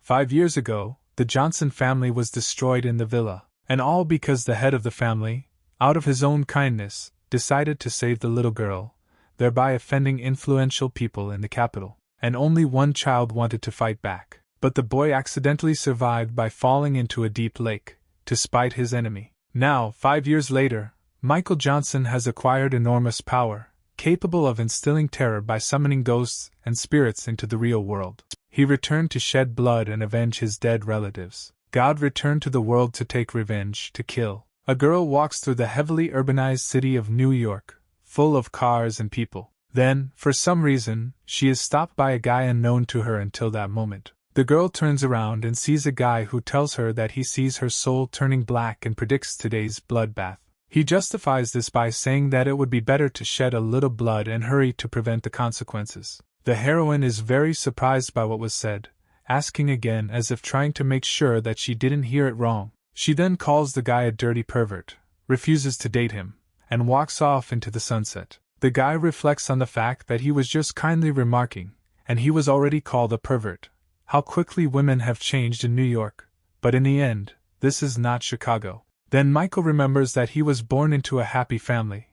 5 years ago, the Johnson family was destroyed in the villa, and all because the head of the family, out of his own kindness, decided to save the little girl, thereby offending influential people in the capital. And only one child wanted to fight back. But the boy accidentally survived by falling into a deep lake, to spite his enemy. Now, 5 years later, Michael Johnson has acquired enormous power, capable of instilling terror by summoning ghosts and spirits into the real world. He returned to shed blood and avenge his dead relatives. God returned to the world to take revenge, to kill. A girl walks through the heavily urbanized city of New York, full of cars and people. Then, for some reason, she is stopped by a guy unknown to her until that moment. The girl turns around and sees a guy who tells her that he sees her soul turning black and predicts today's bloodbath. He justifies this by saying that it would be better to shed a little blood and hurry to prevent the consequences. The heroine is very surprised by what was said, asking again as if trying to make sure that she didn't hear it wrong. She then calls the guy a dirty pervert, refuses to date him, and walks off into the sunset. The guy reflects on the fact that he was just kindly remarking, and he was already called a pervert. How quickly women have changed in New York, but in the end, this is not Chicago. Then Michael remembers that he was born into a happy family,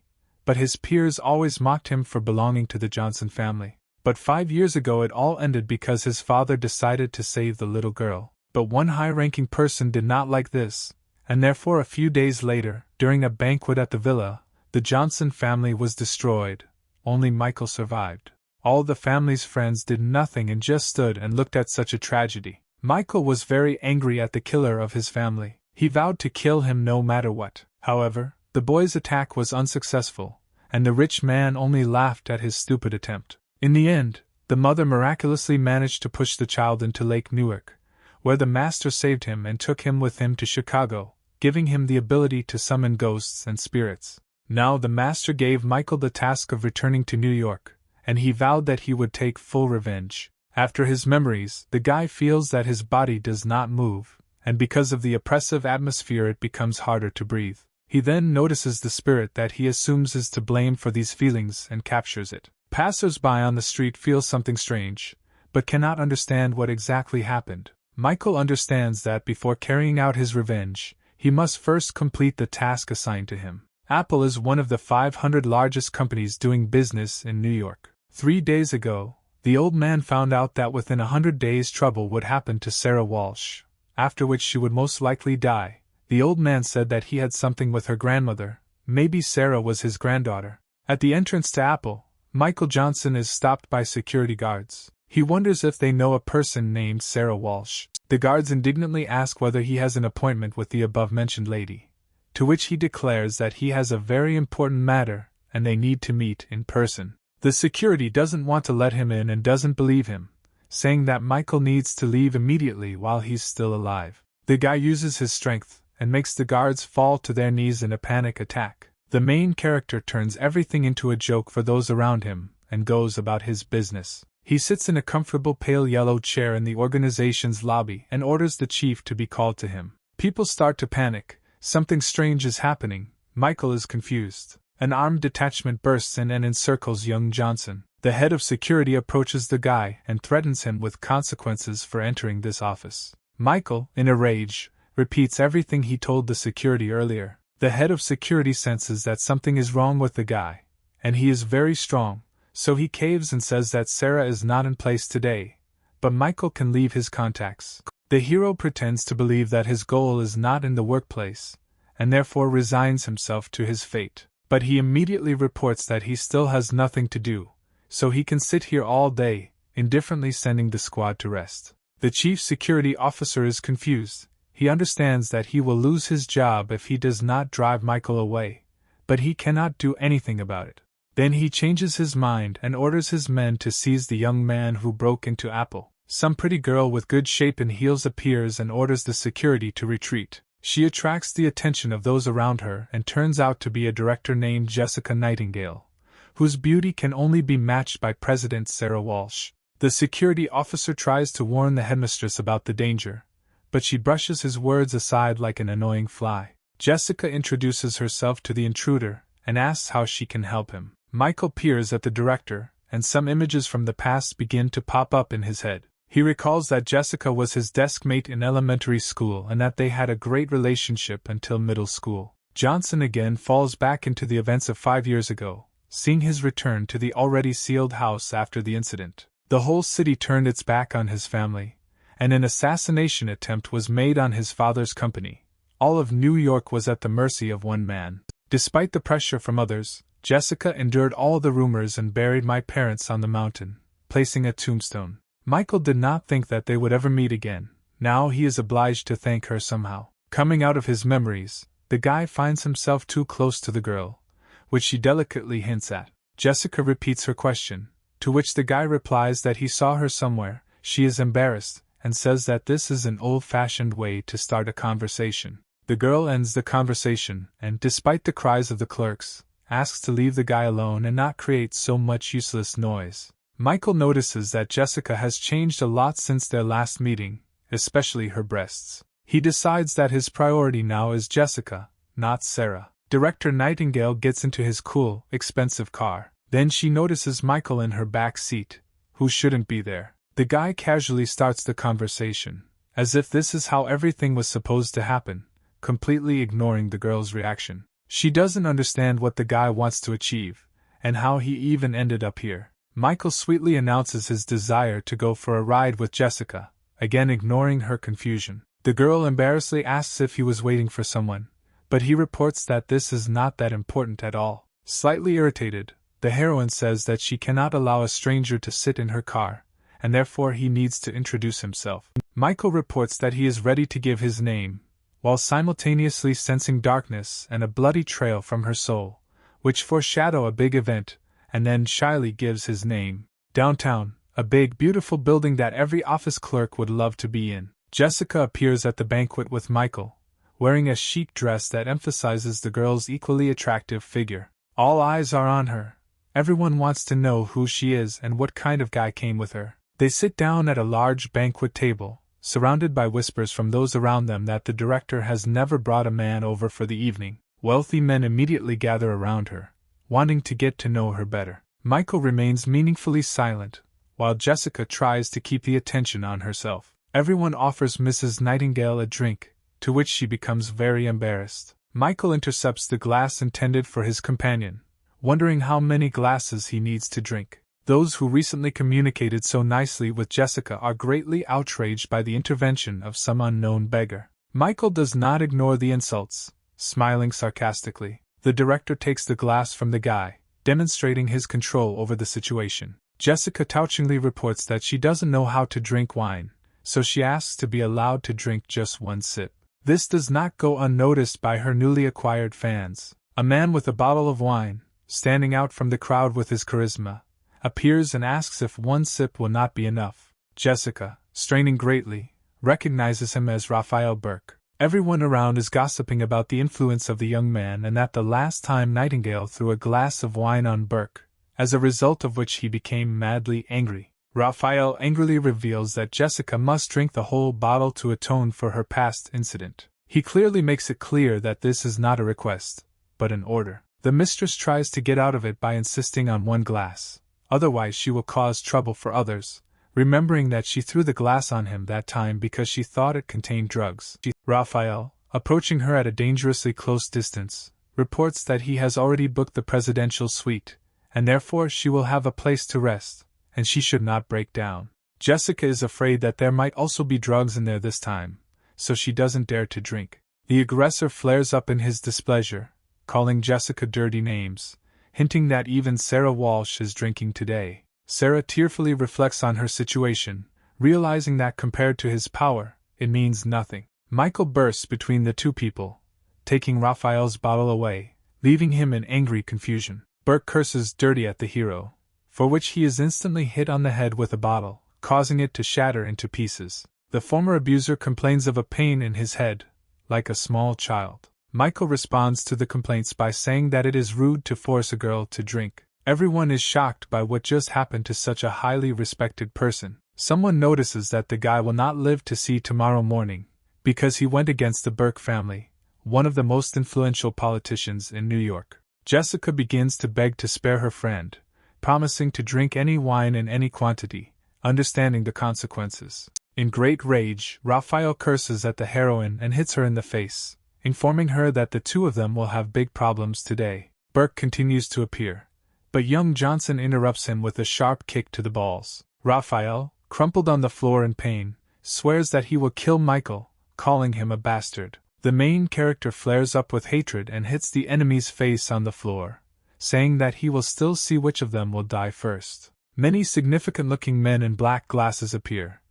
but his peers always mocked him for belonging to the Johnson family. But 5 years ago it all ended because his father decided to save the little girl. But one high-ranking person did not like this, and therefore a few days later, during a banquet at the villa, the Johnson family was destroyed. Only Michael survived. All the family's friends did nothing and just stood and looked at such a tragedy. Michael was very angry at the killer of his family. He vowed to kill him no matter what. However, the boy's attack was unsuccessful, and the rich man only laughed at his stupid attempt. In the end, the mother miraculously managed to push the child into Lake Newark, where the master saved him and took him with him to Chicago, giving him the ability to summon ghosts and spirits. Now the master gave Michael the task of returning to New York, and he vowed that he would take full revenge. After his memories, the guy feels that his body does not move, and because of the oppressive atmosphere it becomes harder to breathe. He then notices the spirit that he assumes is to blame for these feelings and captures it. Passers-by on the street feel something strange, but cannot understand what exactly happened. Michael understands that before carrying out his revenge, he must first complete the task assigned to him. Apple is one of the 500 largest companies doing business in New York. 3 days ago, the old man found out that within 100 days trouble would happen to Sarah Walsh, after which she would most likely die. The old man said that he had something with her grandmother, maybe Sarah was his granddaughter. At the entrance to Apple, Michael Johnson is stopped by security guards. He wonders if they know a person named Sarah Walsh. The guards indignantly ask whether he has an appointment with the above-mentioned lady, to which he declares that he has a very important matter and they need to meet in person. The security doesn't want to let him in and doesn't believe him, saying that Michael needs to leave immediately while he's still alive. The guy uses his strength and makes the guards fall to their knees in a panic attack. The main character turns everything into a joke for those around him and goes about his business. He sits in a comfortable pale yellow chair in the organization's lobby and orders the chief to be called to him. People start to panic. Something strange is happening. Michael is confused. An armed detachment bursts in and encircles young Johnson. The head of security approaches the guy and threatens him with consequences for entering this office. Michael, in a rage, repeats everything he told the security earlier. The head of security senses that something is wrong with the guy, and he is very strong, so he caves and says that Sarah is not in place today, but Michael can leave his contacts. The hero pretends to believe that his goal is not in the workplace, and therefore resigns himself to his fate. But he immediately reports that he still has nothing to do, so he can sit here all day, indifferently sending the squad to rest. The chief security officer is confused. He understands that he will lose his job if he does not drive Michael away, but he cannot do anything about it. Then he changes his mind and orders his men to seize the young man who broke into Apple. Some pretty girl with good shape and heels appears and orders the security to retreat. She attracts the attention of those around her and turns out to be a director named Jessica Nightingale, whose beauty can only be matched by President Sarah Walsh. The security officer tries to warn the headmistress about the danger, but she brushes his words aside like an annoying fly. Jessica introduces herself to the intruder and asks how she can help him. Michael peers at the director, and some images from the past begin to pop up in his head. He recalls that Jessica was his desk mate in elementary school and that they had a great relationship until middle school. Johnson again falls back into the events of 5 years ago, seeing his return to the already sealed house after the incident. The whole city turned its back on his family, and an assassination attempt was made on his father's company. All of New York was at the mercy of one man. Despite the pressure from others, Jessica endured all the rumors and buried my parents on the mountain, placing a tombstone. Michael did not think that they would ever meet again. Now he is obliged to thank her somehow. Coming out of his memories, the guy finds himself too close to the girl, which she delicately hints at. Jessica repeats her question, to which the guy replies that he saw her somewhere. She is embarrassed, and says that this is an old-fashioned way to start a conversation. The girl ends the conversation, and despite the cries of the clerks, asks to leave the guy alone and not create so much useless noise. Michael notices that Jessica has changed a lot since their last meeting, especially her breasts. He decides that his priority now is Jessica, not Sarah. Director Nightingale gets into his cool, expensive car. Then she notices Michael in her back seat, who shouldn't be there. The guy casually starts the conversation, as if this is how everything was supposed to happen, completely ignoring the girl's reaction. She doesn't understand what the guy wants to achieve, and how he even ended up here. Michael sweetly announces his desire to go for a ride with Jessica, again ignoring her confusion. The girl embarrassedly asks if he was waiting for someone, but he reports that this is not that important at all. Slightly irritated, the heroine says that she cannot allow a stranger to sit in her car, and therefore he needs to introduce himself. Michael reports that he is ready to give his name, while simultaneously sensing darkness and a bloody trail from her soul, which foreshadow a big event, and then shyly gives his name. Downtown, a big, beautiful building that every office clerk would love to be in. Jessica appears at the banquet with Michael, wearing a chic dress that emphasizes the girl's equally attractive figure. All eyes are on her. Everyone wants to know who she is and what kind of guy came with her. They sit down at a large banquet table, surrounded by whispers from those around them that the director has never brought a man over for the evening. Wealthy men immediately gather around her, wanting to get to know her better. Michael remains meaningfully silent, while Jessica tries to keep the attention on herself. Everyone offers Mrs. Nightingale a drink, to which she becomes very embarrassed. Michael intercepts the glass intended for his companion, wondering how many glasses he needs to drink. Those who recently communicated so nicely with Jessica are greatly outraged by the intervention of some unknown beggar. Michael does not ignore the insults, smiling sarcastically. The director takes the glass from the guy, demonstrating his control over the situation. Jessica touchingly reports that she doesn't know how to drink wine, so she asks to be allowed to drink just one sip. This does not go unnoticed by her newly acquired fans. A man with a bottle of wine, standing out from the crowd with his charisma, appears and asks if one sip will not be enough. Jessica, straining greatly, recognizes him as Raphael Burke. Everyone around is gossiping about the influence of the young man and that the last time Nightingale threw a glass of wine on Burke, as a result of which he became madly angry. Raphael angrily reveals that Jessica must drink the whole bottle to atone for her past incident. He clearly makes it clear that this is not a request, but an order. The mistress tries to get out of it by insisting on one glass, otherwise she will cause trouble for others, remembering that she threw the glass on him that time because she thought it contained drugs. Raphael, approaching her at a dangerously close distance, reports that he has already booked the presidential suite, and therefore she will have a place to rest, and she should not break down. Jessica is afraid that there might also be drugs in there this time, so she doesn't dare to drink. The aggressor flares up in his displeasure, calling Jessica dirty names, hinting that even Sarah Walsh is drinking today. Sarah tearfully reflects on her situation, realizing that compared to his power, it means nothing. Michael bursts between the two people, taking Raphael's bottle away, leaving him in angry confusion. Burke curses dirty at the hero, for which he is instantly hit on the head with a bottle, causing it to shatter into pieces. The former abuser complains of a pain in his head, like a small child. Michael responds to the complaints by saying that it is rude to force a girl to drink. Everyone is shocked by what just happened to such a highly respected person. Someone notices that the guy will not live to see tomorrow morning, because he went against the Burke family, one of the most influential politicians in New York. Jessica begins to beg to spare her friend, promising to drink any wine in any quantity, understanding the consequences. In great rage, Raphael curses at the heroine and hits her in the face, informing her that the two of them will have big problems today. Burke continues to appear, but young Johnson interrupts him with a sharp kick to the balls. Raphael, crumpled on the floor in pain, swears that he will kill Michael, calling him a bastard. The main character flares up with hatred and hits the enemy's face on the floor, saying that he will still see which of them will die first. Many significant-looking men in black glasses appear,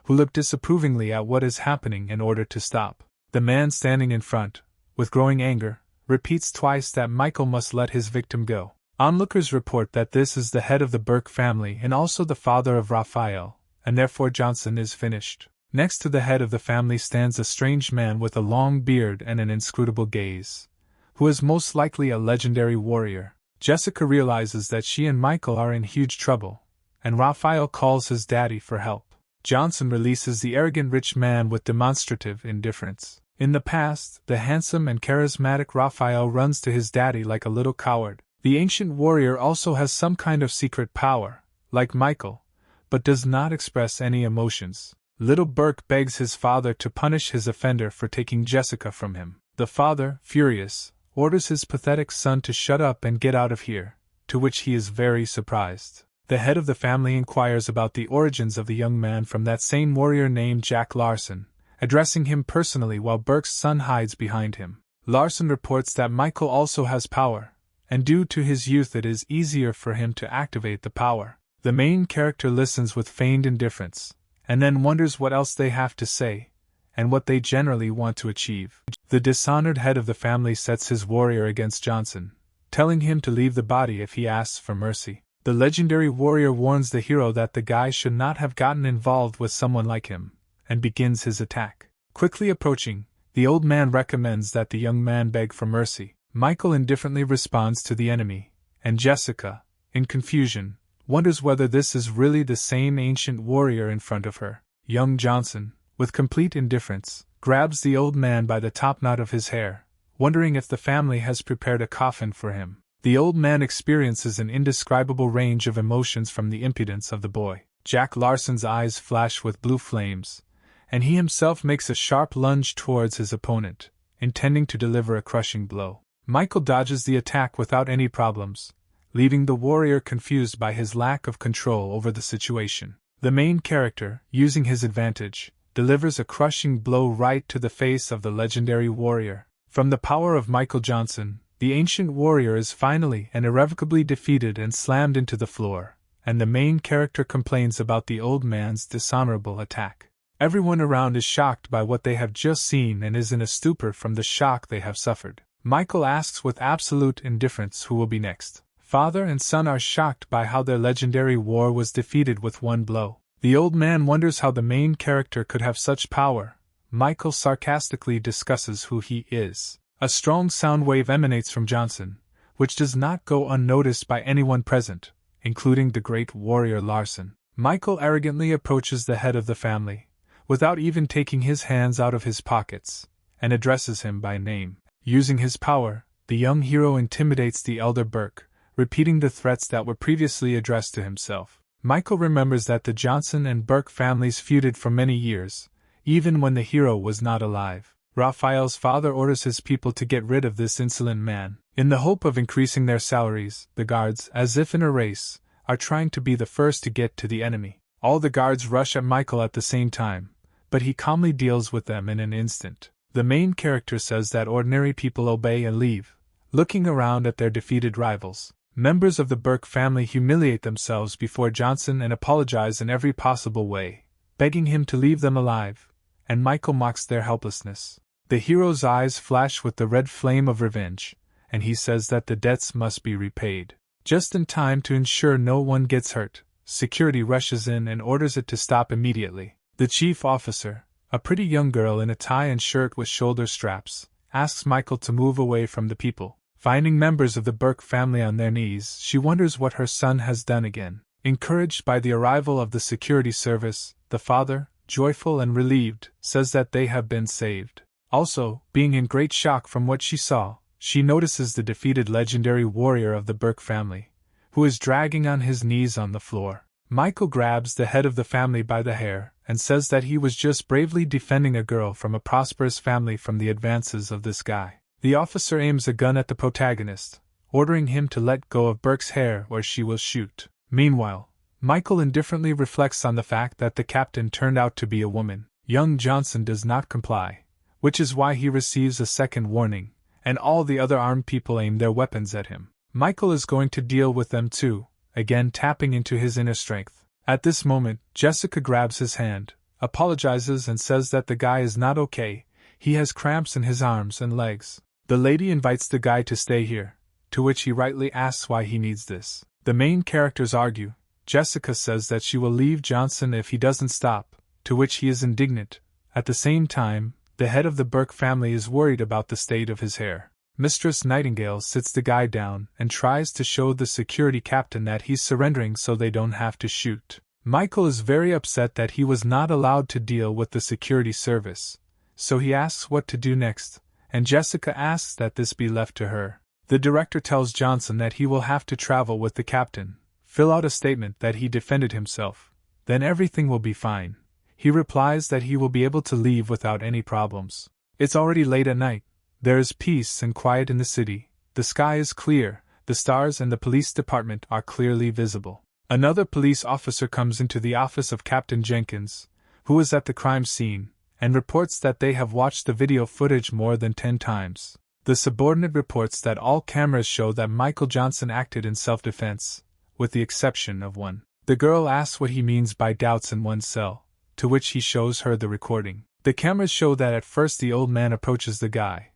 who look disapprovingly at what is happening in order to stop. The man standing in front, with growing anger, repeats twice that Michael must let his victim go. Onlookers report that this is the head of the Burke family and also the father of Raphael, and therefore Johnson is finished. Next to the head of the family stands a strange man with a long beard and an inscrutable gaze, who is most likely a legendary warrior. Jessica realizes that she and Michael are in huge trouble, and Raphael calls his daddy for help. Johnson releases the arrogant rich man with demonstrative indifference. In the past, the handsome and charismatic Raphael runs to his daddy like a little coward. The ancient warrior also has some kind of secret power, like Michael, but does not express any emotions. Little Burke begs his father to punish his offender for taking Jessica from him. The father, furious, orders his pathetic son to shut up and get out of here, to which he is very surprised. The head of the family inquires about the origins of the young man from that same warrior named Jack Larson, addressing him personally while Burke's son hides behind him. Larson reports that Michael also has power, and due to his youth it is easier for him to activate the power. The main character listens with feigned indifference, and then wonders what else they have to say, and what they generally want to achieve. The dishonored head of the family sets his warrior against Johnson, telling him to leave the body if he asks for mercy. The legendary warrior warns the hero that the guy should not have gotten involved with someone like him, and begins his attack. Quickly approaching, the old man recommends that the young man beg for mercy. Michael indifferently responds to the enemy, and Jessica, in confusion, wonders whether this is really the same ancient warrior in front of her. Young Johnson, with complete indifference, grabs the old man by the top knot of his hair, wondering if the family has prepared a coffin for him. The old man experiences an indescribable range of emotions from the impudence of the boy. Jack Larson's eyes flash with blue flames, and he himself makes a sharp lunge towards his opponent, intending to deliver a crushing blow. Michael dodges the attack without any problems, leaving the warrior confused by his lack of control over the situation. The main character, using his advantage, delivers a crushing blow right to the face of the legendary warrior. From the power of Michael Johnson, the ancient warrior is finally and irrevocably defeated and slammed into the floor, and the main character complains about the old man's dishonorable attack. Everyone around is shocked by what they have just seen and is in a stupor from the shock they have suffered. Michael asks with absolute indifference who will be next. Father and son are shocked by how their legendary war was defeated with one blow. The old man wonders how the main character could have such power. Michael sarcastically discusses who he is. A strong sound wave emanates from Johnson, which does not go unnoticed by anyone present, including the great warrior Larson. Michael arrogantly approaches the head of the family, without even taking his hands out of his pockets, and addresses him by name. Using his power, the young hero intimidates the elder Burke, repeating the threats that were previously addressed to himself. Michael remembers that the Johnson and Burke families feuded for many years, even when the hero was not alive. Raphael's father orders his people to get rid of this insolent man. In the hope of increasing their salaries, the guards, as if in a race, are trying to be the first to get to the enemy. All the guards rush at Michael at the same time, but he calmly deals with them in an instant. The main character says that ordinary people obey and leave, looking around at their defeated rivals. Members of the Burke family humiliate themselves before Johnson and apologize in every possible way, begging him to leave them alive, and Michael mocks their helplessness. The hero's eyes flash with the red flame of revenge, and he says that the debts must be repaid. Just in time to ensure no one gets hurt, security rushes in and orders it to stop immediately. The chief officer, a pretty young girl in a tie and shirt with shoulder straps, asks Michael to move away from the people. Finding members of the Burke family on their knees, she wonders what her son has done again. Encouraged by the arrival of the security service, the father, joyful and relieved, says that they have been saved. Also, being in great shock from what she saw, she notices the defeated legendary warrior of the Burke family, who is dragging on his knees on the floor. Michael grabs the head of the family by the hair and says that he was just bravely defending a girl from a prosperous family from the advances of this guy. The officer aims a gun at the protagonist, ordering him to let go of Burke's hair or she will shoot. Meanwhile, Michael indifferently reflects on the fact that the captain turned out to be a woman. Young Johnson does not comply, which is why he receives a second warning, and all the other armed people aim their weapons at him. Michael is going to deal with them too, again tapping into his inner strength. At this moment, Jessica grabs his hand, apologizes and says that the guy is not okay, he has cramps in his arms and legs. The lady invites the guy to stay here, to which he rightly asks why he needs this. The main characters argue. Jessica says that she will leave Johnson if he doesn't stop, to which he is indignant. At the same time, the head of the Burke family is worried about the state of his hair. Mistress Nightingale sits the guy down and tries to show the security captain that he's surrendering so they don't have to shoot. Michael is very upset that he was not allowed to deal with the security service, so he asks what to do next, and Jessica asks that this be left to her. The director tells Johnson that he will have to travel with the captain, fill out a statement that he defended himself, then everything will be fine. He replies that he will be able to leave without any problems. It's already late at night. There is peace and quiet in the city. The sky is clear, the stars and the police department are clearly visible. Another police officer comes into the office of Captain Jenkins, who is at the crime scene, and reports that they have watched the video footage more than 10 times. The subordinate reports that all cameras show that Michael Johnson acted in self-defense, with the exception of one. The girl asks what he means by doubts in one's cell, to which he shows her the recording. The cameras show that at first the old man approaches the guy,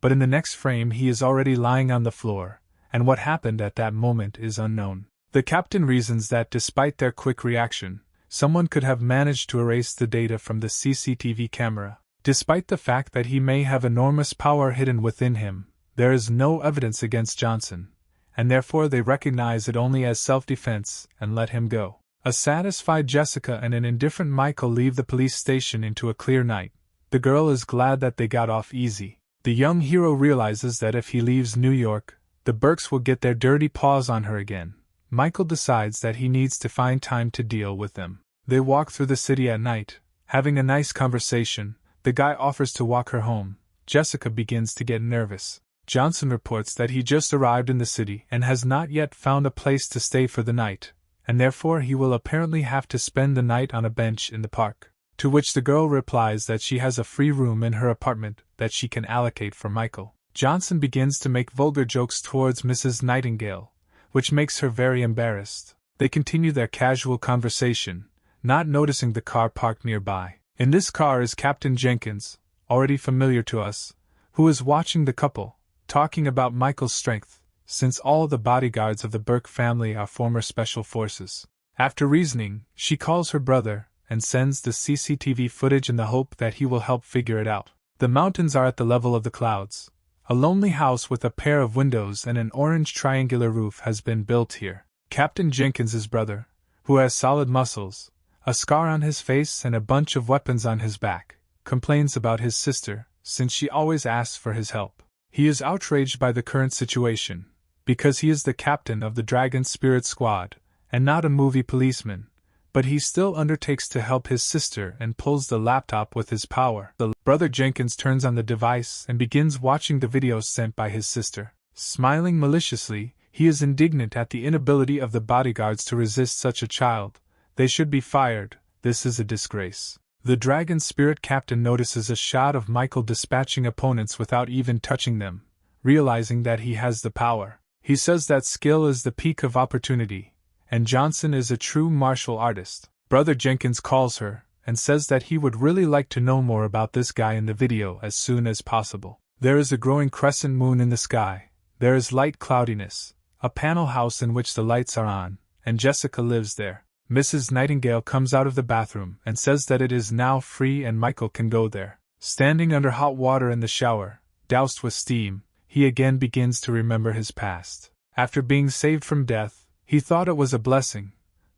but in the next frame he is already lying on the floor, and what happened at that moment is unknown. The captain reasons that despite their quick reaction, someone could have managed to erase the data from the CCTV camera. Despite the fact that he may have enormous power hidden within him, there is no evidence against Johnson, and therefore they recognize it only as self-defense and let him go. A satisfied Jessica and an indifferent Michael leave the police station into a clear night. The girl is glad that they got off easy. The young hero realizes that if he leaves New York, the Burkes will get their dirty paws on her again. Michael decides that he needs to find time to deal with them. They walk through the city at night, having a nice conversation. The guy offers to walk her home. Jessica begins to get nervous. Johnson reports that he just arrived in the city and has not yet found a place to stay for the night, and therefore he will apparently have to spend the night on a bench in the park. To which the girl replies that she has a free room in her apartment that she can allocate for Michael. Johnson begins to make vulgar jokes towards Mrs. Nightingale, which makes her very embarrassed. They continue their casual conversation, not noticing the car parked nearby. In this car is Captain Jenkins, already familiar to us, who is watching the couple, talking about Michael's strength, since all the bodyguards of the Burke family are former special forces. After reasoning, she calls her brother and sends the CCTV footage in the hope that he will help figure it out. The mountains are at the level of the clouds. A lonely house with a pair of windows and an orange triangular roof has been built here. Captain Jenkins's brother, who has solid muscles, a scar on his face and a bunch of weapons on his back, complains about his sister, since she always asks for his help. He is outraged by the current situation, because he is the captain of the Dragon Spirit Squad, and not a movie policeman, but he still undertakes to help his sister and pulls the laptop with his power. The brother Jenkins turns on the device and begins watching the videos sent by his sister. Smiling maliciously, he is indignant at the inability of the bodyguards to resist such a child. They should be fired. This is a disgrace. The Dragon Spirit captain notices a shot of Michael dispatching opponents without even touching them, realizing that he has the power. He says that skill is the peak of opportunity, and Johnson is a true martial artist. Brother Jenkins calls her and says that he would really like to know more about this guy in the video as soon as possible. There is a growing crescent moon in the sky. There is light cloudiness, a panel house in which the lights are on, and Jessica lives there. Mrs. Nightingale comes out of the bathroom and says that it is now free and Michael can go there. Standing under hot water in the shower, doused with steam, he again begins to remember his past. After being saved from death, he thought it was a blessing,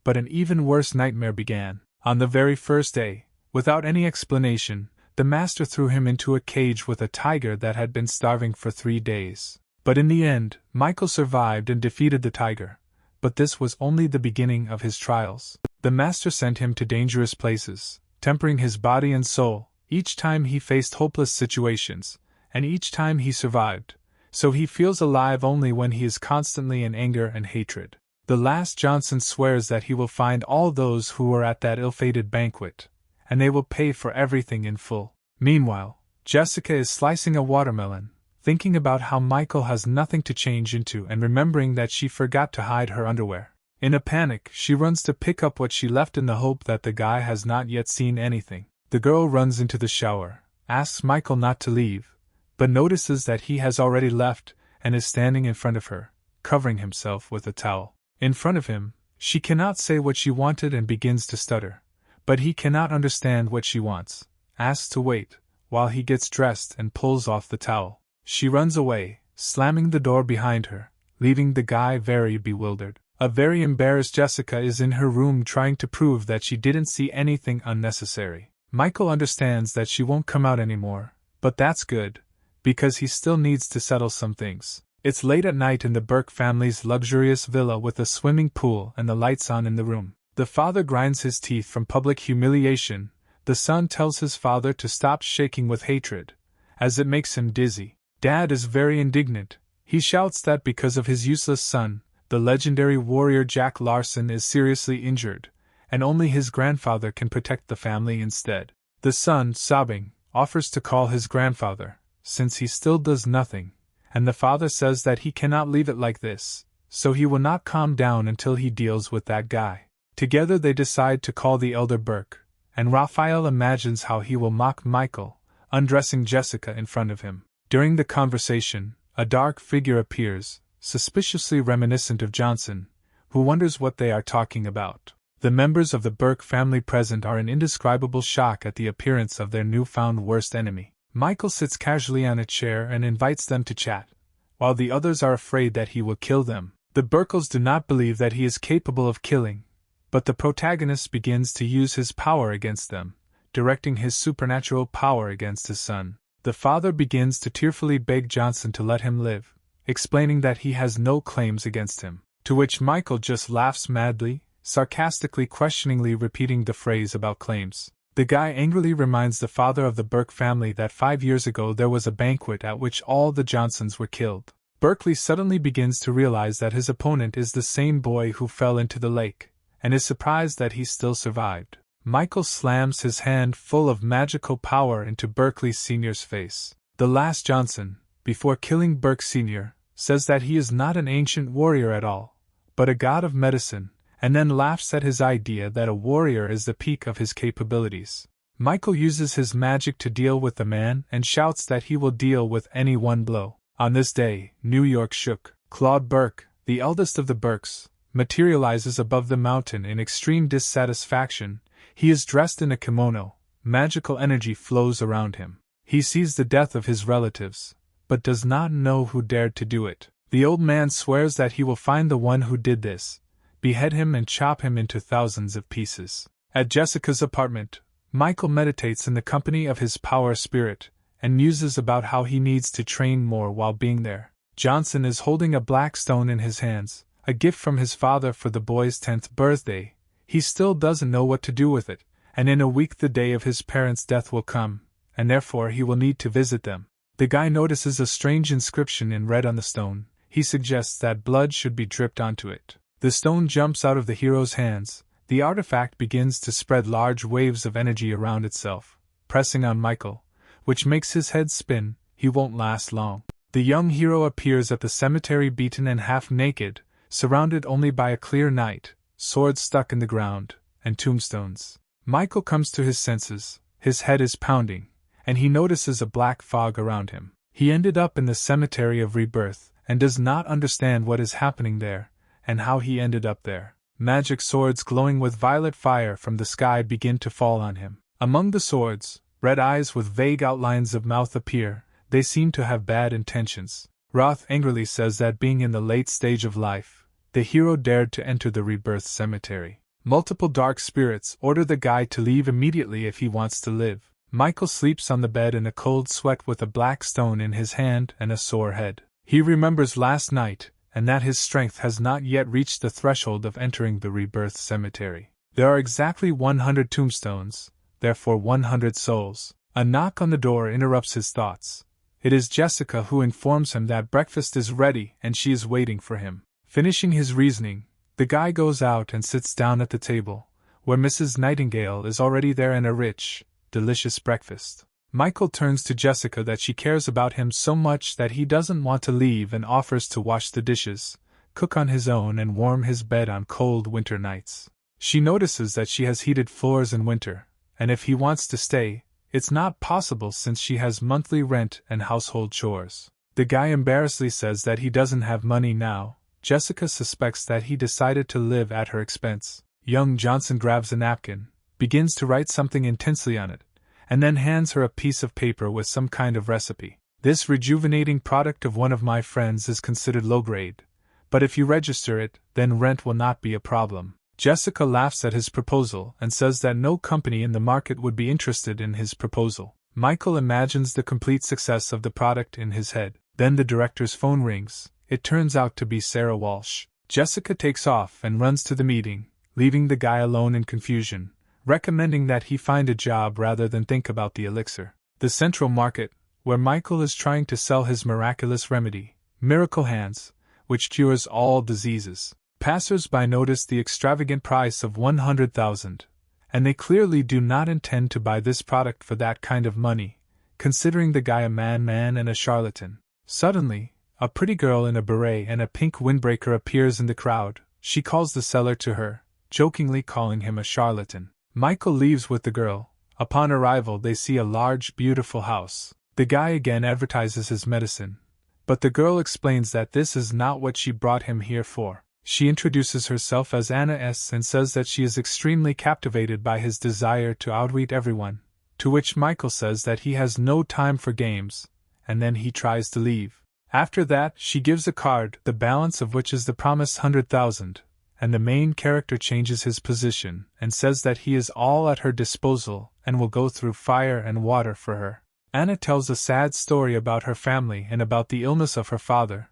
but an even worse nightmare began. On the very first day, without any explanation, the master threw him into a cage with a tiger that had been starving for 3 days. But in the end, Michael survived and defeated the tiger. But this was only the beginning of his trials. The master sent him to dangerous places, tempering his body and soul. Each time he faced hopeless situations, and each time he survived, so he feels alive only when he is constantly in anger and hatred. The last Johnson swears that he will find all those who were at that ill-fated banquet, and they will pay for everything in full. Meanwhile, Jessica is slicing a watermelon, thinking about how Michael has nothing to change into and remembering that she forgot to hide her underwear. In a panic, she runs to pick up what she left in the hope that the guy has not yet seen anything. The girl runs into the shower, asks Michael not to leave, but notices that he has already left and is standing in front of her, covering himself with a towel. In front of him, she cannot say what she wanted and begins to stutter, but he cannot understand what she wants, asks to wait, while he gets dressed and pulls off the towel. She runs away, slamming the door behind her, leaving the guy very bewildered. A very embarrassed Jessica is in her room trying to prove that she didn't see anything unnecessary. Michael understands that she won't come out anymore, but that's good, because he still needs to settle some things. It's late at night in the Burke family's luxurious villa with a swimming pool and the lights on in the room. The father grinds his teeth from public humiliation. The son tells his father to stop shaking with hatred, as it makes him dizzy. Dad is very indignant. He shouts that because of his useless son, the legendary warrior Jack Larson is seriously injured, and only his grandfather can protect the family instead. The son, sobbing, offers to call his grandfather, since he still does nothing, and the father says that he cannot leave it like this, so he will not calm down until he deals with that guy. Together they decide to call the elder Burke, and Raphael imagines how he will mock Michael, undressing Jessica in front of him. During the conversation, a dark figure appears, suspiciously reminiscent of Johnson, who wonders what they are talking about. The members of the Burke family present are in indescribable shock at the appearance of their newfound worst enemy. Michael sits casually on a chair and invites them to chat, while the others are afraid that he will kill them. The Burkles do not believe that he is capable of killing, but the protagonist begins to use his power against them, directing his supernatural power against his son. The father begins to tearfully beg Johnson to let him live, explaining that he has no claims against him, to which Michael just laughs madly, sarcastically questioningly repeating the phrase about claims. The guy angrily reminds the father of the Burke family that 5 years ago there was a banquet at which all the Johnsons were killed. Berkeley suddenly begins to realize that his opponent is the same boy who fell into the lake, and is surprised that he still survived. Michael slams his hand full of magical power into Berkeley Sr.'s face. The last Johnson, before killing Burke Sr., says that he is not an ancient warrior at all, but a god of medicine, and then laughs at his idea that a warrior is the peak of his capabilities. Michael uses his magic to deal with the man and shouts that he will deal with any one blow. On this day, New York shook. Claude Burke, the eldest of the Burkes, materializes above the mountain in extreme dissatisfaction. He is dressed in a kimono. Magical energy flows around him. He sees the death of his relatives, but does not know who dared to do it. The old man swears that he will find the one who did this, behead him and chop him into thousands of pieces. At Jessica's apartment, Michael meditates in the company of his power spirit, and muses about how he needs to train more while being there. Johnson is holding a black stone in his hands, a gift from his father for the boy's 10th birthday. He still doesn't know what to do with it, and in a week the day of his parents' death will come, and therefore he will need to visit them. The guy notices a strange inscription in red on the stone. He suggests that blood should be dripped onto it. The stone jumps out of the hero's hands. The artifact begins to spread large waves of energy around itself, pressing on Michael, which makes his head spin. He won't last long. The young hero appears at the cemetery beaten and half naked, surrounded only by a clear night, swords stuck in the ground, and tombstones. Michael comes to his senses, his head is pounding, and he notices a black fog around him. He ended up in the cemetery of rebirth, and does not understand what is happening there, and how he ended up there. Magic swords glowing with violet fire from the sky begin to fall on him. Among the swords, red eyes with vague outlines of mouth appear. They seem to have bad intentions. Roth angrily says that being in the late stage of life, the hero dared to enter the rebirth cemetery. Multiple dark spirits order the guy to leave immediately if he wants to live. Michael sleeps on the bed in a cold sweat with a black stone in his hand and a sore head. He remembers last night, and that his strength has not yet reached the threshold of entering the rebirth cemetery. There are exactly 100 tombstones, therefore 100 souls. A knock on the door interrupts his thoughts. It is Jessica who informs him that breakfast is ready and she is waiting for him. Finishing his reasoning, the guy goes out and sits down at the table, where Mrs. Nightingale is already there and a rich, delicious breakfast. Michael turns to Jessica that she cares about him so much that he doesn't want to leave and offers to wash the dishes, cook on his own and warm his bed on cold winter nights. She notices that she has heated floors in winter, and if he wants to stay, it's not possible since she has monthly rent and household chores. The guy embarrassedly says that he doesn't have money now. Jessica suspects that he decided to live at her expense. Young Johnson grabs a napkin, begins to write something intensely on it, and then hands her a piece of paper with some kind of recipe. This rejuvenating product of one of my friends is considered low grade, but if you register it, then rent will not be a problem. Jessica laughs at his proposal and says that no company in the market would be interested in his proposal. Michael imagines the complete success of the product in his head. Then the director's phone rings. It turns out to be Sarah Walsh. Jessica takes off and runs to the meeting, leaving the guy alone in confusion, recommending that he find a job rather than think about the elixir. The Central Market, where Michael is trying to sell his miraculous remedy, Miracle Hands, which cures all diseases. Passers-by notice the extravagant price of 100,000, and they clearly do not intend to buy this product for that kind of money, considering the guy a man and a charlatan. Suddenly, a pretty girl in a beret and a pink windbreaker appears in the crowd. She calls the seller to her, jokingly calling him a charlatan. Michael leaves with the girl. Upon arrival, they see a large, beautiful house. The guy again advertises his medicine, but the girl explains that this is not what she brought him here for. She introduces herself as Anna S. and says that she is extremely captivated by his desire to outwit everyone, to which Michael says that he has no time for games, and then he tries to leave. After that, she gives a card, the balance of which is the promised 100,000, and the main character changes his position and says that he is all at her disposal and will go through fire and water for her. Anna tells a sad story about her family and about the illness of her father,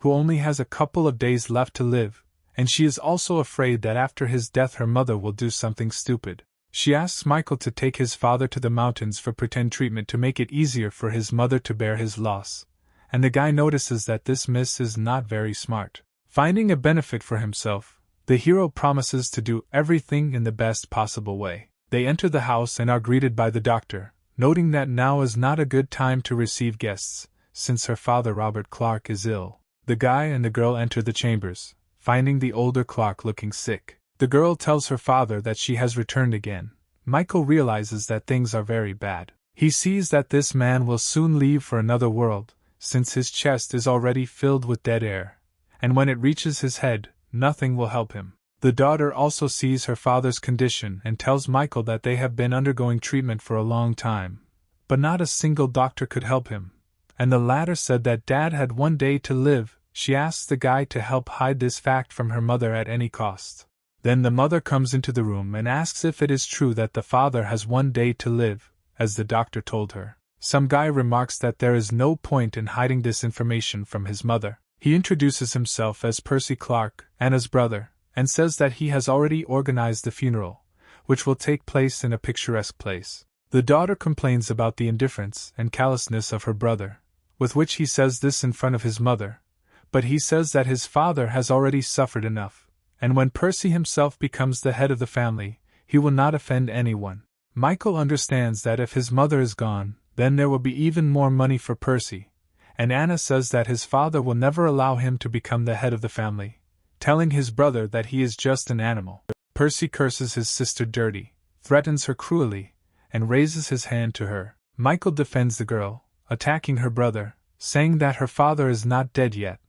who only has a couple of days left to live, and she is also afraid that after his death her mother will do something stupid. She asks Michael to take his father to the mountains for pretend treatment to make it easier for his mother to bear his loss, and the guy notices that this miss is not very smart. Finding a benefit for himself, the hero promises to do everything in the best possible way. They enter the house and are greeted by the doctor, noting that now is not a good time to receive guests, since her father Robert Clark is ill. The guy and the girl enter the chambers, finding the older Clark looking sick. The girl tells her father that she has returned again. Michael realizes that things are very bad. He sees that this man will soon leave for another world, since his chest is already filled with dead air, and when it reaches his head, nothing will help him. The daughter also sees her father's condition and tells Michael that they have been undergoing treatment for a long time, but not a single doctor could help him, and the latter said that Dad had one day to live. She asks the guy to help hide this fact from her mother at any cost. Then the mother comes into the room and asks if it is true that the father has one day to live, as the doctor told her. Some guy remarks that there is no point in hiding this information from his mother. He introduces himself as Percy Clark, Anna's brother, and says that he has already organized the funeral, which will take place in a picturesque place. The daughter complains about the indifference and callousness of her brother, with which he says this in front of his mother, but he says that his father has already suffered enough, and when Percy himself becomes the head of the family, he will not offend anyone. Michael understands that if his mother is gone, then there will be even more money for Percy, and Anna says that his father will never allow him to become the head of the family, telling his brother that he is just an animal. Percy curses his sister dirty, threatens her cruelly, and raises his hand to her. Michael defends the girl, attacking her brother, saying that her father is not dead yet,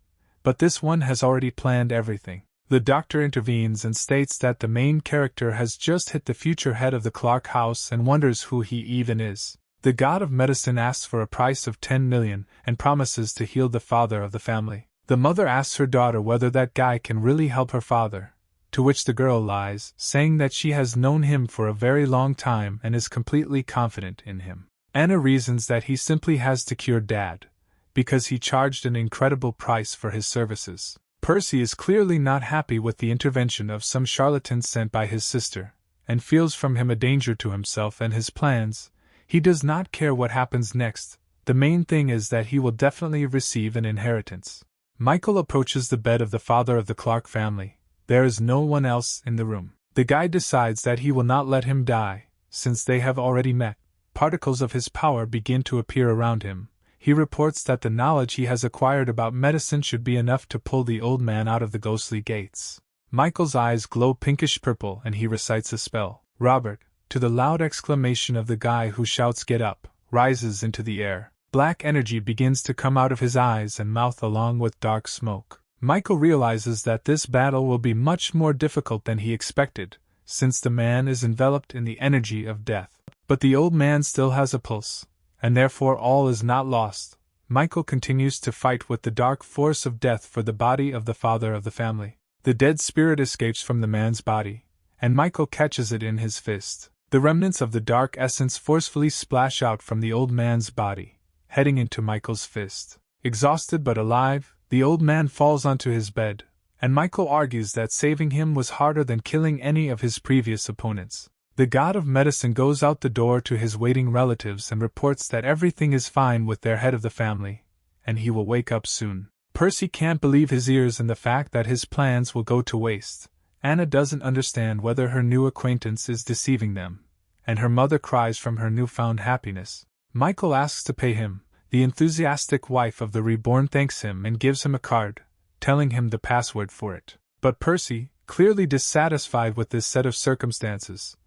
but this one has already planned everything. The doctor intervenes and states that the main character has just hit the future head of the Clark house and wonders who he even is. The god of medicine asks for a price of 10 million and promises to heal the father of the family. The mother asks her daughter whether that guy can really help her father, to which the girl lies, saying that she has known him for a very long time and is completely confident in him. Anna reasons that he simply has to cure Dad, because he charged an incredible price for his services. Percy is clearly not happy with the intervention of some charlatans sent by his sister, and feels from him a danger to himself and his plans. He does not care what happens next. The main thing is that he will definitely receive an inheritance. Michael approaches the bed of the father of the Clark family. There is no one else in the room. The guy decides that he will not let him die, since they have already met. Particles of his power begin to appear around him. He reports that the knowledge he has acquired about medicine should be enough to pull the old man out of the ghostly gates. Michael's eyes glow pinkish purple and he recites a spell. Robert, to the loud exclamation of the guy who shouts "Get up," rises into the air. Black energy begins to come out of his eyes and mouth along with dark smoke. Michael realizes that this battle will be much more difficult than he expected, since the man is enveloped in the energy of death. But the old man still has a pulse, and therefore all is not lost. Michael continues to fight with the dark force of death for the body of the father of the family. The dead spirit escapes from the man's body, and Michael catches it in his fist. The remnants of the dark essence forcefully splash out from the old man's body, heading into Michael's fist. Exhausted but alive, the old man falls onto his bed, and Michael argues that saving him was harder than killing any of his previous opponents. The god of medicine goes out the door to his waiting relatives and reports that everything is fine with their head of the family, and he will wake up soon. Percy can't believe his ears and the fact that his plans will go to waste. Anna doesn't understand whether her new acquaintance is deceiving them, and her mother cries from her newfound happiness. Michael asks to pay him. The enthusiastic wife of the reborn thanks him and gives him a card, telling him the password for it. But Percy, clearly dissatisfied with this set of circumstances,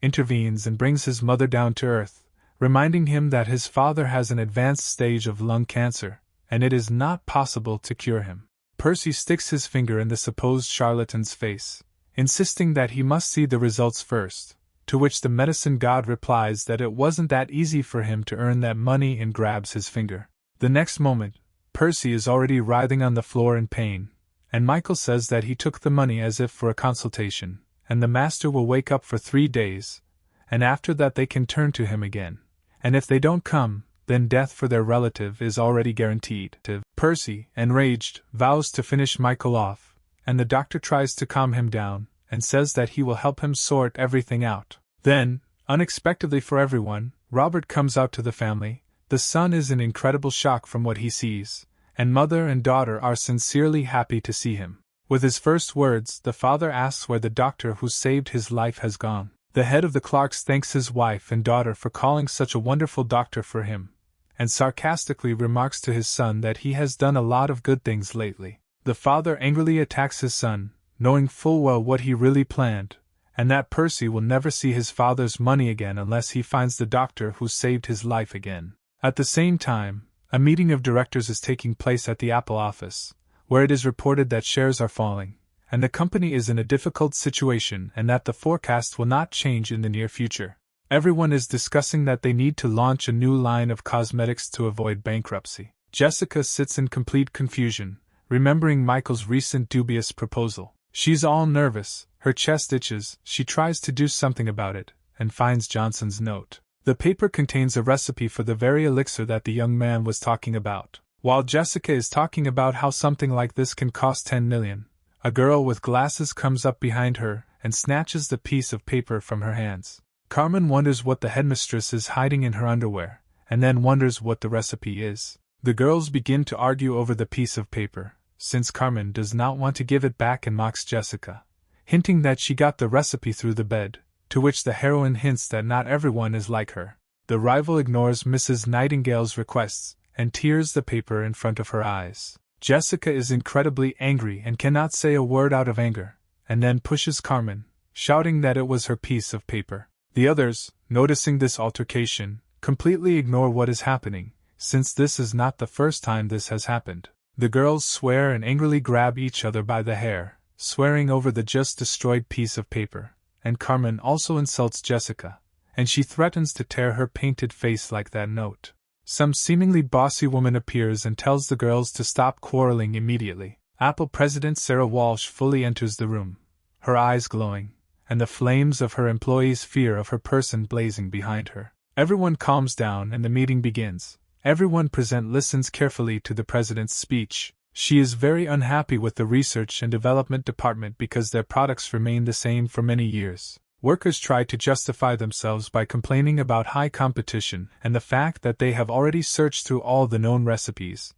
intervenes and brings his mother down to earth, reminding him that his father has an advanced stage of lung cancer, and it is not possible to cure him. Percy sticks his finger in the supposed charlatan's face, insisting that he must see the results first, to which the medicine god replies that it wasn't that easy for him to earn that money and grabs his finger. The next moment, Percy is already writhing on the floor in pain, and Michael says that he took the money as if for a consultation, and the master will wake up for 3 days, and after that they can turn to him again. And if they don't come, then death for their relative is already guaranteed. Percy, enraged, vows to finish Michael off, and the doctor tries to calm him down, and says that he will help him sort everything out. Then, unexpectedly for everyone, Robert comes out to the family. The son is in incredible shock from what he sees, and mother and daughter are sincerely happy to see him. With his first words, the father asks where the doctor who saved his life has gone. The head of the Clarks thanks his wife and daughter for calling such a wonderful doctor for him, and sarcastically remarks to his son that he has done a lot of good things lately. The father angrily attacks his son, knowing full well what he really planned, and that Percy will never see his father's money again unless he finds the doctor who saved his life again. At the same time, a meeting of directors is taking place at the Apple office, where it is reported that shares are falling, and the company is in a difficult situation and that the forecast will not change in the near future. Everyone is discussing that they need to launch a new line of cosmetics to avoid bankruptcy. Jessica sits in complete confusion, remembering Michael's recent dubious proposal. She's all nervous, her chest itches, she tries to do something about it, and finds Johnson's note. The paper contains a recipe for the very elixir that the young man was talking about. While Jessica is talking about how something like this can cost 10 million, a girl with glasses comes up behind her and snatches the piece of paper from her hands. Carmen wonders what the headmistress is hiding in her underwear, and then wonders what the recipe is. The girls begin to argue over the piece of paper, since Carmen does not want to give it back and mocks Jessica, hinting that she got the recipe through the bed, to which the heroine hints that not everyone is like her. The rival ignores Mrs. Nightingale's requests and tears the paper in front of her eyes. Jessica is incredibly angry and cannot say a word out of anger, and then pushes Carmen, shouting that it was her piece of paper. The others, noticing this altercation, completely ignore what is happening, since this is not the first time this has happened. The girls swear and angrily grab each other by the hair, swearing over the just destroyed piece of paper, and Carmen also insults Jessica, and she threatens to tear her painted face like that note. Some seemingly bossy woman appears and tells the girls to stop quarreling immediately. Apple President Sarah Walsh fully enters the room, her eyes glowing, and the flames of her employees' fear of her person blazing behind her. Everyone calms down and the meeting begins. Everyone present listens carefully to the president's speech. She is very unhappy with the research and development department because their products remain the same for many years. Workers try to justify themselves by complaining about high competition and the fact that they have already searched through all the known recipes.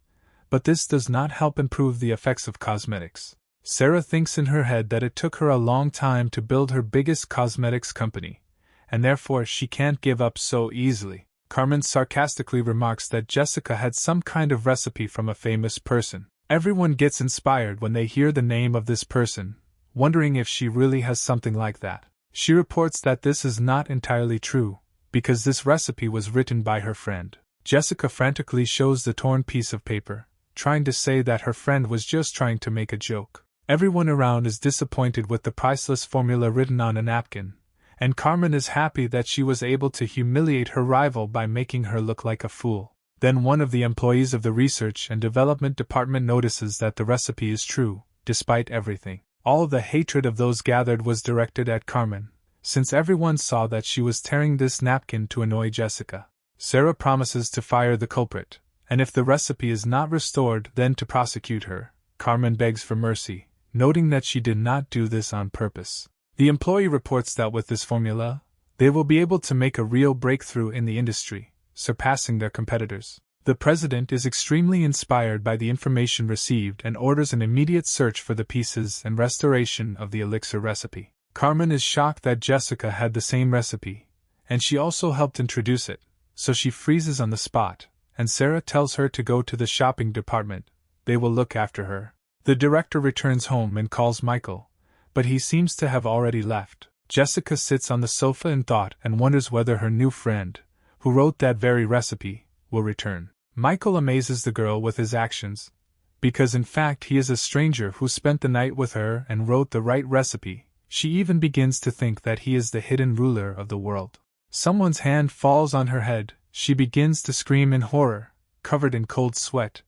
But this does not help improve the effects of cosmetics. Sarah thinks in her head that it took her a long time to build her biggest cosmetics company, and therefore she can't give up so easily. Carmen sarcastically remarks that Jessica had some kind of recipe from a famous person. Everyone gets inspired when they hear the name of this person, wondering if she really has something like that. She reports that this is not entirely true, because this recipe was written by her friend. Jessica frantically shows the torn piece of paper, trying to say that her friend was just trying to make a joke. Everyone around is disappointed with the priceless formula written on a napkin, and Carmen is happy that she was able to humiliate her rival by making her look like a fool. Then one of the employees of the Research and Development Department notices that the recipe is true, despite everything. All the hatred of those gathered was directed at Carmen, since everyone saw that she was tearing this napkin to annoy Jessica. Sarah promises to fire the culprit, and if the recipe is not restored, then to prosecute her. Carmen begs for mercy, noting that she did not do this on purpose. The employee reports that with this formula, they will be able to make a real breakthrough in the industry, surpassing their competitors. The president is extremely inspired by the information received and orders an immediate search for the pieces and restoration of the elixir recipe. Carmen is shocked that Jessica had the same recipe, and she also helped introduce it, so she freezes on the spot, and Sarah tells her to go to the shopping department. They will look after her. The director returns home and calls Michael, but he seems to have already left. Jessica sits on the sofa in thought and wonders whether her new friend, who wrote that very recipe, will return. Michael amazes the girl with his actions, because in fact he is a stranger who spent the night with her and wrote the right recipe. She even begins to think that he is the hidden ruler of the world. Someone's hand falls on her head, she begins to scream in horror, covered in cold sweat,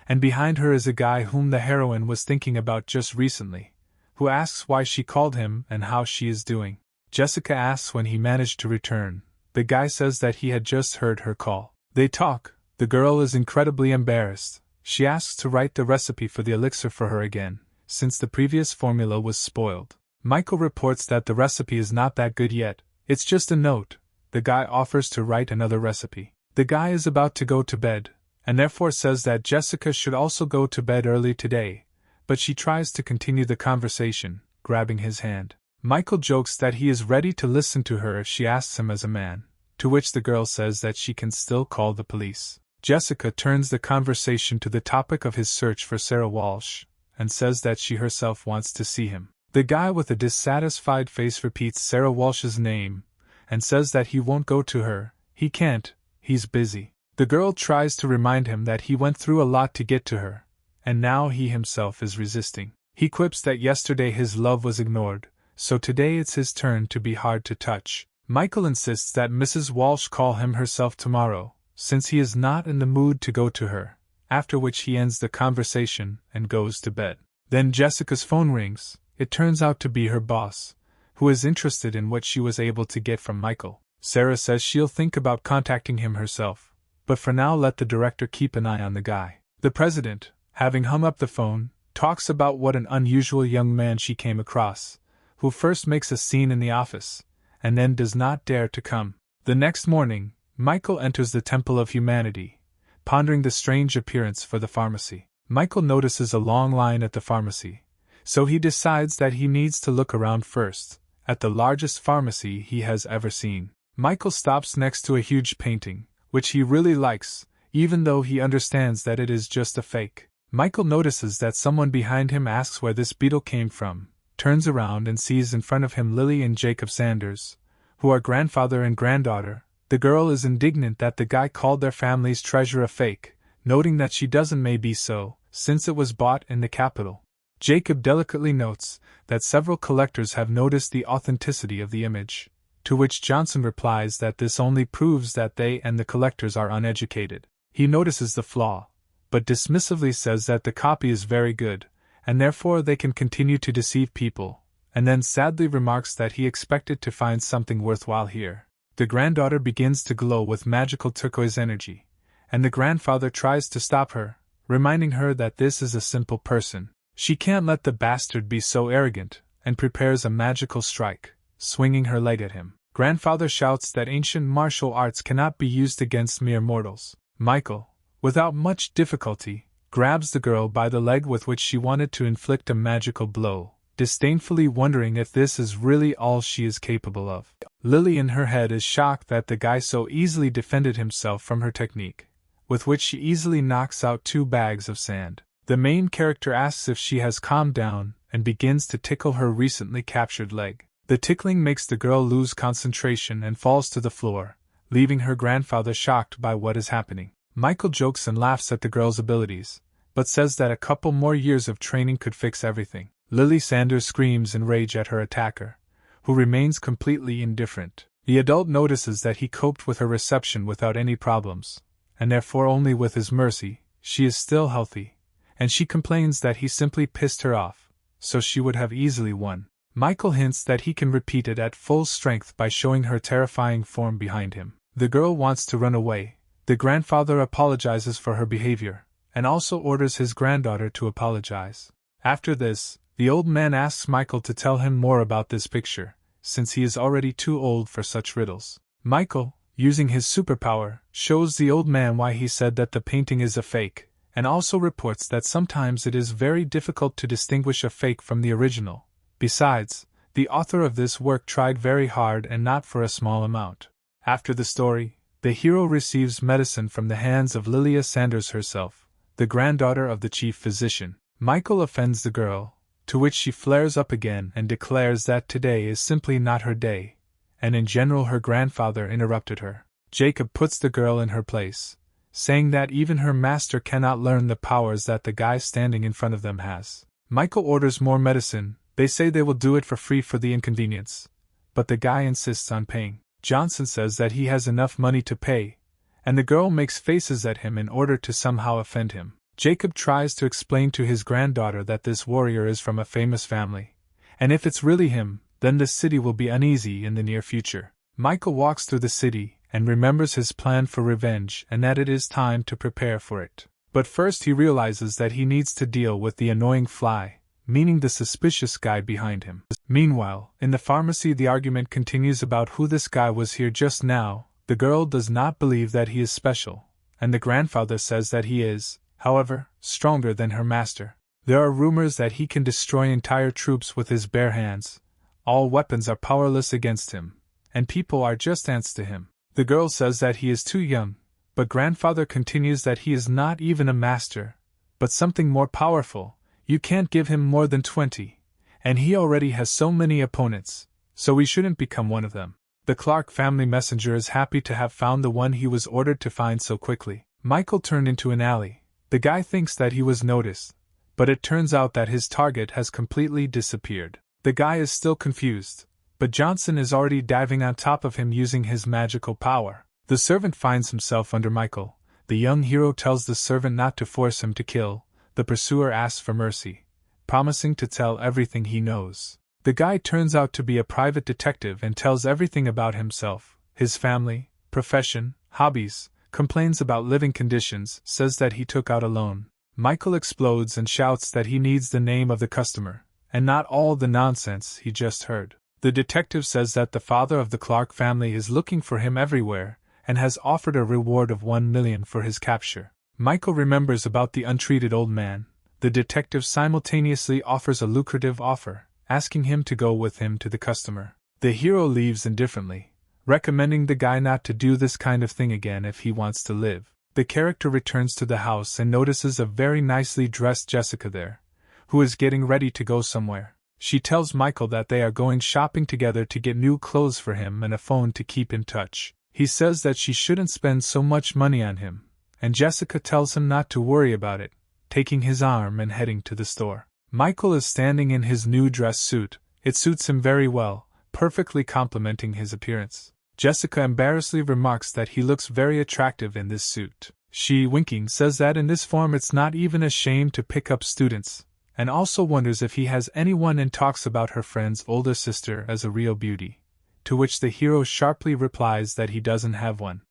and behind her is a guy whom the heroine was thinking about just recently, who asks why she called him and how she is doing. Jessica asks when he managed to return. The guy says that he had just heard her call. They talk. The girl is incredibly embarrassed. She asks to write the recipe for the elixir for her again, since the previous formula was spoiled. Michael reports that the recipe is not that good yet, it's just a note. The guy offers to write another recipe. The guy is about to go to bed, and therefore says that Jessica should also go to bed early today, but she tries to continue the conversation, grabbing his hand. Michael jokes that he is ready to listen to her if she asks him as a man, to which the girl says that she can still call the police. Jessica turns the conversation to the topic of his search for Sarah Walsh, and says that she herself wants to see him. The guy with a dissatisfied face repeats Sarah Walsh's name, and says that he won't go to her. He can't, he's busy. The girl tries to remind him that he went through a lot to get to her, and now he himself is resisting. He quips that yesterday his love was ignored, so today it's his turn to be hard to touch. Michael insists that Mrs. Walsh call him herself tomorrow, since he is not in the mood to go to her, after which he ends the conversation and goes to bed. Then Jessica's phone rings. It turns out to be her boss, who is interested in what she was able to get from Michael. Sarah says she'll think about contacting him herself, but for now let the director keep an eye on the guy. The president, having hung up the phone, talks about what an unusual young man she came across, who first makes a scene in the office, and then does not dare to come. The next morning, Michael enters the Temple of Humanity, pondering the strange appearance for the pharmacy. Michael notices a long line at the pharmacy, so he decides that he needs to look around first, at the largest pharmacy he has ever seen. Michael stops next to a huge painting, which he really likes, even though he understands that it is just a fake. Michael notices that someone behind him asks where this beetle came from, turns around and sees in front of him Lily and Jacob Sanders, who are grandfather and granddaughter. The girl is indignant that the guy called their family's treasure a fake, noting that she doesn't may be so, since it was bought in the capital. Jacob delicately notes that several collectors have noticed the authenticity of the image, to which Johnson replies that this only proves that they and the collectors are uneducated. He notices the flaw, but dismissively says that the copy is very good, and therefore they can continue to deceive people, and then sadly remarks that he expected to find something worthwhile here. The granddaughter begins to glow with magical turquoise energy, and the grandfather tries to stop her, reminding her that this is a simple person. She can't let the bastard be so arrogant, and prepares a magical strike, swinging her leg at him. Grandfather shouts that ancient martial arts cannot be used against mere mortals. Michael, without much difficulty, grabs the girl by the leg with which she wanted to inflict a magical blow, disdainfully wondering if this is really all she is capable of. Lily in her head is shocked that the guy so easily defended himself from her technique, with which she easily knocks out 2 bags of sand. The main character asks if she has calmed down and begins to tickle her recently captured leg. The tickling makes the girl lose concentration and falls to the floor, leaving her grandfather shocked by what is happening. Michael jokes and laughs at the girl's abilities, but says that a couple more years of training could fix everything. Lily Sanders screams in rage at her attacker, who remains completely indifferent. The adult notices that he coped with her reception without any problems, and therefore only with his mercy, she is still healthy, and she complains that he simply pissed her off, so she would have easily won. Michael hints that he can repeat it at full strength by showing her terrifying form behind him. The girl wants to run away. The grandfather apologizes for her behavior, and also orders his granddaughter to apologize. After this, the old man asks Michael to tell him more about this picture, since he is already too old for such riddles. Michael, using his superpower, shows the old man why he said that the painting is a fake, and also reports that sometimes it is very difficult to distinguish a fake from the original. Besides, the author of this work tried very hard and not for a small amount. After the story, the hero receives medicine from the hands of Lilia Sanders herself, the granddaughter of the chief physician. Michael offends the girl, to which she flares up again and declares that today is simply not her day, and in general her grandfather interrupted her. Jacob puts the girl in her place, saying that even her master cannot learn the powers that the guy standing in front of them has. Michael orders more medicine. They say they will do it for free for the inconvenience, but the guy insists on paying. Johnson says that he has enough money to pay, and the girl makes faces at him in order to somehow offend him. Jacob tries to explain to his granddaughter that this warrior is from a famous family, and if it's really him, then the city will be uneasy in the near future. Michael walks through the city and remembers his plan for revenge and that it is time to prepare for it. But first he realizes that he needs to deal with the annoying fly, meaning the suspicious guy behind him. Meanwhile, in the pharmacy the argument continues about who this guy was here just now. The girl does not believe that he is special, and the grandfather says that he is, however, stronger than her master. There are rumors that he can destroy entire troops with his bare hands. All weapons are powerless against him, and people are just ants to him. The girl says that he is too young, but grandfather continues that he is not even a master, but something more powerful. You can't give him more than 20, and he already has so many opponents, so we shouldn't become one of them. The Clark family messenger is happy to have found the one he was ordered to find so quickly. Michael turned into an alley. The guy thinks that he was noticed, but it turns out that his target has completely disappeared. The guy is still confused, but Johnson is already diving on top of him using his magical power. The servant finds himself under Michael. The young hero tells the servant not to force him to kill. The pursuer asks for mercy, promising to tell everything he knows. The guy turns out to be a private detective and tells everything about himself, his family, profession, hobbies, complains about living conditions, says that he took out a loan. Michael explodes and shouts that he needs the name of the customer, and not all the nonsense he just heard. The detective says that the father of the Clark family is looking for him everywhere, and has offered a reward of 1 million for his capture. Michael remembers about the untreated old man. The detective simultaneously offers a lucrative offer, asking him to go with him to the customer. The hero leaves indifferently, recommending the guy not to do this kind of thing again if he wants to live. The character returns to the house and notices a very nicely dressed Jessica there, who is getting ready to go somewhere. She tells Michael that they are going shopping together to get new clothes for him and a phone to keep in touch. He says that she shouldn't spend so much money on him, and Jessica tells him not to worry about it, taking his arm and heading to the store. Michael is standing in his new dress suit. It suits him very well, perfectly complementing his appearance. Jessica embarrassedly remarks that he looks very attractive in this suit. She, winking, says that in this form it's not even a shame to pick up students, and also wonders if he has anyone and talks about her friend's older sister as a real beauty, to which the hero sharply replies that he doesn't have one.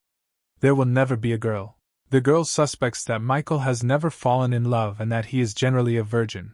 There will never be a girl. The girl suspects that Michael has never fallen in love and that he is generally a virgin,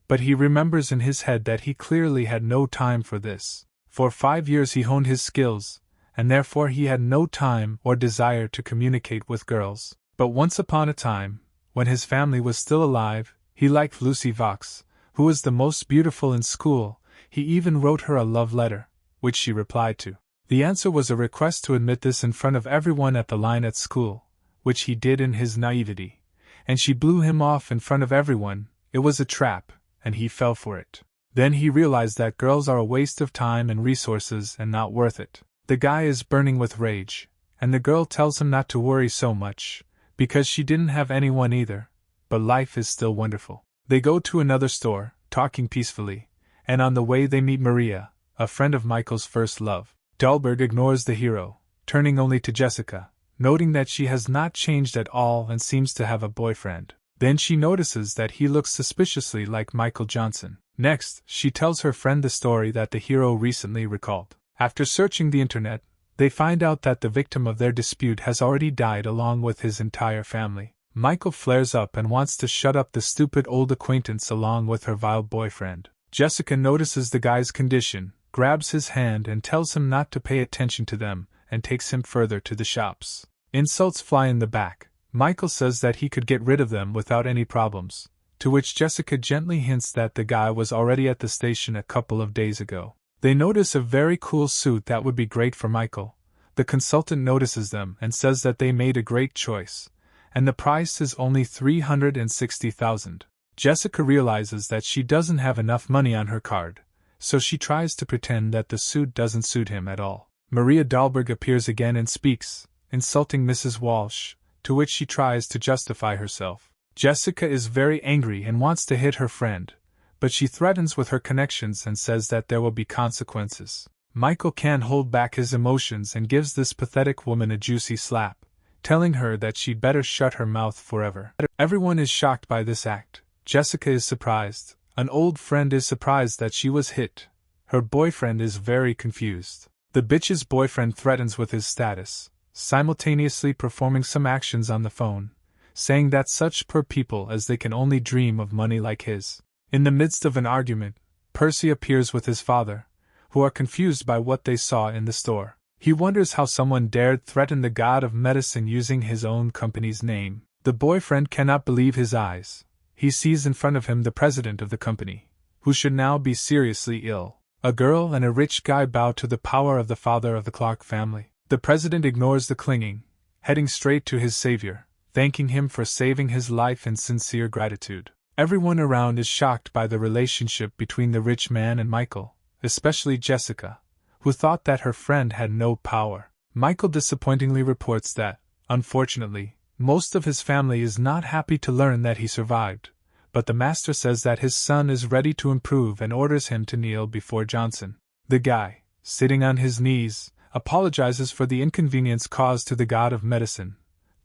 but he remembers in his head that he clearly had no time for this. For 5 years he honed his skills, and therefore he had no time or desire to communicate with girls. But once upon a time, when his family was still alive, he liked Lucy Vox, who was the most beautiful in school. He even wrote her a love letter, which she replied to. The answer was a request to admit this in front of everyone at the line at school, which he did in his naivety, and she blew him off in front of everyone. It was a trap, and he fell for it. Then he realized that girls are a waste of time and resources and not worth it. The guy is burning with rage, and the girl tells him not to worry so much, because she didn't have anyone either, but life is still wonderful. They go to another store, talking peacefully, and on the way they meet Maria, a friend of Michael's first love. Dahlberg ignores the hero, turning only to Jessica, noting that she has not changed at all and seems to have a boyfriend. Then she notices that he looks suspiciously like Michael Johnson. Next, she tells her friend the story that the hero recently recalled. After searching the internet, they find out that the victim of their dispute has already died along with his entire family. Michael flares up and wants to shut up the stupid old acquaintance along with her vile boyfriend. Jessica notices the guy's condition, grabs his hand and tells him not to pay attention to them, and takes him further to the shops. Insults fly in the back. Michael says that he could get rid of them without any problems, to which Jessica gently hints that the guy was already at the station a couple of days ago. They notice a very cool suit that would be great for Michael. The consultant notices them and says that they made a great choice, and the price is only $360,000. Jessica realizes that she doesn't have enough money on her card, so she tries to pretend that the suit doesn't suit him at all. Maria Dahlberg appears again and speaks, insulting Mrs. Walsh, to which she tries to justify herself. Jessica is very angry and wants to hit her friend, but she threatens with her connections and says that there will be consequences. Michael can't hold back his emotions and gives this pathetic woman a juicy slap, telling her that she'd better shut her mouth forever. Everyone is shocked by this act. Jessica is surprised. An old friend is surprised that she was hit. Her boyfriend is very confused. The bitch's boyfriend threatens with his status, simultaneously performing some actions on the phone, saying that such poor people as they can only dream of money like his. In the midst of an argument, Percy appears with his father, who are confused by what they saw in the store. He wonders how someone dared threaten the god of medicine using his own company's name. The boyfriend cannot believe his eyes. He sees in front of him the president of the company, who should now be seriously ill. A girl and a rich guy bow to the power of the father of the Clark family. The president ignores the clinging, heading straight to his savior, thanking him for saving his life in sincere gratitude. Everyone around is shocked by the relationship between the rich man and Michael, especially Jessica, who thought that her friend had no power. Michael disappointingly reports that, unfortunately, most of his family is not happy to learn that he survived, but the master says that his son is ready to improve and orders him to kneel before Johnson. The guy, sitting on his knees, apologizes for the inconvenience caused to the god of medicine.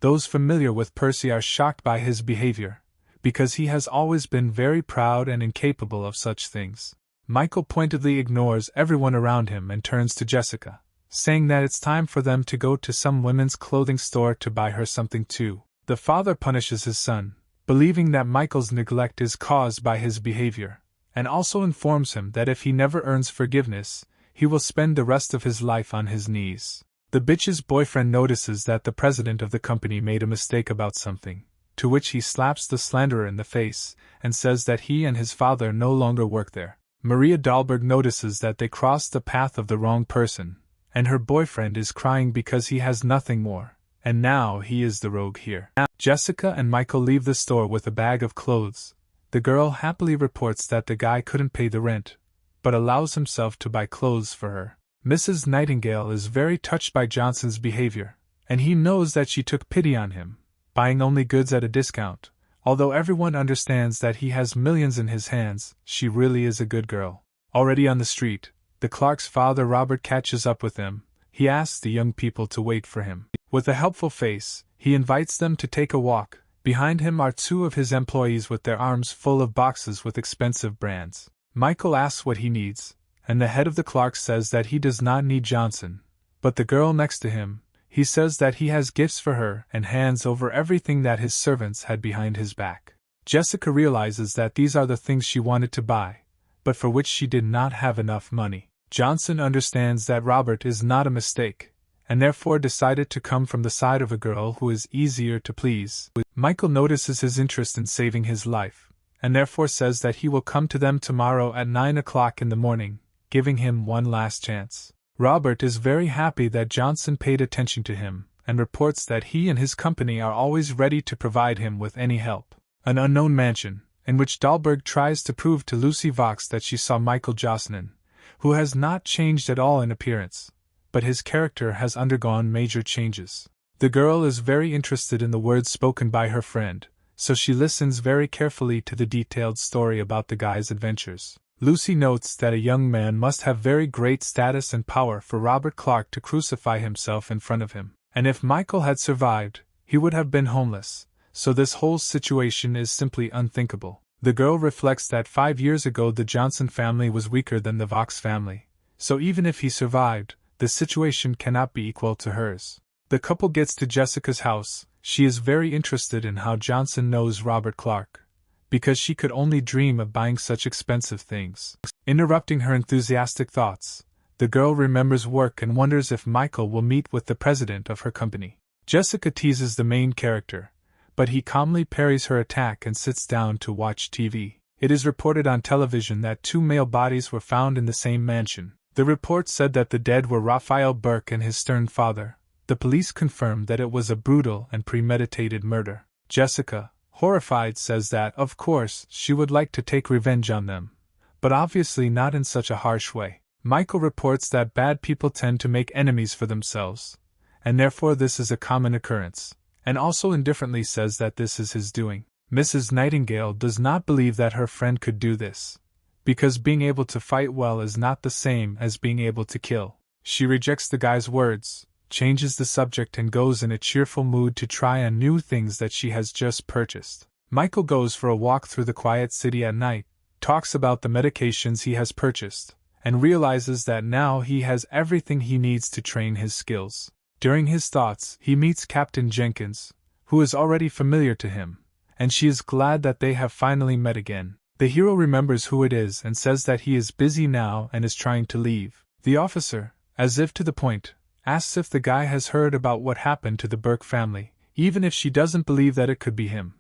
Those familiar with Percy are shocked by his behavior, because he has always been very proud and incapable of such things. Michael pointedly ignores everyone around him and turns to Jessica, saying that it's time for them to go to some women's clothing store to buy her something too. The father punishes his son, believing that Michael's neglect is caused by his behavior, and also informs him that if he never earns forgiveness, he will spend the rest of his life on his knees. The bitch's boyfriend notices that the president of the company made a mistake about something, to which he slaps the slanderer in the face and says that he and his father no longer work there. Maria Dahlberg notices that they crossed the path of the wrong person, and her boyfriend is crying because he has nothing more, and now he is the rogue here. Jessica and Michael leave the store with a bag of clothes. The girl happily reports that the guy couldn't pay the rent, but allows himself to buy clothes for her. Mrs. Nightingale is very touched by Johnson's behavior, and he knows that she took pity on him, buying only goods at a discount. Although everyone understands that he has millions in his hands, she really is a good girl. Already on the street, the Clark's father Robert catches up with them. He asks the young people to wait for him. With a helpful face, he invites them to take a walk. Behind him are two of his employees with their arms full of boxes with expensive brands. Michael asks what he needs, and the head of the Clarks says that he does not need Johnson, but the girl next to him. He says that he has gifts for her and hands over everything that his servants had behind his back. Jessica realizes that these are the things she wanted to buy, but for which she did not have enough money. Johnson understands that Robert is not a mistake, and therefore decided to come from the side of a girl who is easier to please. Michael notices his interest in saving his life, and therefore says that he will come to them tomorrow at 9 o'clock in the morning, giving him one last chance. Robert is very happy that Johnson paid attention to him, and reports that he and his company are always ready to provide him with any help. An unknown mansion, in which Dahlberg tries to prove to Lucy Vox that she saw Michael Jocelyn, who has not changed at all in appearance, but his character has undergone major changes. The girl is very interested in the words spoken by her friend, so she listens very carefully to the detailed story about the guy's adventures. Lucy notes that a young man must have very great status and power for Robert Clark to crucify himself in front of him, and if Michael had survived, he would have been homeless, so this whole situation is simply unthinkable. The girl reflects that 5 years ago the Johnson family was weaker than the Vox family, so even if he survived, the situation cannot be equal to hers. The couple gets to Jessica's house. She is very interested in how Johnson knows Robert Clark, because she could only dream of buying such expensive things. Interrupting her enthusiastic thoughts, the girl remembers work and wonders if Michael will meet with the president of her company. Jessica teases the main character, but he calmly parries her attack and sits down to watch TV. It is reported on television that 2 male bodies were found in the same mansion. The report said that the dead were Raphael Burke and his stern father. The police confirmed that it was a brutal and premeditated murder. Jessica, horrified, says that, of course, she would like to take revenge on them, but obviously not in such a harsh way. Michael reports that bad people tend to make enemies for themselves, and therefore this is a common occurrence, and also indifferently says that this is his doing. Mrs. Nightingale does not believe that her friend could do this, because being able to fight well is not the same as being able to kill. She rejects the guy's words, changes the subject and goes in a cheerful mood to try on new things that she has just purchased. Michael goes for a walk through the quiet city at night, talks about the medications he has purchased, and realizes that now he has everything he needs to train his skills. During his thoughts, he meets Captain Jenkins, who is already familiar to him, and she is glad that they have finally met again. The hero remembers who it is and says that he is busy now and is trying to leave. The officer, as if to the point, asks if the guy has heard about what happened to the Burke family, even if she doesn't believe that it could be him.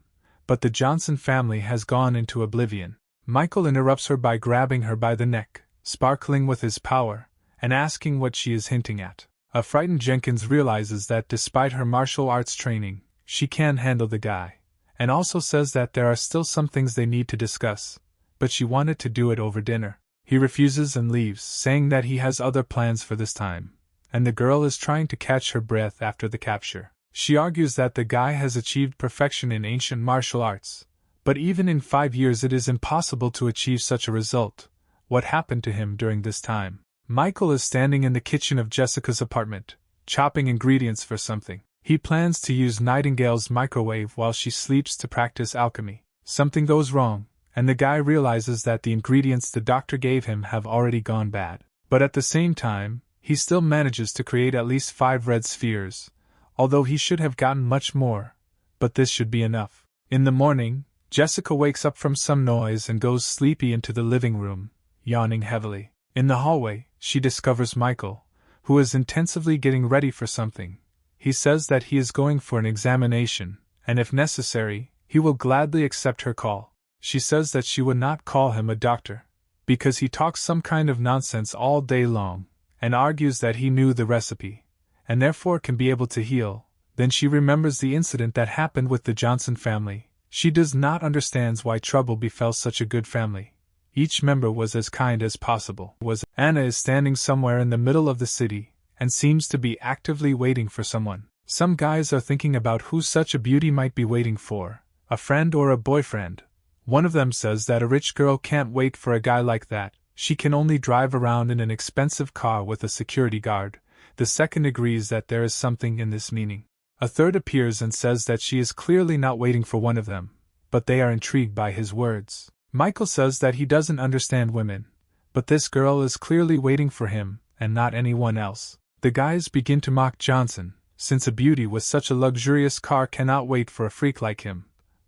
But the Johnson family has gone into oblivion. Michael interrupts her by grabbing her by the neck, sparkling with his power, and asking what she is hinting at. A frightened Jenkins realizes that despite her martial arts training, she can handle the guy, and also says that there are still some things they need to discuss, but she wanted to do it over dinner. He refuses and leaves, saying that he has other plans for this time, and the girl is trying to catch her breath after the capture. She argues that the guy has achieved perfection in ancient martial arts, but even in 5 years it is impossible to achieve such a result. What happened to him during this time? Michael is standing in the kitchen of Jessica's apartment, chopping ingredients for something. He plans to use Nightingale's microwave while she sleeps to practice alchemy. Something goes wrong, and the guy realizes that the ingredients the doctor gave him have already gone bad. But at the same time, he still manages to create at least 5 red spheres, although he should have gotten much more, but this should be enough. In the morning, Jessica wakes up from some noise and goes sleepy into the living room, yawning heavily. In the hallway, she discovers Michael, who is intensively getting ready for something. He says that he is going for an examination, and if necessary, he will gladly accept her call. She says that she would not call him a doctor, because he talks some kind of nonsense all day long, and argues that he knew the recipe, and therefore can be able to heal. Then she remembers the incident that happened with the Johnson family. She does not understand why trouble befell such a good family. Each member was as kind as possible. Anna is standing somewhere in the middle of the city, and seems to be actively waiting for someone. Some guys are thinking about who such a beauty might be waiting for, a friend or a boyfriend. One of them says that a rich girl can't wait for a guy like that, she can only drive around in an expensive car with a security guard. The second agrees that there is something in this meaning. A third appears and says that she is clearly not waiting for one of them, but they are intrigued by his words. Michael says that he doesn't understand women, but this girl is clearly waiting for him, and not anyone else. The guys begin to mock Johnson, since a beauty with such a luxurious car cannot wait for a freak like him.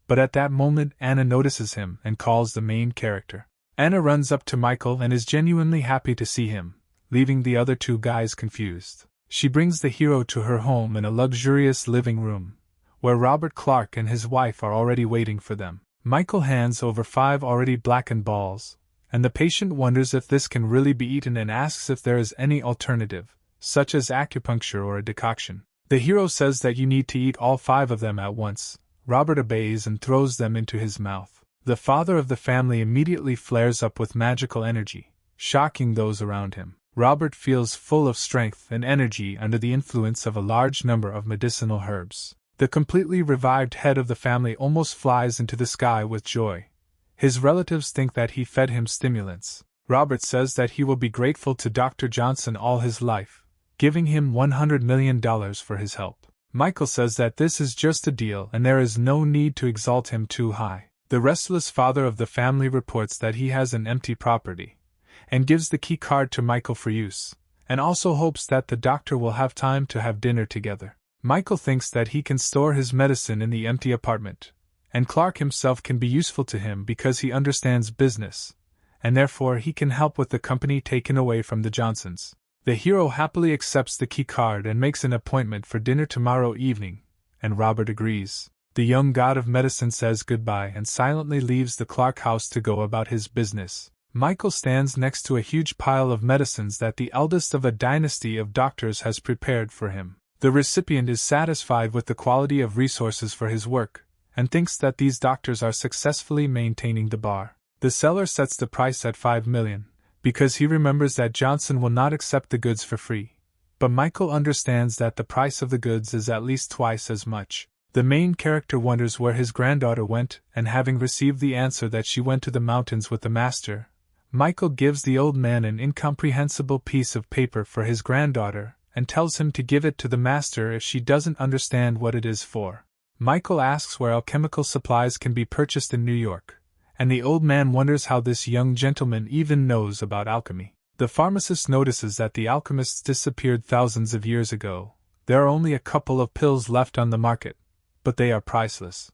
But at that moment Anna notices him and calls the main character. Anna runs up to Michael and is genuinely happy to see him, leaving the other two guys confused. She brings the hero to her home in a luxurious living room, where Robert Clark and his wife are already waiting for them. Michael hands over 5 already blackened balls, and the patient wonders if this can really be eaten and asks if there is any alternative, such as acupuncture or a decoction. The hero says that you need to eat all 5 of them at once. Robert obeys and throws them into his mouth. The father of the family immediately flares up with magical energy, shocking those around him. Robert feels full of strength and energy under the influence of a large number of medicinal herbs. The completely revived head of the family almost flies into the sky with joy. His relatives think that he fed him stimulants. Robert says that he will be grateful to Dr. Johnson all his life, giving him $100 million for his help. Michael says that this is just a deal and there is no need to exalt him too high. The restless father of the family reports that he has an empty property, and gives the key card to Michael for use, and also hopes that the doctor will have time to have dinner together. Michael thinks that he can store his medicine in the empty apartment, and Clark himself can be useful to him because he understands business, and therefore he can help with the company taken away from the Johnsons. The hero happily accepts the key card and makes an appointment for dinner tomorrow evening, and Robert agrees. The young god of medicine says goodbye and silently leaves the Clark house to go about his business. Michael stands next to a huge pile of medicines that the eldest of a dynasty of doctors has prepared for him. The recipient is satisfied with the quality of resources for his work, and thinks that these doctors are successfully maintaining the bar. The seller sets the price at $5 million, because he remembers that Johnson will not accept the goods for free. But Michael understands that the price of the goods is at least twice as much. The main character wonders where his granddaughter went, and having received the answer that she went to the mountains with the master, Michael gives the old man an incomprehensible piece of paper for his granddaughter, and tells him to give it to the master if she doesn't understand what it is for. Michael asks where alchemical supplies can be purchased in New York, and the old man wonders how this young gentleman even knows about alchemy. The pharmacist notices that the alchemists disappeared thousands of years ago. There are only a couple of pills left on the market, but they are priceless.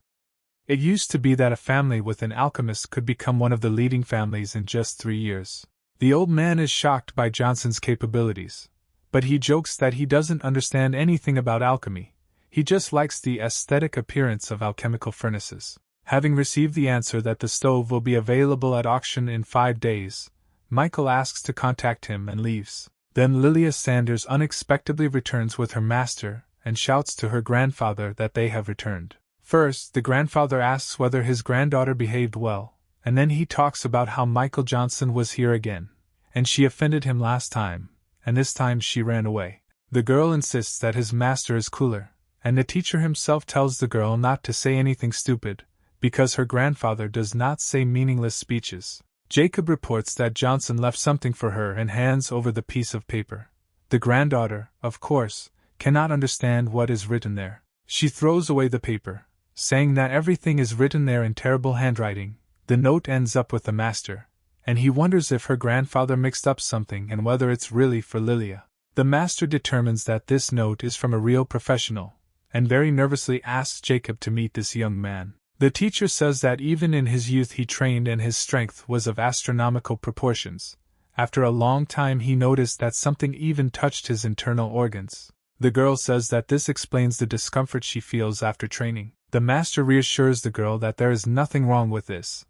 It used to be that a family with an alchemist could become one of the leading families in just 3 years. The old man is shocked by Johnson's capabilities, but he jokes that he doesn't understand anything about alchemy. He just likes the aesthetic appearance of alchemical furnaces. Having received the answer that the stove will be available at auction in 5 days, Michael asks to contact him and leaves. Then Lilia Sanders unexpectedly returns with her master, and shouts to her grandfather that they have returned. First, the grandfather asks whether his granddaughter behaved well, and then he talks about how Michael Johnson was here again, and she offended him last time, and this time she ran away. The girl insists that his master is cooler, and the teacher himself tells the girl not to say anything stupid, because her grandfather does not say meaningless speeches. Jacob reports that Johnson left something for her and hands over the piece of paper. The granddaughter, of course, cannot understand what is written there. She throws away the paper, saying that everything is written there in terrible handwriting. The note ends up with the master, and he wonders if her grandfather mixed up something and whether it's really for Lilia. The master determines that this note is from a real professional, and very nervously asks Jacob to meet this young man. The teacher says that even in his youth he trained and his strength was of astronomical proportions. After a long time he noticed that something even touched his internal organs. The girl says that this explains the discomfort she feels after training. The master reassures the girl that there is nothing wrong with this,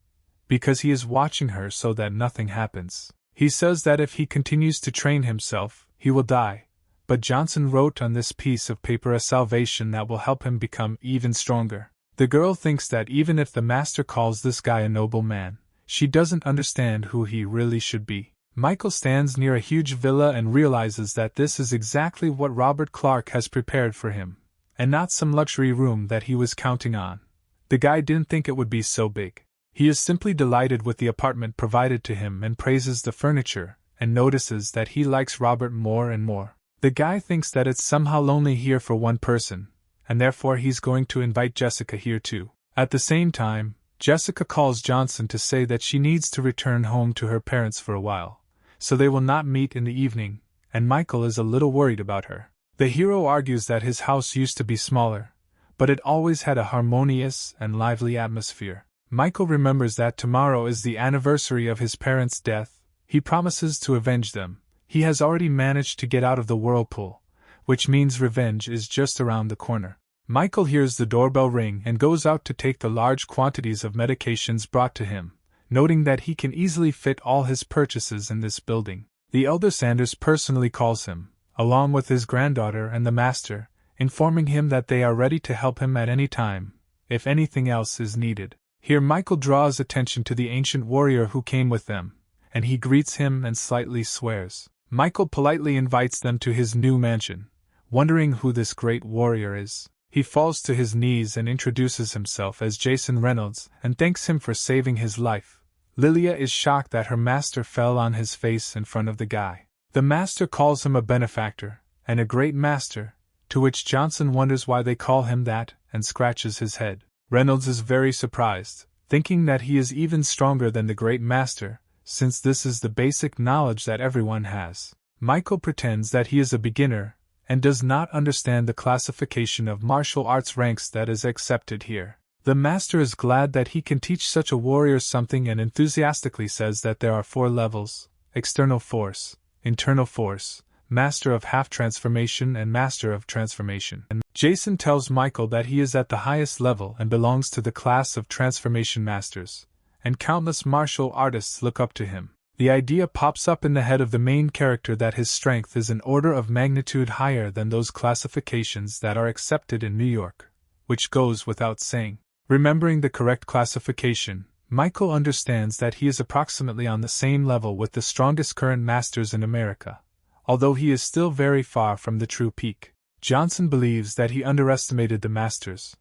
because he is watching her so that nothing happens. He says that if he continues to train himself, he will die, but Johnson wrote on this piece of paper a salvation that will help him become even stronger. The girl thinks that even if the master calls this guy a noble man, she doesn't understand who he really should be. Michael stands near a huge villa and realizes that this is exactly what Robert Clark has prepared for him, and not some luxury room that he was counting on. The guy didn't think it would be so big. He is simply delighted with the apartment provided to him and praises the furniture, and notices that he likes Robert more and more. The guy thinks that it's somehow lonely here for one person, and therefore he's going to invite Jessica here too. At the same time, Jessica calls Johnson to say that she needs to return home to her parents for a while, so they will not meet in the evening, and Michael is a little worried about her. The hero argues that his house used to be smaller, but it always had a harmonious and lively atmosphere. Michael remembers that tomorrow is the anniversary of his parents' death. He promises to avenge them, He has already managed to get out of the whirlpool, which means revenge is just around the corner. Michael hears the doorbell ring and goes out to take the large quantities of medications brought to him, noting that he can easily fit all his purchases in this building. The elder Sanders personally calls him, along with his granddaughter and the master, informing him that they are ready to help him at any time, if anything else is needed. Here Michael draws attention to the ancient warrior who came with them, and he greets him and slightly swears. Michael politely invites them to his new mansion, wondering who this great warrior is. He falls to his knees and introduces himself as Jason Reynolds and thanks him for saving his life. Lilia is shocked that her master fell on his face in front of the guy. The master calls him a benefactor and a great master, to which Johnson wonders why they call him that and scratches his head. Reynolds is very surprised, thinking that he is even stronger than the great master, since this is the basic knowledge that everyone has. Michael pretends that he is a beginner and does not understand the classification of martial arts ranks that is accepted here. The master is glad that he can teach such a warrior something and enthusiastically says that there are 4 levels: external force, internal force, master of half transformation and master of transformation. And Jason tells Michael that he is at the highest level and belongs to the class of transformation masters, and countless martial artists look up to him. The idea pops up in the head of the main character that his strength is an order of magnitude higher than those classifications that are accepted in New York, which goes without saying. Remembering the correct classification, Michael understands that he is approximately on the same level with the strongest current masters in America, although he is still very far from the true peak. Johnson believes that he underestimated the masters,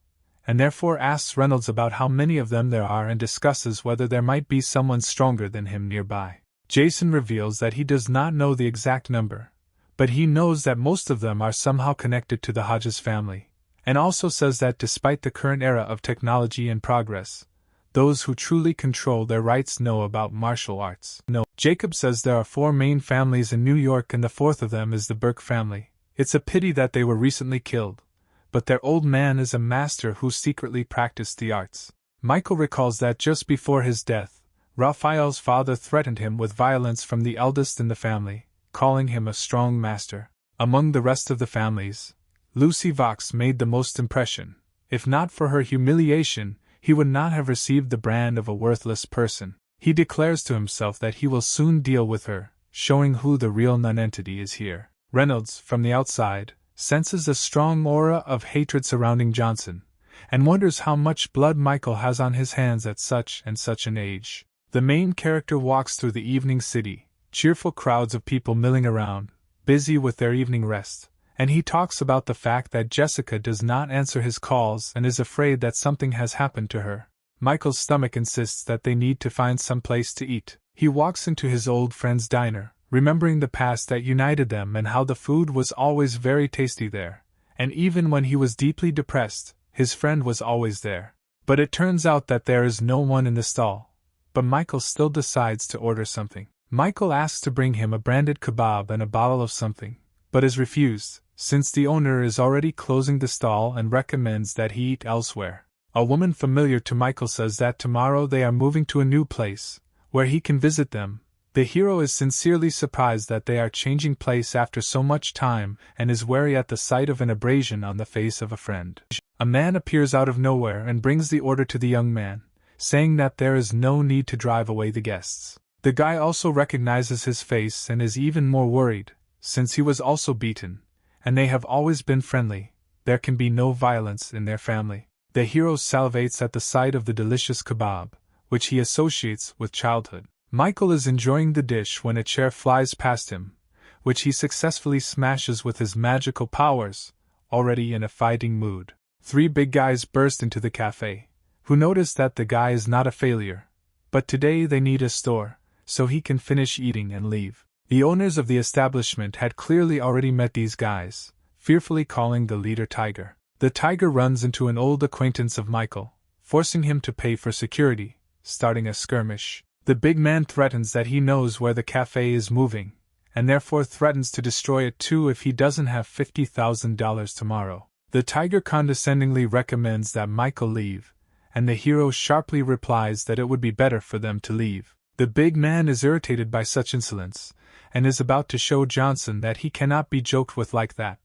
and therefore asks Reynolds about how many of them there are and discusses whether there might be someone stronger than him nearby. Jason reveals that he does not know the exact number, but he knows that most of them are somehow connected to the Hodges family, and also says that despite the current era of technology and progress, those who truly control their rights know about martial arts. No. Jacob says there are 4 main families in New York and the 4th of them is the Burke family. It's a pity that they were recently killed, but their old man is a master who secretly practiced the arts. Michael recalls that just before his death, Raphael's father threatened him with violence from the eldest in the family, calling him a strong master. Among the rest of the families, Lucy Vox made the most impression. If not for her humiliation, he would not have received the brand of a worthless person. He declares to himself that he will soon deal with her, showing who the real nonentity is here. Reynolds, from the outside, senses a strong aura of hatred surrounding Johnson, and wonders how much blood Michael has on his hands at such and such an age. The main character walks through the evening city, cheerful crowds of people milling around, busy with their evening rest, and he talks about the fact that Jessica does not answer his calls and is afraid that something has happened to her. Michael's stomach insists that they need to find some place to eat. He walks into his old friend's diner, remembering the past that united them and how the food was always very tasty there, and even when he was deeply depressed, his friend was always there. But it turns out that there is no one in the stall. But Michael still decides to order something. Michael asks to bring him a branded kebab and a bottle of something, but is refused, since the owner is already closing the stall and recommends that he eat elsewhere. A woman familiar to Michael says that tomorrow they are moving to a new place, where he can visit them. The hero is sincerely surprised that they are changing place after so much time and is wary at the sight of an abrasion on the face of a friend. A man appears out of nowhere and brings the order to the young man, saying that there is no need to drive away the guests. The guy also recognizes his face and is even more worried, since he was also beaten, and they have always been friendly. There can be no violence in their family. The hero salivates at the sight of the delicious kebab, which he associates with childhood. Michael is enjoying the dish when a chair flies past him, which he successfully smashes with his magical powers, already in a fighting mood. 3 big guys burst into the cafe, who notice that the guy is not a failure, but today they need a store, so he can finish eating and leave. The owners of the establishment had clearly already met these guys, fearfully calling the leader Tiger. The Tiger runs into an old acquaintance of Michael, forcing him to pay for security, starting a skirmish. The big man threatens that he knows where the cafe is moving, and therefore threatens to destroy it too if he doesn't have $50,000 tomorrow. The Tiger condescendingly recommends that Michael leave, and the hero sharply replies that it would be better for them to leave. The big man is irritated by such insolence, and is about to show Johnson that he cannot be joked with like that,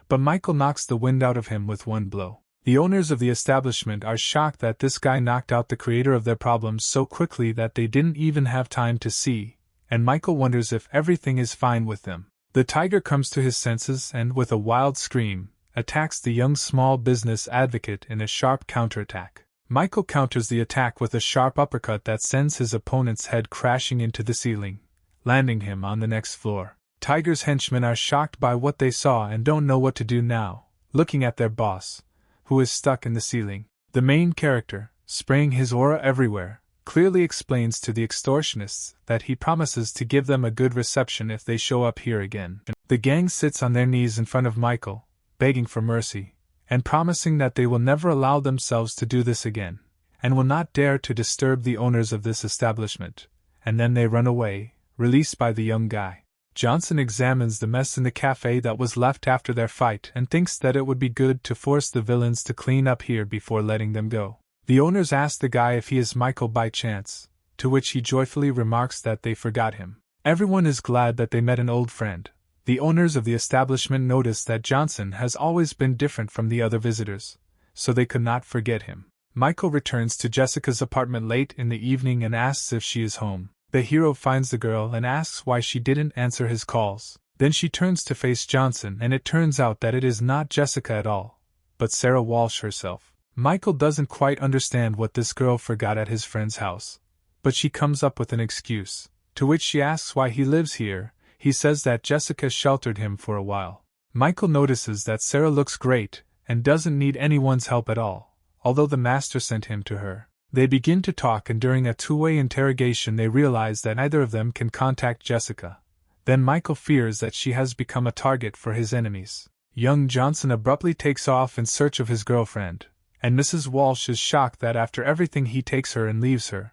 but Michael knocks the wind out of him with one blow. The owners of the establishment are shocked that this guy knocked out the creator of their problems so quickly that they didn't even have time to see, and Michael wonders if everything is fine with them. The tiger comes to his senses and, with a wild scream, attacks the young small business advocate in a sharp counterattack. Michael counters the attack with a sharp uppercut that sends his opponent's head crashing into the ceiling, landing him on the next floor. Tiger's henchmen are shocked by what they saw and don't know what to do now, looking at their boss, who is stuck in the ceiling. The main character, spraying his aura everywhere, clearly explains to the extortionists that he promises to give them a good reception if they show up here again. The gang sits on their knees in front of Michael, begging for mercy, and promising that they will never allow themselves to do this again, and will not dare to disturb the owners of this establishment, and then they run away, released by the young guy. Johnson examines the mess in the cafe that was left after their fight and thinks that it would be good to force the villains to clean up here before letting them go. The owners ask the guy if he is Michael by chance, to which he joyfully remarks that they forgot him. Everyone is glad that they met an old friend. The owners of the establishment notice that Johnson has always been different from the other visitors, so they could not forget him. Michael returns to Jessica's apartment late in the evening and asks if she is home. The hero finds the girl and asks why she didn't answer his calls. Then she turns to face Johnson and it turns out that it is not Jessica at all, but Sarah Walsh herself. Michael doesn't quite understand what this girl forgot at his friend's house, but she comes up with an excuse, to which she asks why he lives here. He says that Jessica sheltered him for a while. Michael notices that Sarah looks great and doesn't need anyone's help at all, although the master sent him to her. They begin to talk and during a two-way interrogation they realize that neither of them can contact Jessica. Then Michael fears that she has become a target for his enemies. Young Johnson abruptly takes off in search of his girlfriend, and Mrs. Walsh is shocked that after everything he takes her and leaves her,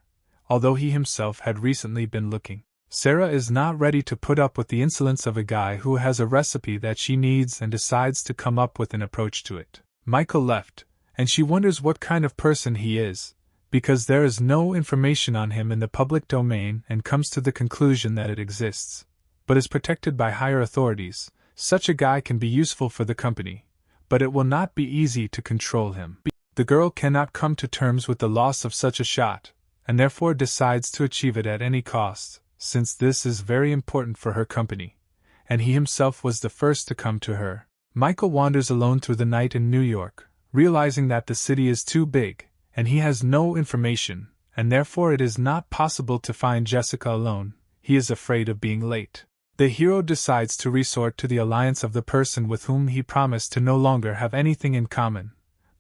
although he himself had recently been looking. Sarah is not ready to put up with the insolence of a guy who has a recipe that she needs and decides to come up with an approach to it. Michael left, and she wonders what kind of person he is, because there is no information on him in the public domain and comes to the conclusion that it exists, but is protected by higher authorities. Such a guy can be useful for the company, but it will not be easy to control him. The girl cannot come to terms with the loss of such a shot, and therefore decides to achieve it at any cost, since this is very important for her company, and he himself was the first to come to her. Michael wanders alone through the night in New York, realizing that the city is too big, and he has no information, and therefore it is not possible to find Jessica alone. He is afraid of being late. The hero decides to resort to the alliance of the person with whom he promised to no longer have anything in common,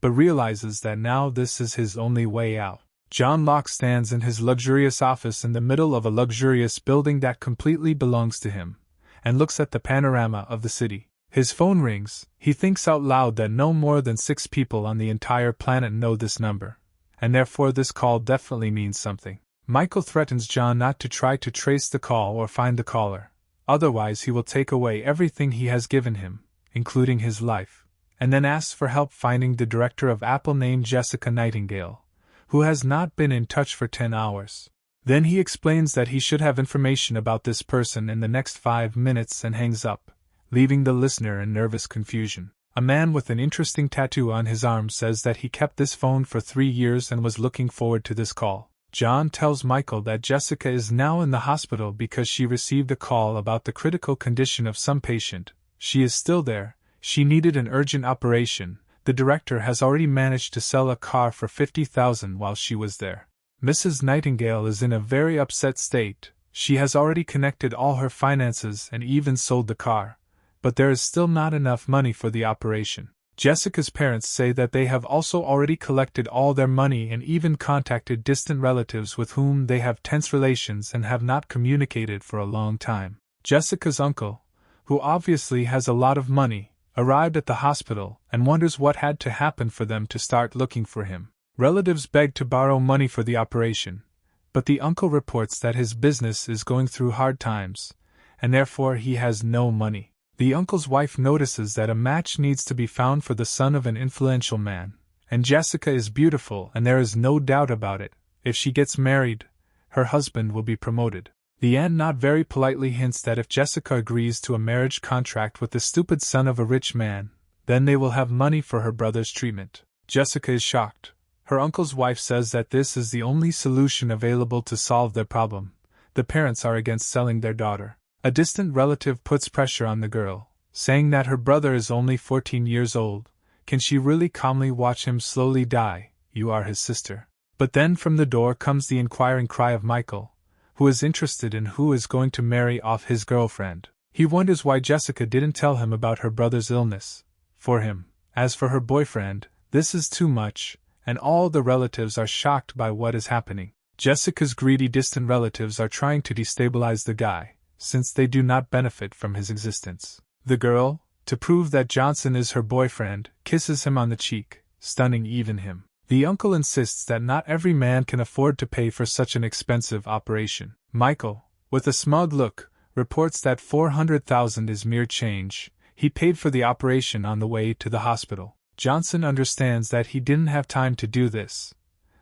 but realizes that now this is his only way out. John Locke stands in his luxurious office in the middle of a luxurious building that completely belongs to him, and looks at the panorama of the city. His phone rings. He thinks out loud that no more than 6 people on the entire planet know this number, and therefore this call definitely means something. Michael threatens John not to try to trace the call or find the caller, otherwise he will take away everything he has given him, including his life, and then asks for help finding the director of Apple named Jessica Nightingale, who has not been in touch for 10 hours. Then he explains that he should have information about this person in the next 5 minutes and hangs up, leaving the listener in nervous confusion. A man with an interesting tattoo on his arm says that he kept this phone for 3 years and was looking forward to this call. John tells Michael that Jessica is now in the hospital because she received a call about the critical condition of some patient. She is still there. She needed an urgent operation. The director has already managed to sell a car for $50,000 while she was there. Mrs. Nightingale is in a very upset state. She has already connected all her finances and even sold the car, but there is still not enough money for the operation. Jessica's parents say that they have also already collected all their money and even contacted distant relatives with whom they have tense relations and have not communicated for a long time. Jessica's uncle, who obviously has a lot of money, arrived at the hospital and wonders what had to happen for them to start looking for him. Relatives beg to borrow money for the operation, but the uncle reports that his business is going through hard times, and therefore he has no money. The uncle's wife notices that a match needs to be found for the son of an influential man, and Jessica is beautiful and there is no doubt about it. If she gets married, her husband will be promoted. The aunt not very politely hints that if Jessica agrees to a marriage contract with the stupid son of a rich man, then they will have money for her brother's treatment. Jessica is shocked. Her uncle's wife says that this is the only solution available to solve their problem. The parents are against selling their daughter. A distant relative puts pressure on the girl, saying that her brother is only 14 years old. Can she really calmly watch him slowly die? You are his sister. But then from the door comes the inquiring cry of Michael, who is interested in who is going to marry off his girlfriend. He wonders why Jessica didn't tell him about her brother's illness. For him, as for her boyfriend, this is too much, and all the relatives are shocked by what is happening. Jessica's greedy distant relatives are trying to destabilize the guy, since they do not benefit from his existence. The girl, to prove that Johnson is her boyfriend, kisses him on the cheek, stunning even him. The uncle insists that not every man can afford to pay for such an expensive operation. Michael, with a smug look, reports that 400,000 is mere change. He paid for the operation on the way to the hospital. Johnson understands that he didn't have time to do this,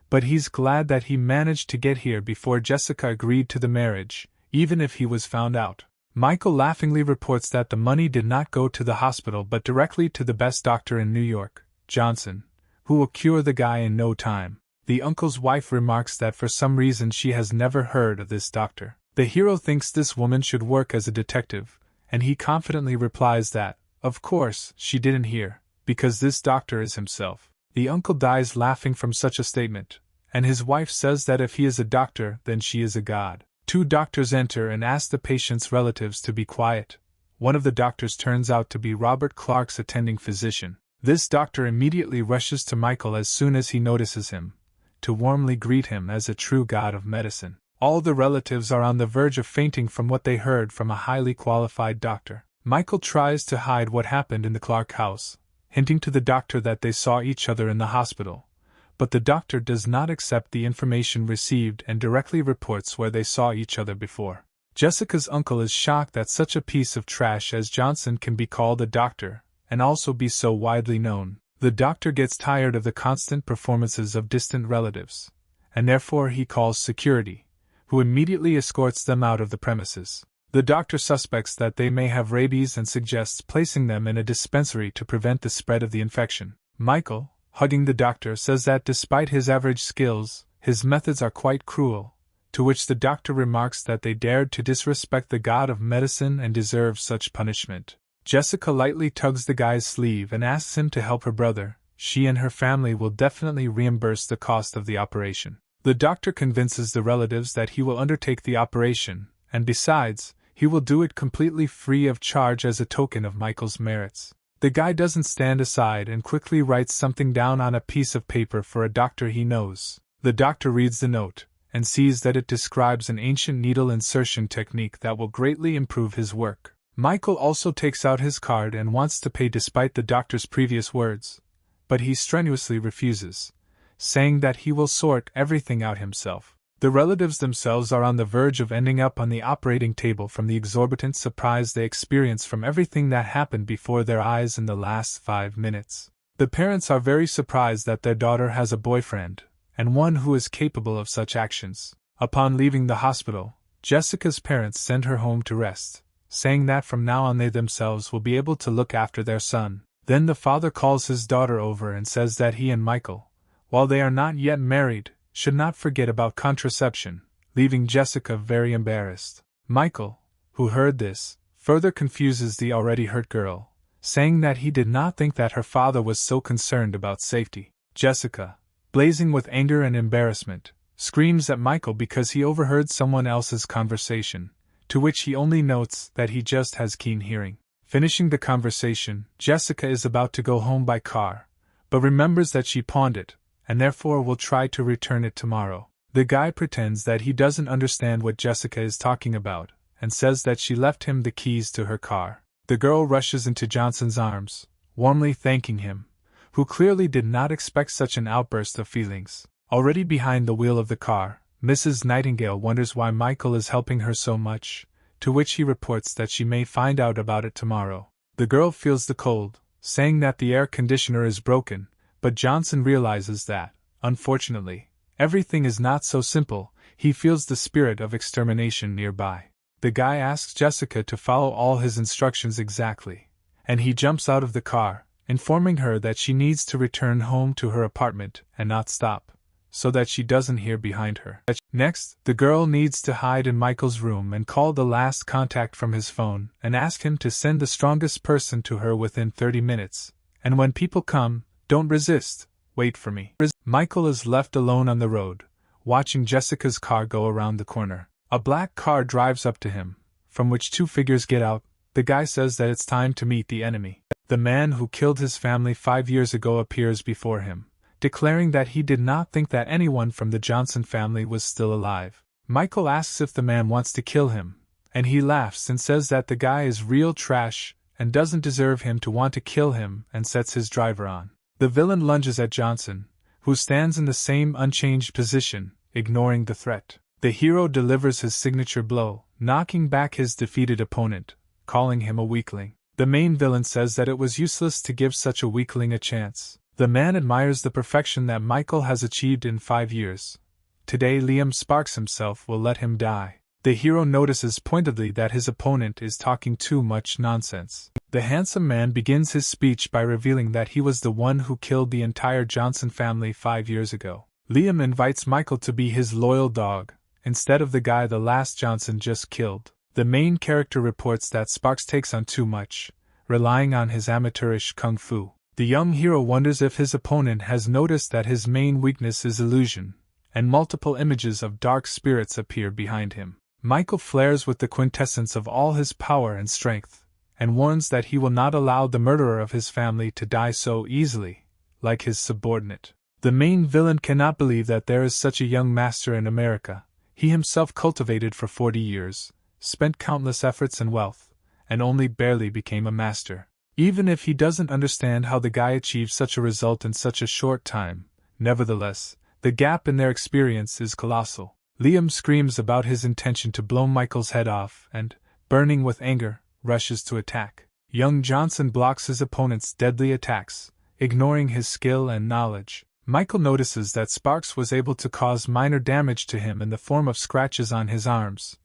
but he's glad that he managed to get here before Jessica agreed to the marriage, even if he was found out. Michael laughingly reports that the money did not go to the hospital but directly to the best doctor in New York, Johnson, who will cure the guy in no time. The uncle's wife remarks that for some reason she has never heard of this doctor. The hero thinks this woman should work as a detective, and he confidently replies that, of course, she didn't hear, because this doctor is himself. The uncle dies laughing from such a statement, and his wife says that if he is a doctor, then she is a god. 2 doctors enter and ask the patient's relatives to be quiet. One of the doctors turns out to be Robert Clark's attending physician. This doctor immediately rushes to Michael as soon as he notices him, to warmly greet him as a true god of medicine. All the relatives are on the verge of fainting from what they heard from a highly qualified doctor. Michael tries to hide what happened in the Clark house, hinting to the doctor that they saw each other in the hospital. But the doctor does not accept the information received and directly reports where they saw each other before. Jessica's uncle is shocked that such a piece of trash as Johnson can be called a doctor, and also be so widely known. The doctor gets tired of the constant performances of distant relatives, and therefore he calls security, who immediately escorts them out of the premises. The doctor suspects that they may have rabies and suggests placing them in a dispensary to prevent the spread of the infection. Michael, hugging the doctor, says that despite his average skills, his methods are quite cruel, to which the doctor remarks that they dared to disrespect the god of medicine and deserve such punishment. Jessica lightly tugs the guy's sleeve and asks him to help her brother. She and her family will definitely reimburse the cost of the operation. The doctor convinces the relatives that he will undertake the operation, and besides, he will do it completely free of charge as a token of Michael's merits. The guy doesn't stand aside and quickly writes something down on a piece of paper for a doctor he knows. The doctor reads the note, and sees that it describes an ancient needle insertion technique that will greatly improve his work. Michael also takes out his card and wants to pay despite the doctor's previous words, but he strenuously refuses, saying that he will sort everything out himself. The relatives themselves are on the verge of ending up on the operating table from the exorbitant surprise they experience from everything that happened before their eyes in the last 5 minutes. The parents are very surprised that their daughter has a boyfriend, and one who is capable of such actions. Upon leaving the hospital, Jessica's parents send her home to rest, saying that from now on they themselves will be able to look after their son. Then the father calls his daughter over and says that he and Michael, while they are not yet married, should not forget about contraception, leaving Jessica very embarrassed. Michael, who heard this, further confuses the already hurt girl, saying that he did not think that her father was so concerned about safety. Jessica, blazing with anger and embarrassment, screams at Michael because he overheard someone else's conversation, to which he only notes that he just has keen hearing. Finishing the conversation, Jessica is about to go home by car, but remembers that she pawned it, and therefore will try to return it tomorrow. The guy pretends that he doesn't understand what Jessica is talking about, and says that she left him the keys to her car. The girl rushes into Johnson's arms, warmly thanking him, who clearly did not expect such an outburst of feelings. Already behind the wheel of the car, Mrs. Nightingale wonders why Michael is helping her so much, to which he reports that she may find out about it tomorrow. The girl feels the cold, saying that the air conditioner is broken, but Johnson realizes that, unfortunately, Everything is not so simple, he feels the spirit of extermination nearby. The guy asks Jessica to follow all his instructions exactly, and he jumps out of the car, informing her that she needs to return home to her apartment and not stop, so that she doesn't hear behind her. Next, the girl needs to hide in Michael's room and call the last contact from his phone and ask him to send the strongest person to her within 30 minutes. And when people come, don't resist, wait for me. Michael is left alone on the road, watching Jessica's car go around the corner. A black car drives up to him, from which two figures get out. The guy says that it's time to meet the enemy. The man who killed his family 5 years ago appears before him, declaring that he did not think that anyone from the Johnson family was still alive. Michael asks if the man wants to kill him, and he laughs and says that the guy is real trash and doesn't deserve him to want to kill him, and sets his driver on. The villain lunges at Johnson, who stands in the same unchanged position, ignoring the threat. The hero delivers his signature blow, knocking back his defeated opponent, calling him a weakling. The main villain says that it was useless to give such a weakling a chance. The man admires the perfection that Michael has achieved in 5 years. Today Liam Sparks himself will let him die. The hero notices pointedly that his opponent is talking too much nonsense. The handsome man begins his speech by revealing that he was the one who killed the entire Johnson family 5 years ago. Liam invites Michael to be his loyal dog, instead of the guy the last Johnson just killed. The main character reports that Sparks takes on too much, relying on his amateurish kung fu. The young hero wonders if his opponent has noticed that his main weakness is illusion, and multiple images of dark spirits appear behind him. Michael flares with the quintessence of all his power and strength, and warns that he will not allow the murderer of his family to die so easily, like his subordinate. The main villain cannot believe that there is such a young master in America. He himself cultivated for 40 years, spent countless efforts and wealth, and only barely became a master. Even if he doesn't understand how the guy achieved such a result in such a short time, nevertheless, the gap in their experience is colossal. Liam screams about his intention to blow Michael's head off and, burning with anger, rushes to attack. Young Johnson blocks his opponent's deadly attacks, ignoring his skill and knowledge. Michael notices that Sparks was able to cause minor damage to him in the form of scratches on his arms,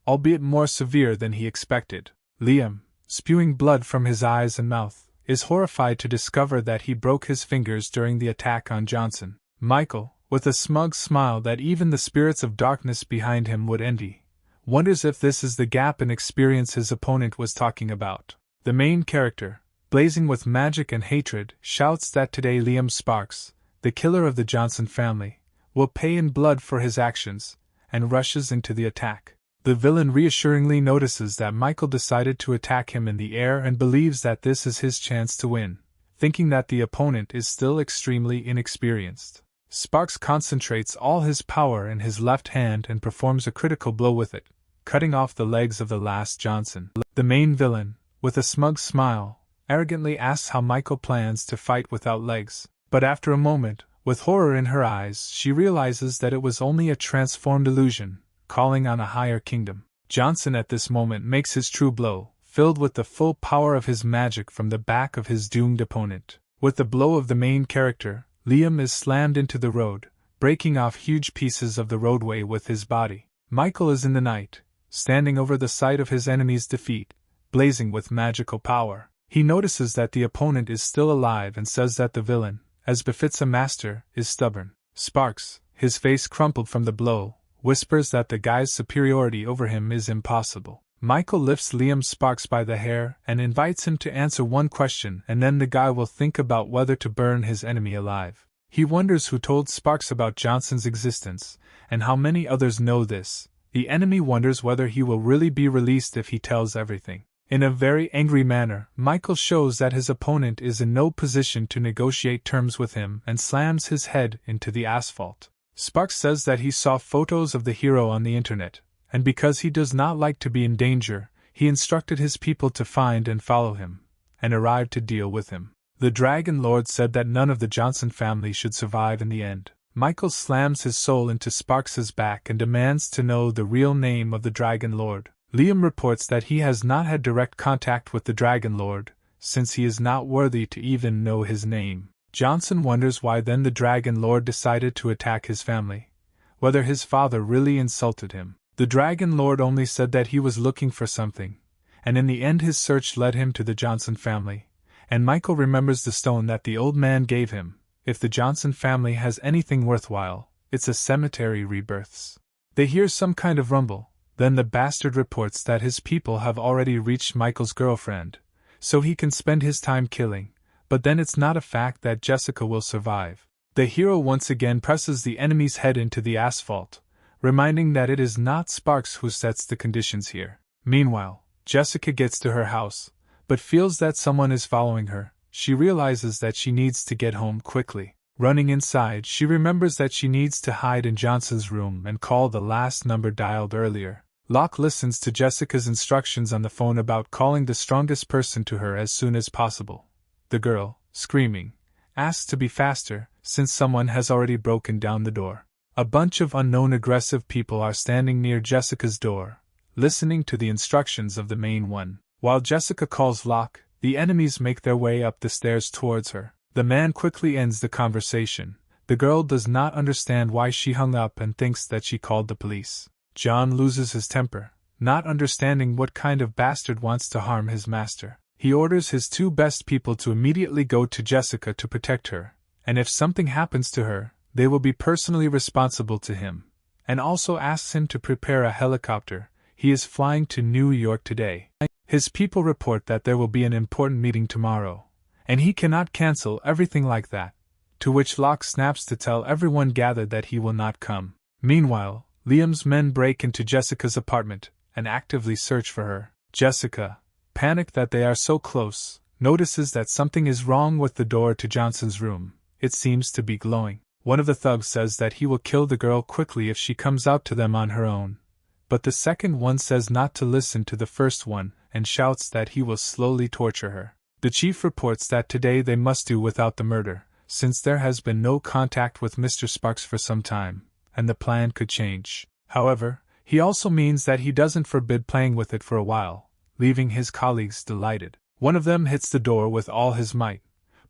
albeit more severe than he expected. Liam, spewing blood from his eyes and mouth, is horrified to discover that he broke his fingers during the attack on Johnson. Michael, with a smug smile that even the spirits of darkness behind him would envy, wonders if this is the gap in experience his opponent was talking about. The main character, blazing with magic and hatred, shouts that today Liam Sparks, the killer of the Johnson family, will pay in blood for his actions, and rushes into the attack. The villain reassuringly notices that Michael decided to attack him in the air and believes that this is his chance to win, thinking that the opponent is still extremely inexperienced. Sparks concentrates all his power in his left hand and performs a critical blow with it, cutting off the legs of the last Johnson. The main villain, with a smug smile, arrogantly asks how Michael plans to fight without legs. But after a moment, with horror in her eyes, she realizes that it was only a transformed illusion, calling on a higher kingdom. Johnson at this moment makes his true blow, filled with the full power of his magic from the back of his doomed opponent. With the blow of the main character, Liam is slammed into the road, breaking off huge pieces of the roadway with his body. Michael is in the night, standing over the site of his enemy's defeat, blazing with magical power. He notices that the opponent is still alive and says that the villain, as befits a master, is stubborn. Sparks, his face crumpled from the blow, whispers that the guy's superiority over him is impossible. Michael lifts Liam Sparks by the hair and invites him to answer one question, and then the guy will think about whether to burn his enemy alive. He wonders who told Sparks about Johnson's existence, and how many others know this. The enemy wonders whether he will really be released if he tells everything. In a very angry manner, Michael shows that his opponent is in no position to negotiate terms with him and slams his head into the asphalt. Sparks says that he saw photos of the hero on the internet, and because he does not like to be in danger, he instructed his people to find and follow him, and arrived to deal with him. The Dragon Lord said that none of the Johnson family should survive in the end. Michael slams his soul into Sparks's back and demands to know the real name of the Dragon Lord. Liam reports that he has not had direct contact with the Dragon Lord, since he is not worthy to even know his name. Johnson wonders why then the Dragon Lord decided to attack his family, whether his father really insulted him. The Dragon Lord only said that he was looking for something, and in the end his search led him to the Johnson family, and Michael remembers the stone that the old man gave him. If the Johnson family has anything worthwhile, it's a cemetery rebirths. They hear some kind of rumble, then the bastard reports that his people have already reached Michael's girlfriend, so he can spend his time killing, but then it's not a fact that Jessica will survive. The hero once again presses the enemy's head into the asphalt, reminding that it is not Sparks who sets the conditions here. Meanwhile, Jessica gets to her house, but feels that someone is following her. She realizes that she needs to get home quickly. Running inside, she remembers that she needs to hide in Johnson's room and call the last number dialed earlier. Locke listens to Jessica's instructions on the phone about calling the strongest person to her as soon as possible. The girl, screaming, asks to be faster, since someone has already broken down the door. A bunch of unknown aggressive people are standing near Jessica's door, listening to the instructions of the main one. While Jessica calls Locke, the enemies make their way up the stairs towards her. The man quickly ends the conversation. The girl does not understand why she hung up and thinks that she called the police. John loses his temper, not understanding what kind of bastard wants to harm his master. He orders his two best people to immediately go to Jessica to protect her, and if something happens to her, they will be personally responsible to him, and also asks him to prepare a helicopter. He is flying to New York today. His people report that there will be an important meeting tomorrow, and he cannot cancel everything like that, to which Locke snaps to tell everyone gathered that he will not come. Meanwhile, Liam's men break into Jessica's apartment and actively search for her. Jessica, panicked that they are so close, notices that something is wrong with the door to Johnson's room. It seems to be glowing. One of the thugs says that he will kill the girl quickly if she comes out to them on her own, but the second one says not to listen to the first one and shouts that he will slowly torture her. The chief reports that today they must do without the murder, since there has been no contact with Mr. Sparks for some time, and the plan could change. However, he also means that he doesn't forbid playing with it for a while, leaving his colleagues delighted. One of them hits the door with all his might,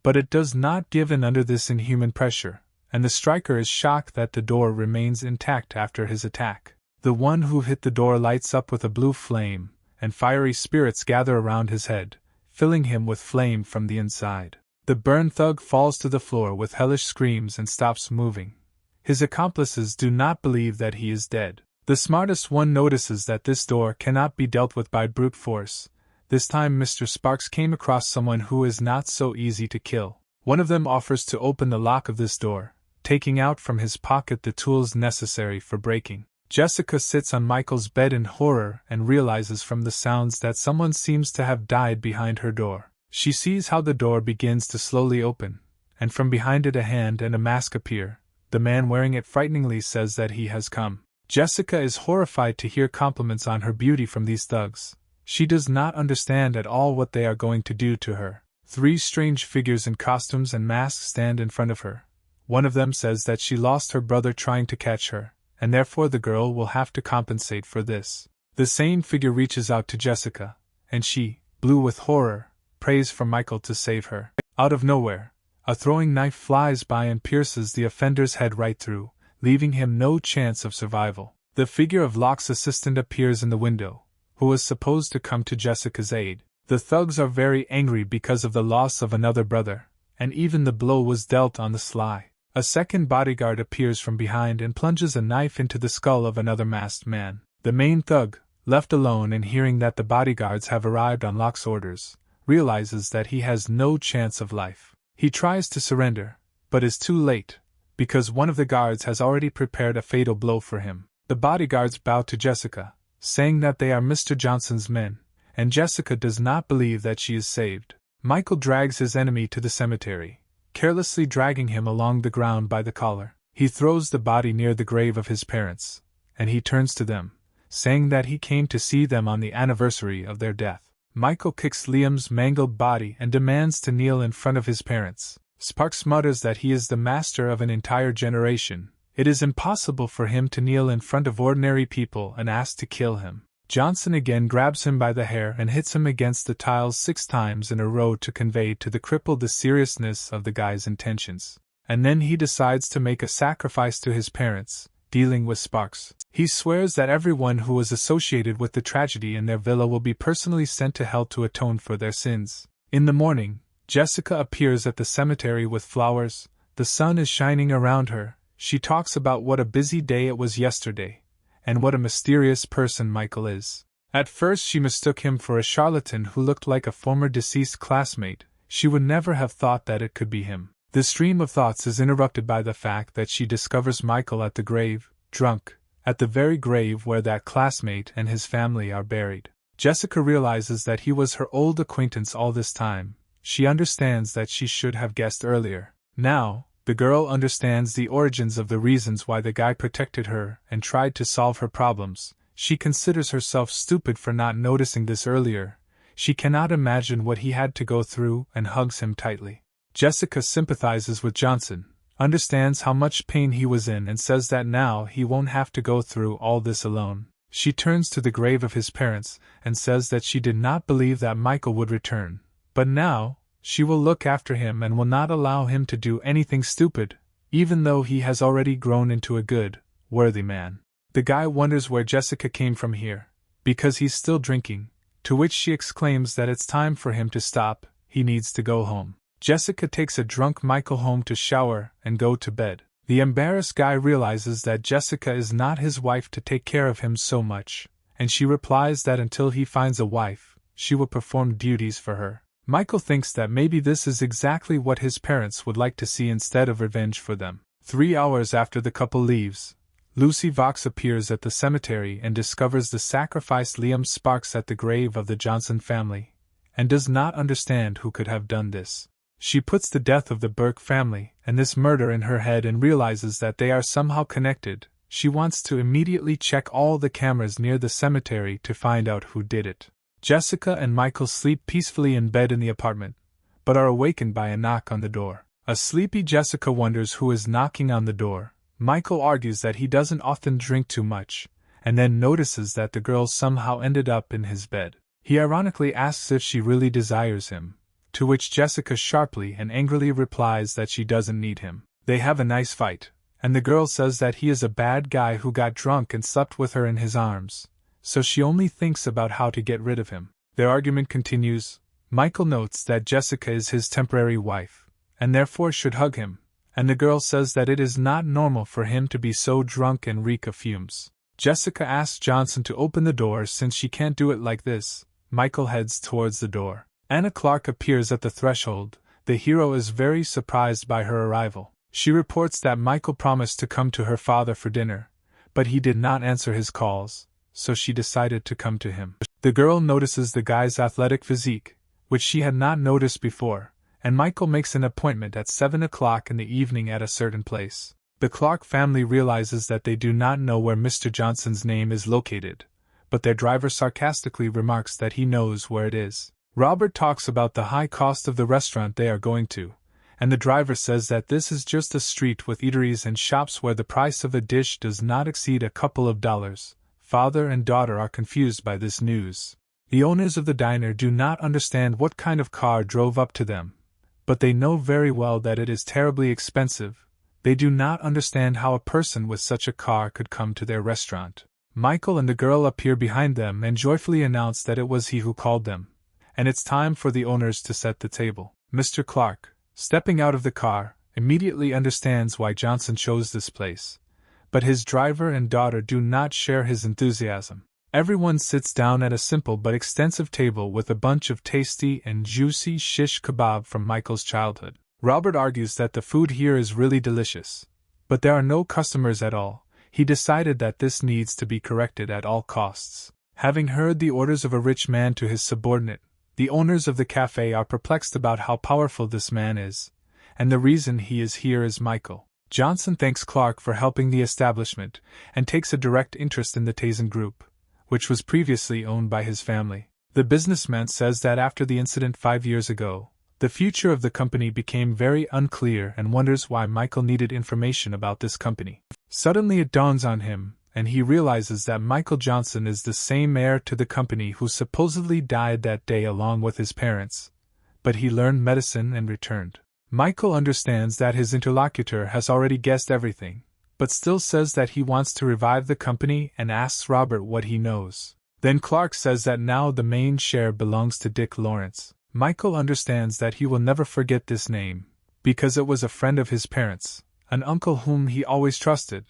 but it does not give in under this inhuman pressure, and the striker is shocked that the door remains intact after his attack. The one who hit the door lights up with a blue flame, and fiery spirits gather around his head, filling him with flame from the inside. The burned thug falls to the floor with hellish screams and stops moving. His accomplices do not believe that he is dead. The smartest one notices that this door cannot be dealt with by brute force. This time Mr. Sparks came across someone who is not so easy to kill. One of them offers to open the lock of this door, taking out from his pocket the tools necessary for breaking. Jessica sits on Michael's bed in horror and realizes from the sounds that someone seems to have died behind her door. She sees how the door begins to slowly open, and from behind it a hand and a mask appear. The man wearing it frighteningly says that he has come. Jessica is horrified to hear compliments on her beauty from these thugs. She does not understand at all what they are going to do to her. Three strange figures in costumes and masks stand in front of her. One of them says that she lost her brother trying to catch her, and therefore the girl will have to compensate for this. The same figure reaches out to Jessica, and she, blue with horror, prays for Michael to save her. Out of nowhere, a throwing knife flies by and pierces the offender's head right through, leaving him no chance of survival. The figure of Locke's assistant appears in the window, who was supposed to come to Jessica's aid. The thugs are very angry because of the loss of another brother, and even the blow was dealt on the sly. A second bodyguard appears from behind and plunges a knife into the skull of another masked man. The main thug, left alone and hearing that the bodyguards have arrived on Locke's orders, realizes that he has no chance of life. He tries to surrender, but is too late, because one of the guards has already prepared a fatal blow for him. The bodyguards bow to Jessica, saying that they are Mr. Johnson's men, and Jessica does not believe that she is saved. Michael drags his enemy to the cemetery, carelessly dragging him along the ground by the collar. He throws the body near the grave of his parents, and he turns to them, saying that he came to see them on the anniversary of their death. Michael kicks Liam's mangled body and demands to kneel in front of his parents. Sparks mutters that he is the master of an entire generation. It is impossible for him to kneel in front of ordinary people and asks to kill him. Johnson again grabs him by the hair and hits him against the tiles 6 times in a row to convey to the cripple the seriousness of the guy's intentions. And then he decides to make a sacrifice to his parents, dealing with sparks. He swears that everyone who was associated with the tragedy in their villa will be personally sent to hell to atone for their sins. In the morning, Jessica appears at the cemetery with flowers. The sun is shining around her. She talks about what a busy day it was yesterday, and what a mysterious person Michael is. At first she mistook him for a charlatan who looked like a former deceased classmate. She would never have thought that it could be him. The stream of thoughts is interrupted by the fact that she discovers Michael at the grave, drunk, at the very grave where that classmate and his family are buried. Jessica realizes that he was her old acquaintance all this time. She understands that she should have guessed earlier. Now, the girl understands the origins of the reasons why the guy protected her and tried to solve her problems. She considers herself stupid for not noticing this earlier. She cannot imagine what he had to go through and hugs him tightly. Jessica sympathizes with Johnson, understands how much pain he was in, and says that now he won't have to go through all this alone. She turns to the grave of his parents and says that she did not believe that Michael would return, but now she will look after him and will not allow him to do anything stupid, even though he has already grown into a good, worthy man. The guy wonders where Jessica came from here, because he's still drinking, to which she exclaims that it's time for him to stop, he needs to go home. Jessica takes a drunk Michael home to shower and go to bed. The embarrassed guy realizes that Jessica is not his wife to take care of him so much, and she replies that until he finds a wife, she will perform duties for her. Michael thinks that maybe this is exactly what his parents would like to see instead of revenge for them. 3 hours after the couple leaves, Lucy Vox appears at the cemetery and discovers the sacrificed Liam Sparks at the grave of the Johnson family, and does not understand who could have done this. She puts the death of the Burke family and this murder in her head and realizes that they are somehow connected. She wants to immediately check all the cameras near the cemetery to find out who did it. Jessica and Michael sleep peacefully in bed in the apartment, but are awakened by a knock on the door. A sleepy Jessica wonders who is knocking on the door. Michael argues that he doesn't often drink too much, and then notices that the girl somehow ended up in his bed. He ironically asks if she really desires him, to which Jessica sharply and angrily replies that she doesn't need him. They have a nice fight, and the girl says that he is a bad guy who got drunk and slept with her in his arms, so she only thinks about how to get rid of him. Their argument continues. Michael notes that Jessica is his temporary wife, and therefore should hug him, and the girl says that it is not normal for him to be so drunk and reek of fumes. Jessica asks Johnson to open the door since she can't do it like this. Michael heads towards the door. Anna Clark appears at the threshold. The hero is very surprised by her arrival. She reports that Michael promised to come to her father for dinner, but he did not answer his calls, so she decided to come to him. The girl notices the guy's athletic physique, which she had not noticed before, and Michael makes an appointment at 7 o'clock in the evening at a certain place. The Clark family realizes that they do not know where Mr. Johnson's name is located, but their driver sarcastically remarks that he knows where it is. Robert talks about the high cost of the restaurant they are going to, and the driver says that this is just a street with eateries and shops where the price of a dish does not exceed a couple of dollars. Father and daughter are confused by this news. The owners of the diner do not understand what kind of car drove up to them, but they know very well that it is terribly expensive. They do not understand how a person with such a car could come to their restaurant. Michael and the girl appear behind them and joyfully announce that it was he who called them, and it's time for the owners to set the table. Mr. Clark, stepping out of the car, immediately understands why Johnson chose this place, but his driver and daughter do not share his enthusiasm. Everyone sits down at a simple but extensive table with a bunch of tasty and juicy shish kebab from Michael's childhood. Robert argues that the food here is really delicious, but there are no customers at all. He decided that this needs to be corrected at all costs. Having heard the orders of a rich man to his subordinate, the owners of the cafe are perplexed about how powerful this man is, and the reason he is here is Michael. Johnson thanks Clark for helping the establishment, and takes a direct interest in the Tazen Group, which was previously owned by his family. The businessman says that after the incident 5 years ago, the future of the company became very unclear and wonders why Michael needed information about this company. Suddenly it dawns on him, and he realizes that Michael Johnson is the same heir to the company who supposedly died that day along with his parents, but he learned medicine and returned. Michael understands that his interlocutor has already guessed everything, but still says that he wants to revive the company and asks Robert what he knows. Then Clark says that now the main share belongs to Dick Lawrence. Michael understands that he will never forget this name, because it was a friend of his parents, an uncle whom he always trusted,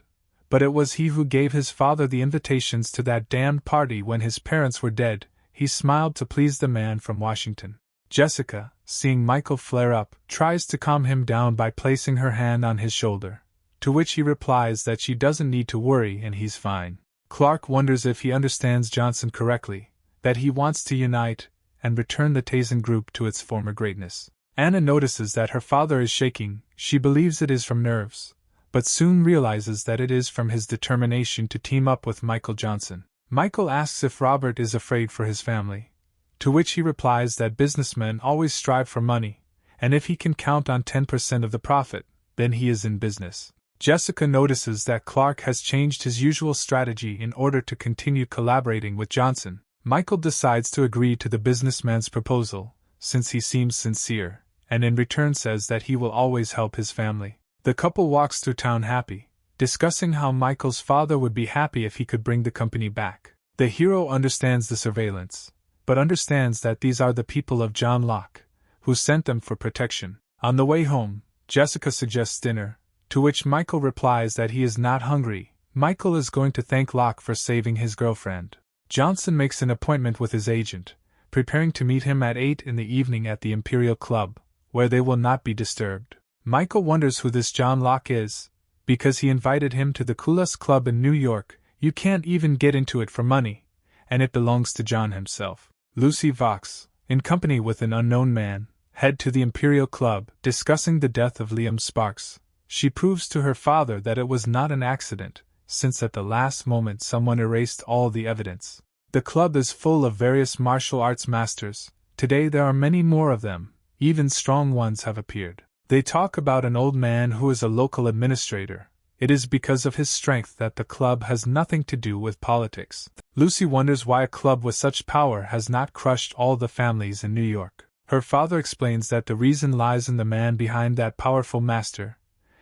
but it was he who gave his father the invitations to that damned party when his parents were dead. He smiled to please the man from Washington. Jessica, seeing Michael flare up, tries to calm him down by placing her hand on his shoulder, to which he replies that she doesn't need to worry and he's fine. Clark wonders if he understands Johnson correctly, that he wants to unite and return the Tazen group to its former greatness. Anna notices that her father is shaking. She believes it is from nerves, but soon realizes that it is from his determination to team up with Michael Johnson. Michael asks if Robert is afraid for his family, to which he replies that businessmen always strive for money, and if he can count on 10% of the profit, then he is in business. Jessica notices that Clark has changed his usual strategy in order to continue collaborating with Johnson. Michael decides to agree to the businessman's proposal, since he seems sincere, and in return says that he will always help his family. The couple walks through town happy, discussing how Michael's father would be happy if he could bring the company back. The hero understands the surveillance, but understands that these are the people of John Locke, who sent them for protection. On the way home, Jessica suggests dinner, to which Michael replies that he is not hungry. Michael is going to thank Locke for saving his girlfriend. Johnson makes an appointment with his agent, preparing to meet him at 8 in the evening at the Imperial Club, where they will not be disturbed. Michael wonders who this John Locke is, because he invited him to the coolest club in New York. You can't even get into it for money, and it belongs to John himself. Lucy Vox, in company with an unknown man, head to the Imperial Club, discussing the death of Liam Sparks. She proves to her father that it was not an accident, since at the last moment someone erased all the evidence. The club is full of various martial arts masters. Today there are many more of them, even strong ones have appeared. They talk about an old man who is a local administrator. It is because of his strength that the club has nothing to do with politics. Lucy wonders why a club with such power has not crushed all the families in New York. Her father explains that the reason lies in the man behind that powerful master.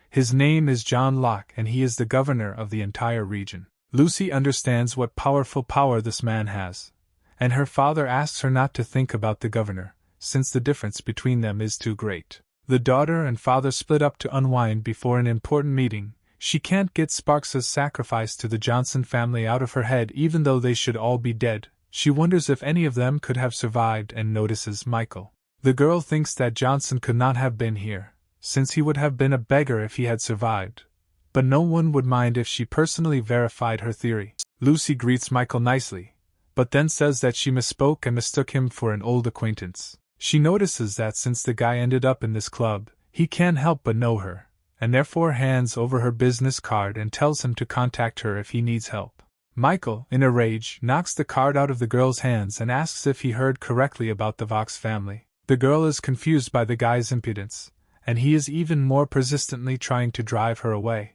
His name is John Locke and he is the governor of the entire region. Lucy understands what powerful power this man has, and her father asks her not to think about the governor, since the difference between them is too great. The daughter and father split up to unwind before an important meeting. She can't get Sparks's sacrifice to the Johnson family out of her head even though they should all be dead. She wonders if any of them could have survived and notices Michael. The girl thinks that Johnson could not have been here, since he would have been a beggar if he had survived, but no one would mind if she personally verified her theory. Lucy greets Michael nicely, but then says that she misspoke and mistook him for an old acquaintance. She notices that since the guy ended up in this club, he can't help but know her, and therefore hands over her business card and tells him to contact her if he needs help. Michael, in a rage, knocks the card out of the girl's hands and asks if he heard correctly about the Vox family. The girl is confused by the guy's impudence, and he is even more persistently trying to drive her away.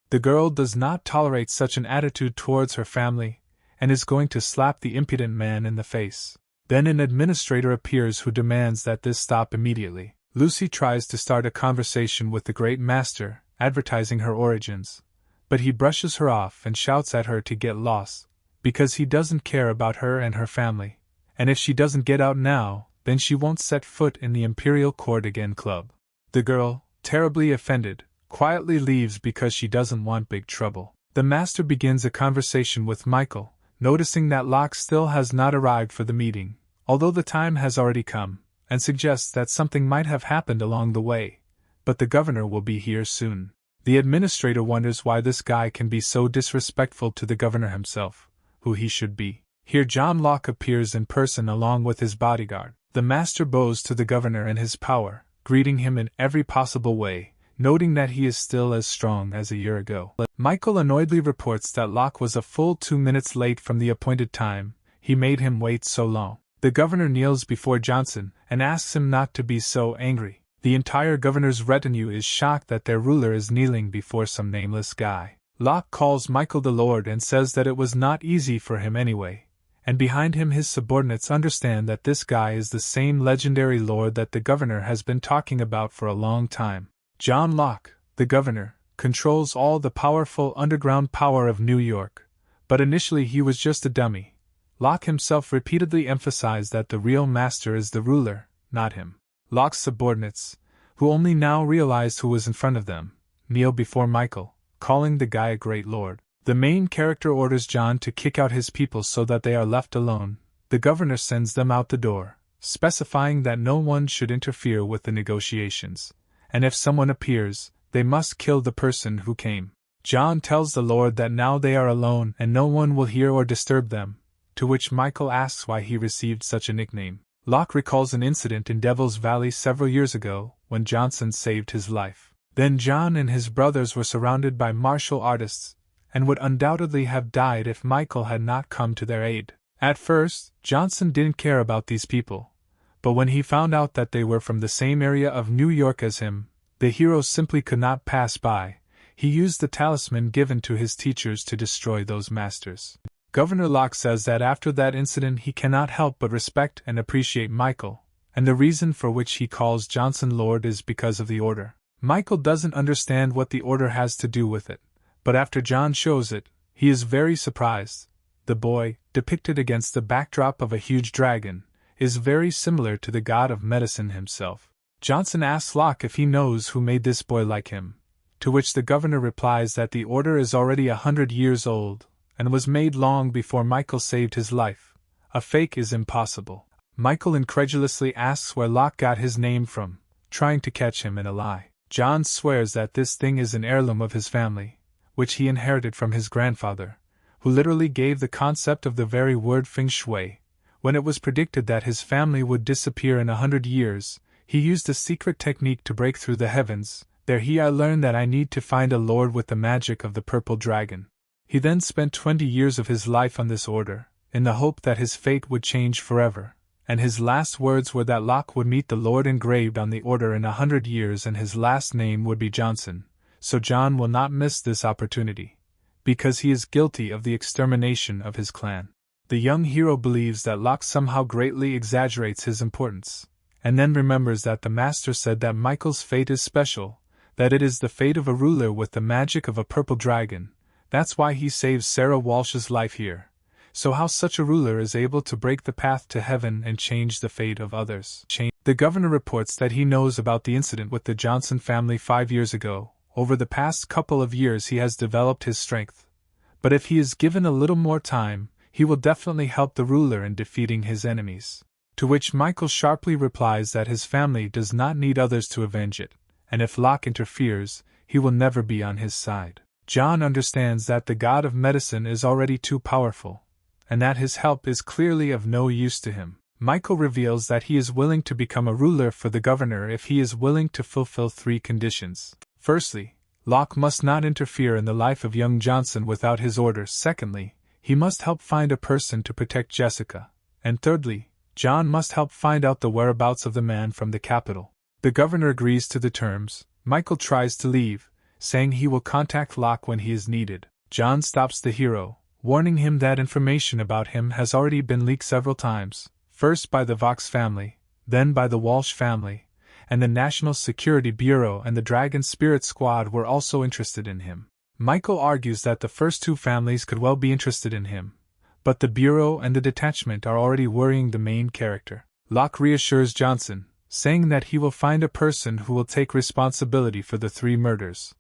The girl does not tolerate such an attitude towards her family, and is going to slap the impudent man in the face. Then an administrator appears who demands that this stop immediately. Lucy tries to start a conversation with the great master, advertising her origins, but he brushes her off and shouts at her to get lost, because he doesn't care about her and her family, and if she doesn't get out now, then she won't set foot in the Imperial Court again club. The girl, terribly offended, quietly leaves because she doesn't want big trouble. The master begins a conversation with Michael, noticing that Locke still has not arrived for the meeting, although the time has already come, and suggests that something might have happened along the way, but the governor will be here soon. The administrator wonders why this guy can be so disrespectful to the governor himself, who he should be. Here John Locke appears in person along with his bodyguard. The master bows to the governor and his power, greeting him in every possible way, noting that he is still as strong as a year ago. Michael annoyedly reports that Locke was a full 2 minutes late from the appointed time. He made him wait so long. The governor kneels before Johnson and asks him not to be so angry. The entire governor's retinue is shocked that their ruler is kneeling before some nameless guy. Locke calls Michael the Lord and says that it was not easy for him anyway, and behind him his subordinates understand that this guy is the same legendary lord that the governor has been talking about for a long time. John Locke, the governor, controls all the powerful underground power of New York, but initially he was just a dummy. Locke himself repeatedly emphasized that the real master is the ruler, not him. Locke's subordinates, who only now realized who was in front of them, kneel before Michael, calling the guy a great lord. The main character orders John to kick out his people so that they are left alone. The governor sends them out the door, specifying that no one should interfere with the negotiations, and if someone appears, they must kill the person who came. John tells the Lord that now they are alone and no one will hear or disturb them, to which Michael asks why he received such a nickname. Locke recalls an incident in Devil's Valley several years ago, when Johnson saved his life. Then John and his brothers were surrounded by martial artists, and would undoubtedly have died if Michael had not come to their aid. At first, Johnson didn't care about these people, but when he found out that they were from the same area of New York as him, the hero simply could not pass by. He used the talisman given to his teachers to destroy those masters. Governor Locke says that after that incident he cannot help but respect and appreciate Michael, and the reason for which he calls Johnson Lord is because of the order. Michael doesn't understand what the order has to do with it, but after John shows it, he is very surprised. The boy, depicted against the backdrop of a huge dragon, is very similar to the god of medicine himself. Johnson asks Locke if he knows who made this boy like him, to which the governor replies that the order is already 100 years old, and was made long before Michael saved his life. A fake is impossible. Michael incredulously asks where Locke got his name from, trying to catch him in a lie. John swears that this thing is an heirloom of his family, which he inherited from his grandfather, who literally gave the concept of the very word feng shui. When it was predicted that his family would disappear in 100 years, he used a secret technique to break through the heavens. There I learned that I need to find a lord with the magic of the purple dragon. He then spent 20 years of his life on this order, in the hope that his fate would change forever, and his last words were that Locke would meet the Lord engraved on the order in 100 years and his last name would be Johnson, so John will not miss this opportunity, because he is guilty of the extermination of his clan. The young hero believes that Locke somehow greatly exaggerates his importance, and then remembers that the master said that Michael's fate is special, that it is the fate of a ruler with the magic of a purple dragon. That's why he saves Sarah Walsh's life here. So how such a ruler is able to break the path to heaven and change the fate of others. The governor reports that he knows about the incident with the Johnson family 5 years ago. Over the past couple of years he has developed his strength. But if he is given a little more time, he will definitely help the ruler in defeating his enemies. To which Michael sharply replies that his family does not need others to avenge it, and if Locke interferes, he will never be on his side. John understands that the god of medicine is already too powerful, and that his help is clearly of no use to him. Michael reveals that he is willing to become a ruler for the governor if he is willing to fulfill 3 conditions. Firstly, Locke must not interfere in the life of young Johnson without his orders. Secondly, he must help find a person to protect Jessica. And thirdly, John must help find out the whereabouts of the man from the capital. The governor agrees to the terms. Michael tries to leave, saying he will contact Locke when he is needed. John stops the hero, warning him that information about him has already been leaked several times, first by the Vox family, then by the Walsh family, and the National Security Bureau and the Dragon Spirit Squad were also interested in him. Michael argues that the first 2 families could well be interested in him, but the Bureau and the detachment are already worrying the main character. Locke reassures Johnson, saying that he will find a person who will take responsibility for the 3 murders,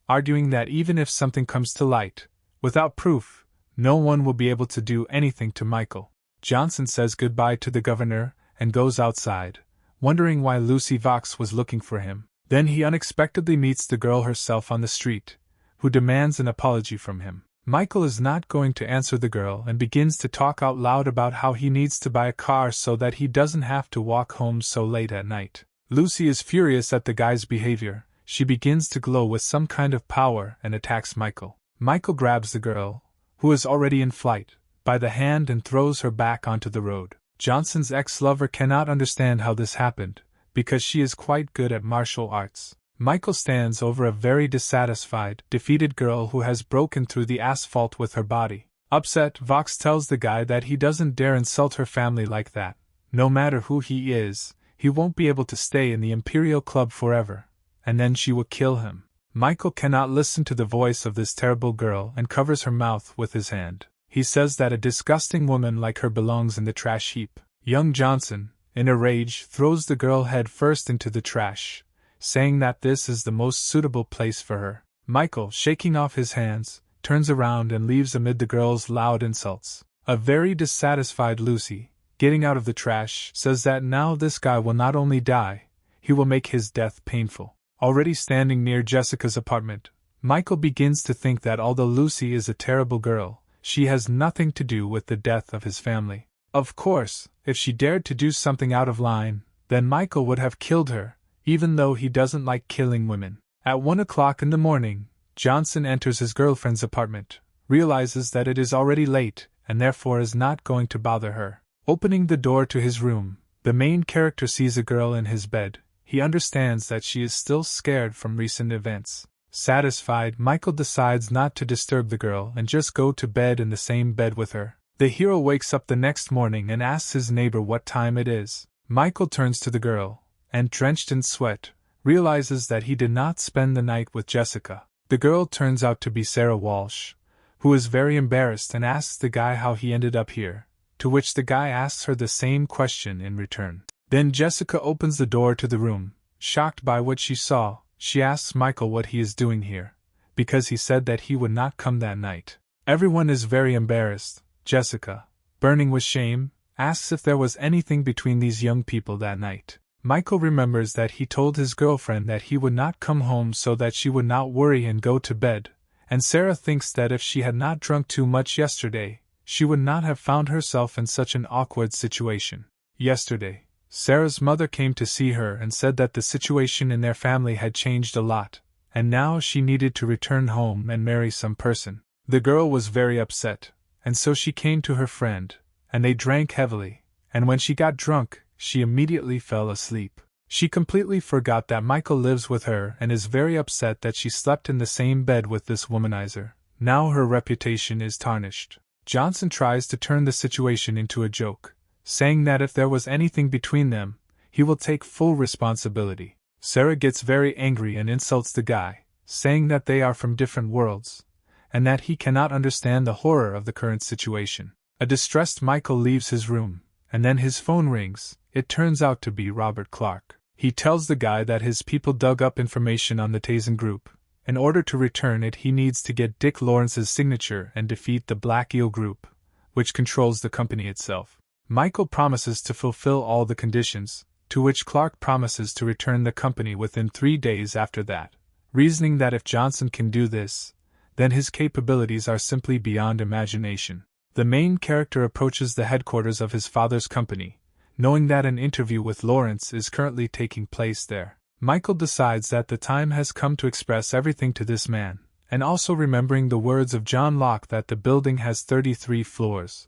arguing that even if something comes to light, without proof, no one will be able to do anything to Michael. Johnson says goodbye to the governor and goes outside, wondering why Lucy Vox was looking for him. Then he unexpectedly meets the girl herself on the street, who demands an apology from him. Michael is not going to answer the girl and begins to talk out loud about how he needs to buy a car so that he doesn't have to walk home so late at night. Lucy is furious at the guy's behavior. She begins to glow with some kind of power and attacks Michael. Michael grabs the girl, who is already in flight, by the hand and throws her back onto the road. Johnson's ex-lover cannot understand how this happened, because she is quite good at martial arts. Michael stands over a very dissatisfied, defeated girl who has broken through the asphalt with her body. Upset, Vox tells the guy that he doesn't dare insult her family like that. No matter who he is, he won't be able to stay in the Imperial Club forever, and then she will kill him. Michael cannot listen to the voice of this terrible girl and covers her mouth with his hand. He says that a disgusting woman like her belongs in the trash heap. Young Johnson, in a rage, throws the girl head first into the trash, saying that this is the most suitable place for her. Michael, shaking off his hands, turns around and leaves amid the girl's loud insults. A very dissatisfied Lucy, getting out of the trash, says that now this guy will not only die, he will make his death painful. Already standing near Jessica's apartment, Michael begins to think that although Lucy is a terrible girl, she has nothing to do with the death of his family. Of course, if she dared to do something out of line, then Michael would have killed her, even though he doesn't like killing women. At 1 o'clock in the morning, Johnson enters his girlfriend's apartment, realizes that it is already late, and therefore is not going to bother her. Opening the door to his room, the main character sees a girl in his bed. He understands that she is still scared from recent events. Satisfied, Michael decides not to disturb the girl and just go to bed in the same bed with her. The hero wakes up the next morning and asks his neighbor what time it is. Michael turns to the girl, and drenched in sweat, realizes that he did not spend the night with Jessica. The girl turns out to be Sarah Walsh, who is very embarrassed and asks the guy how he ended up here, to which the guy asks her the same question in return. Then Jessica opens the door to the room. Shocked by what she saw, she asks Michael what he is doing here, because he said that he would not come that night. Everyone is very embarrassed. Jessica, burning with shame, asks if there was anything between these young people that night. Michael remembers that he told his girlfriend that he would not come home so that she would not worry and go to bed, and Sarah thinks that if she had not drunk too much yesterday, she would not have found herself in such an awkward situation. Yesterday, Sarah's mother came to see her and said that the situation in their family had changed a lot, and now she needed to return home and marry some person. The girl was very upset, and so she came to her friend, and they drank heavily, and when she got drunk, she immediately fell asleep. She completely forgot that Michael lives with her and is very upset that she slept in the same bed with this womanizer. Now her reputation is tarnished. Johnson tries to turn the situation into a joke, saying that if there was anything between them, he will take full responsibility. Sarah gets very angry and insults the guy, saying that they are from different worlds, and that he cannot understand the horror of the current situation. A distressed Michael leaves his room, and then his phone rings. It turns out to be Robert Clark. He tells the guy that his people dug up information on the Tazen group. In order to return it, he needs to get Dick Lawrence's signature and defeat the Black Eel Group, which controls the company itself. Michael promises to fulfill all the conditions, to which Clark promises to return the company within 3 days after that, reasoning that if Johnson can do this, then his capabilities are simply beyond imagination. The main character approaches the headquarters of his father's company, knowing that an interview with Lawrence is currently taking place there. Michael decides that the time has come to express everything to this man, and also remembering the words of John Locke that the building has 33 floors,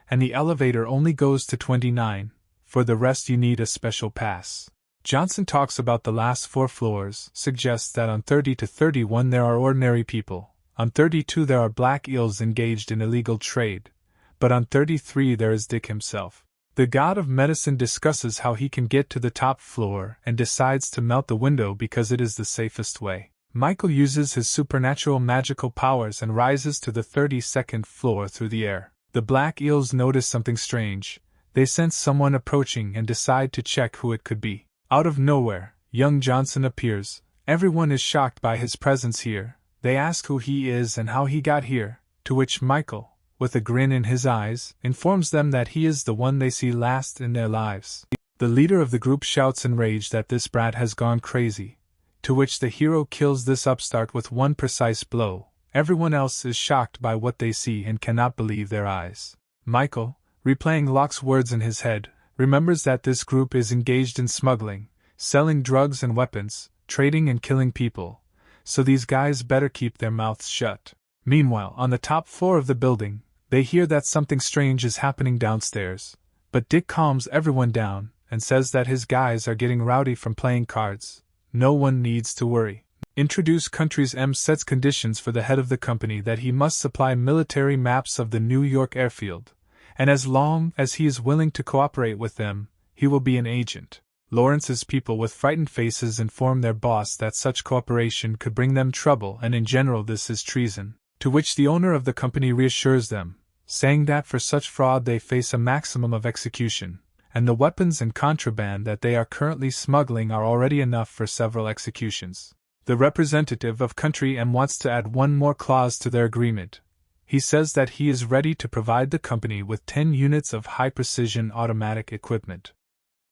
and the elevator only goes to 29, for the rest you need a special pass. Johnson talks about the last 4 floors, suggests that on 30 to 31 there are ordinary people, on 32 there are black eels engaged in illegal trade, but on 33 there is Dick himself. The god of medicine discusses how he can get to the top floor and decides to melt the window because it is the safest way. Michael uses his supernatural magical powers and rises to the 32nd floor through the air. The black eels notice something strange. They sense someone approaching and decide to check who it could be. Out of nowhere, young Johnson appears. Everyone is shocked by his presence here. They ask who he is and how he got here, to which Michael, with a grin in his eyes, informs them that he is the one they see last in their lives. The leader of the group shouts in rage that this brat has gone crazy, to which the hero kills this upstart with one precise blow. Everyone else is shocked by what they see and cannot believe their eyes. Michael, replaying Locke's words in his head, remembers that this group is engaged in smuggling, selling drugs and weapons, trading and killing people, so these guys better keep their mouths shut. Meanwhile, on the top floor of the building, they hear that something strange is happening downstairs, but Dick calms everyone down and says that his guys are getting rowdy from playing cards, no one needs to worry. Introduce countries. M sets conditions for the head of the company that he must supply military maps of the New York airfield, and as long as he is willing to cooperate with them, he will be an agent. Lawrence's people with frightened faces inform their boss that such cooperation could bring them trouble and in general this is treason, to which the owner of the company reassures them, saying that for such fraud they face a maximum of execution, and the weapons and contraband that they are currently smuggling are already enough for several executions. The representative of Country M wants to add one more clause to their agreement. He says that he is ready to provide the company with 10 units of high-precision automatic equipment,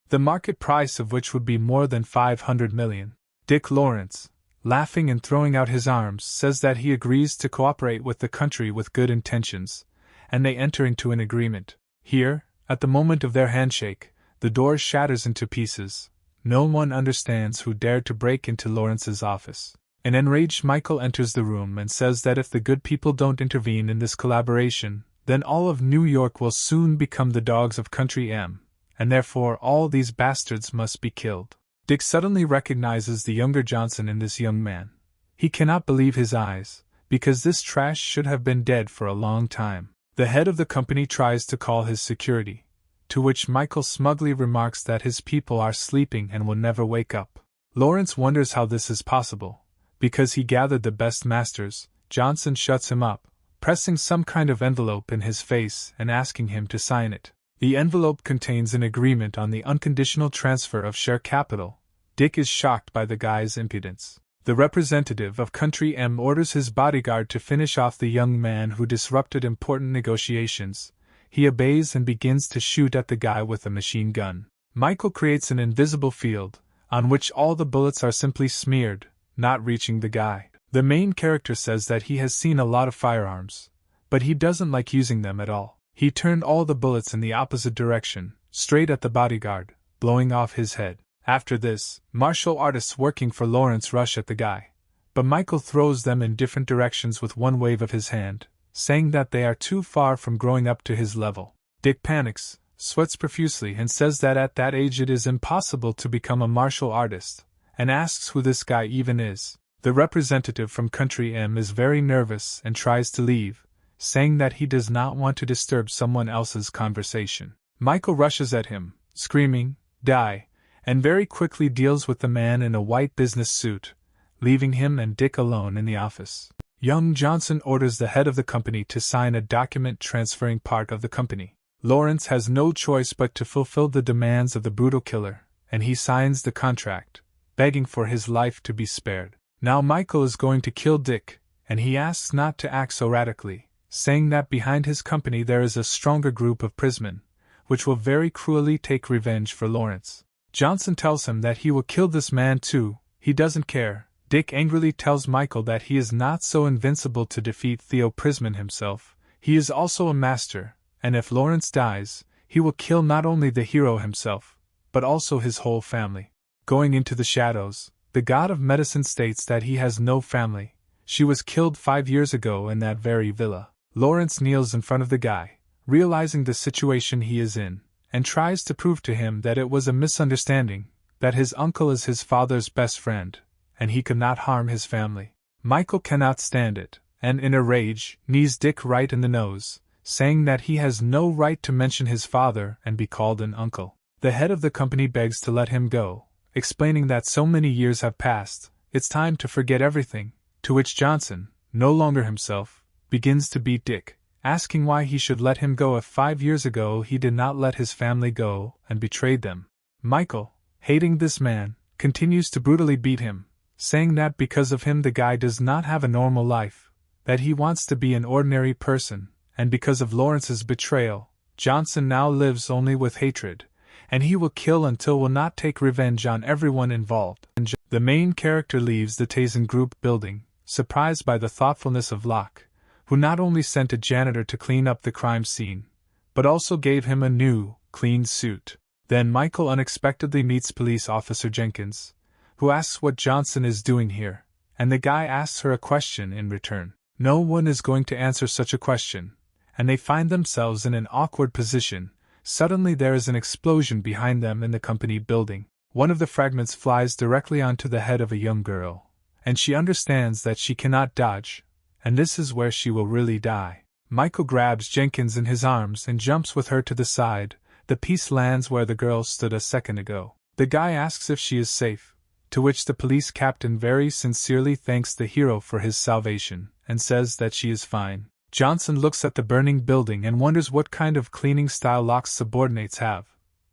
the market price of which would be more than $500 million. Dick Lawrence, laughing and throwing out his arms, says that he agrees to cooperate with the country with good intentions, and they enter into an agreement. Here, at the moment of their handshake, the door shatters into pieces. No one understands who dared to break into Lawrence's office. An enraged Michael enters the room and says that if the good people don't intervene in this collaboration, then all of New York will soon become the dogs of Country M, and therefore all these bastards must be killed. Dick suddenly recognizes the younger Johnson in this young man. He cannot believe his eyes, because this trash should have been dead for a long time. The head of the company tries to call his security, to which Michael smugly remarks that his people are sleeping and will never wake up. Lawrence wonders how this is possible. Because he gathered the best masters, Johnson shuts him up, pressing some kind of envelope in his face and asking him to sign it. The envelope contains an agreement on the unconditional transfer of share capital. Dick is shocked by the guy's impudence. The representative of Country M orders his bodyguard to finish off the young man who disrupted important negotiations. He obeys and begins to shoot at the guy with a machine gun. Michael creates an invisible field, on which all the bullets are simply smeared, not reaching the guy. The main character says that he has seen a lot of firearms, but he doesn't like using them at all. He turned all the bullets in the opposite direction, straight at the bodyguard, blowing off his head. After this, martial artists working for Lawrence rush at the guy, but Michael throws them in different directions with one wave of his hand, saying that they are too far from growing up to his level. Dick panics, sweats profusely and says that at that age it is impossible to become a martial artist, and asks who this guy even is. The representative from Country M is very nervous and tries to leave, saying that he does not want to disturb someone else's conversation. Michael rushes at him, screaming, "Die!" and very quickly deals with the man in a white business suit, leaving him and Dick alone in the office. Young Johnson orders the head of the company to sign a document transferring part of the company. Lawrence has no choice but to fulfill the demands of the brutal killer, and he signs the contract, begging for his life to be spared. Now Michael is going to kill Dick, and he asks not to act so radically, saying that behind his company there is a stronger group of prismen, which will very cruelly take revenge for Lawrence. Johnson tells him that he will kill this man too. He doesn't care. Dick angrily tells Michael that he is not so invincible to defeat Theo Prisman himself. He is also a master, and if Lawrence dies, he will kill not only the hero himself, but also his whole family. Going into the shadows, the god of medicine states that he has no family. She was killed 5 years ago in that very villa. Lawrence kneels in front of the guy, realizing the situation he is in, and tries to prove to him that it was a misunderstanding, that his uncle is his father's best friend, and he could not harm his family. Michael cannot stand it, and in a rage, knees Dick right in the nose, saying that he has no right to mention his father and be called an uncle. The head of the company begs to let him go, explaining that so many years have passed, it's time to forget everything, to which Johnson, no longer himself, begins to beat Dick, asking why he should let him go if 5 years ago he did not let his family go and betrayed them. Michael, hating this man, continues to brutally beat him, saying that because of him the guy does not have a normal life, that he wants to be an ordinary person, and because of Lawrence's betrayal, Johnson now lives only with hatred, and he will kill until will not take revenge on everyone involved. The main character leaves the Tazen Group building, surprised by the thoughtfulness of Locke, who not only sent a janitor to clean up the crime scene, but also gave him a new, clean suit. Then Michael unexpectedly meets Police Officer Jenkins, who asks what Johnson is doing here, and the guy asks her a question in return. No one is going to answer such a question, and they find themselves in an awkward position. Suddenly there is an explosion behind them in the company building. One of the fragments flies directly onto the head of a young girl, and she understands that she cannot dodge, and this is where she will really die. Michael grabs Jenkins in his arms and jumps with her to the side. The piece lands where the girl stood a second ago. The guy asks if she is safe, to which the police captain very sincerely thanks the hero for his salvation, and says that she is fine. Johnson looks at the burning building and wonders what kind of cleaning style Locke's subordinates have,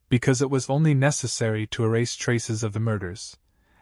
because it was only necessary to erase traces of the murders,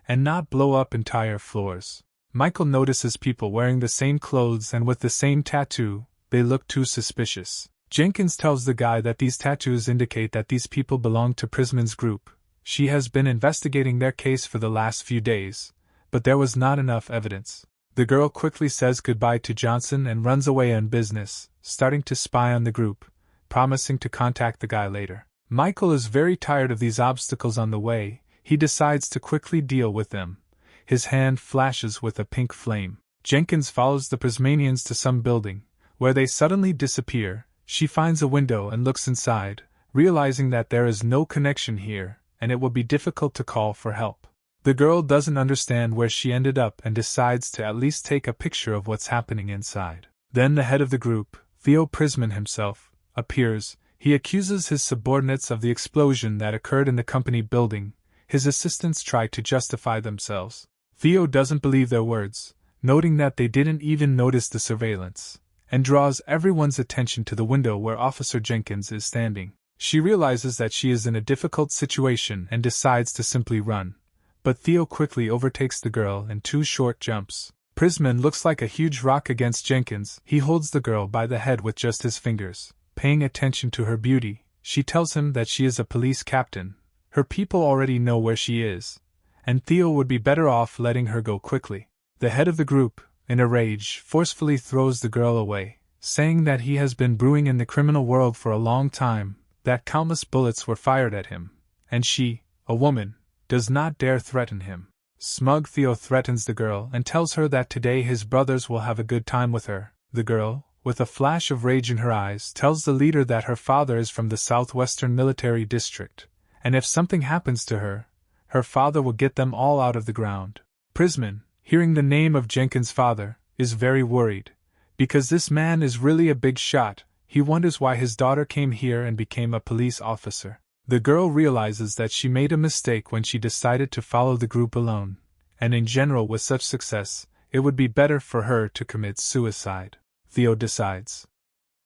and not blow up entire floors. Michael notices people wearing the same clothes and with the same tattoo. They look too suspicious. Jenkins tells the guy that these tattoos indicate that these people belong to Prisman's group. She has been investigating their case for the last few days, but there was not enough evidence. The girl quickly says goodbye to Johnson and runs away on business, starting to spy on the group, promising to contact the guy later. Michael is very tired of these obstacles on the way. He decides to quickly deal with them. His hand flashes with a pink flame. Jenkins follows the Prismanians to some building, where they suddenly disappear. She finds a window and looks inside, realizing that there is no connection here, and it will be difficult to call for help. The girl doesn't understand where she ended up and decides to at least take a picture of what's happening inside. Then the head of the group, Theo Prisman himself, appears. He accuses his subordinates of the explosion that occurred in the company building. His assistants try to justify themselves. Theo doesn't believe their words, noting that they didn't even notice the surveillance, and draws everyone's attention to the window where Officer Jenkins is standing. She realizes that she is in a difficult situation and decides to simply run, but Theo quickly overtakes the girl in 2 short jumps. Prisman looks like a huge rock against Jenkins. He holds the girl by the head with just his fingers. Paying attention to her beauty, she tells him that she is a police captain. Her people already know where she is, and Theo would be better off letting her go quickly. The head of the group, in a rage, forcefully throws the girl away, saying that he has been brewing in the criminal world for a long time, that countless bullets were fired at him, and she, a woman, does not dare threaten him. Smug Theo threatens the girl and tells her that today his brothers will have a good time with her. The girl, with a flash of rage in her eyes, tells the leader that her father is from the Southwestern Military District, and if something happens to her, her father will get them all out of the ground. Prisman, hearing the name of Jenkins' father, is very worried, because this man is really a big shot. He wonders why his daughter came here and became a police officer. The girl realizes that she made a mistake when she decided to follow the group alone, and in general with such success, it would be better for her to commit suicide. Theo decides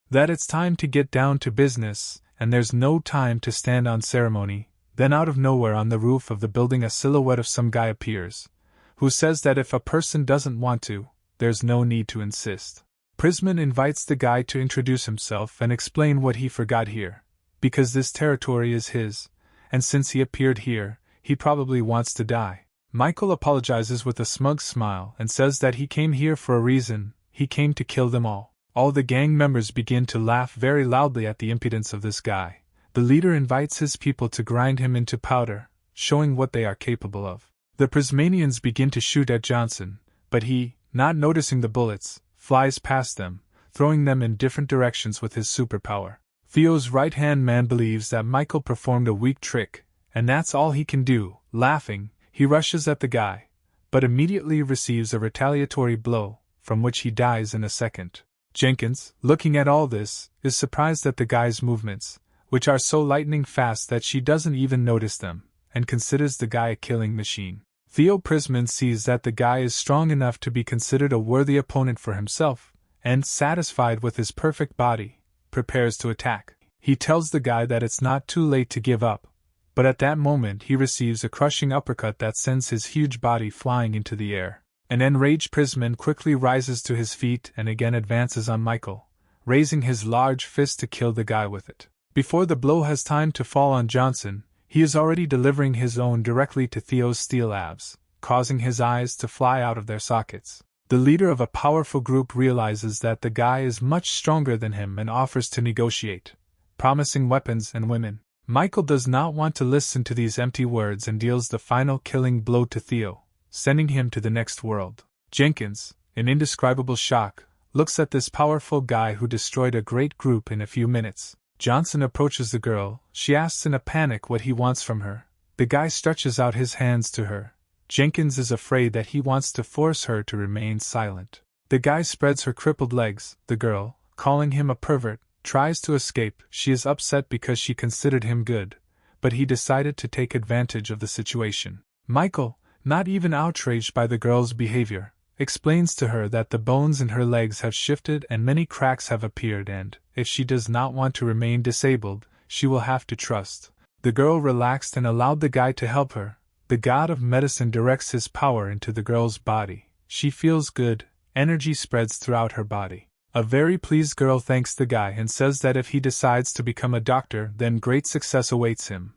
that it's time to get down to business, and there's no time to stand on ceremony. Then out of nowhere on the roof of the building a silhouette of some guy appears, who says that if a person doesn't want to, there's no need to insist. Prisman invites the guy to introduce himself and explain what he forgot here, because this territory is his, and since he appeared here, he probably wants to die. Michael apologizes with a smug smile and says that he came here for a reason. He came to kill them all. All the gang members begin to laugh very loudly at the impudence of this guy. The leader invites his people to grind him into powder, showing what they are capable of. The Prismanians begin to shoot at Johnson, but he, not noticing the bullets, flies past them, throwing them in different directions with his superpower. Theo's right-hand man believes that Michael performed a weak trick, and that's all he can do. Laughing, he rushes at the guy, but immediately receives a retaliatory blow, from which he dies in a second. Jenkins, looking at all this, is surprised at the guy's movements, which are so lightning fast that she doesn't even notice them, and considers the guy a killing machine. Theo Prisman sees that the guy is strong enough to be considered a worthy opponent for himself, and, satisfied with his perfect body, prepares to attack. He tells the guy that it's not too late to give up, but at that moment he receives a crushing uppercut that sends his huge body flying into the air. An enraged Prisman quickly rises to his feet and again advances on Michael, raising his large fist to kill the guy with it. Before the blow has time to fall on Johnson, he is already delivering his own directly to Theo's steel abs, causing his eyes to fly out of their sockets. The leader of a powerful group realizes that the guy is much stronger than him and offers to negotiate, promising weapons and women. Michael does not want to listen to these empty words and deals the final killing blow to Theo, sending him to the next world. Jenkins, in indescribable shock, looks at this powerful guy who destroyed a great group in a few minutes. Johnson approaches the girl. She asks in a panic what he wants from her, The guy stretches out his hands to her. Jenkins is afraid that he wants to force her to remain silent. The guy spreads her crippled legs. The girl, calling him a pervert, tries to escape. She is upset because she considered him good, but he decided to take advantage of the situation. Michael, not even outraged by the girl's behavior, explains to her that the bones in her legs have shifted and many cracks have appeared, and, if she does not want to remain disabled, she will have to trust. The girl relaxed and allowed the guy to help her. The god of medicine directs his power into the girl's body. She feels good, energy spreads throughout her body. A very pleased girl thanks the guy and says that if he decides to become a doctor, then great success awaits him.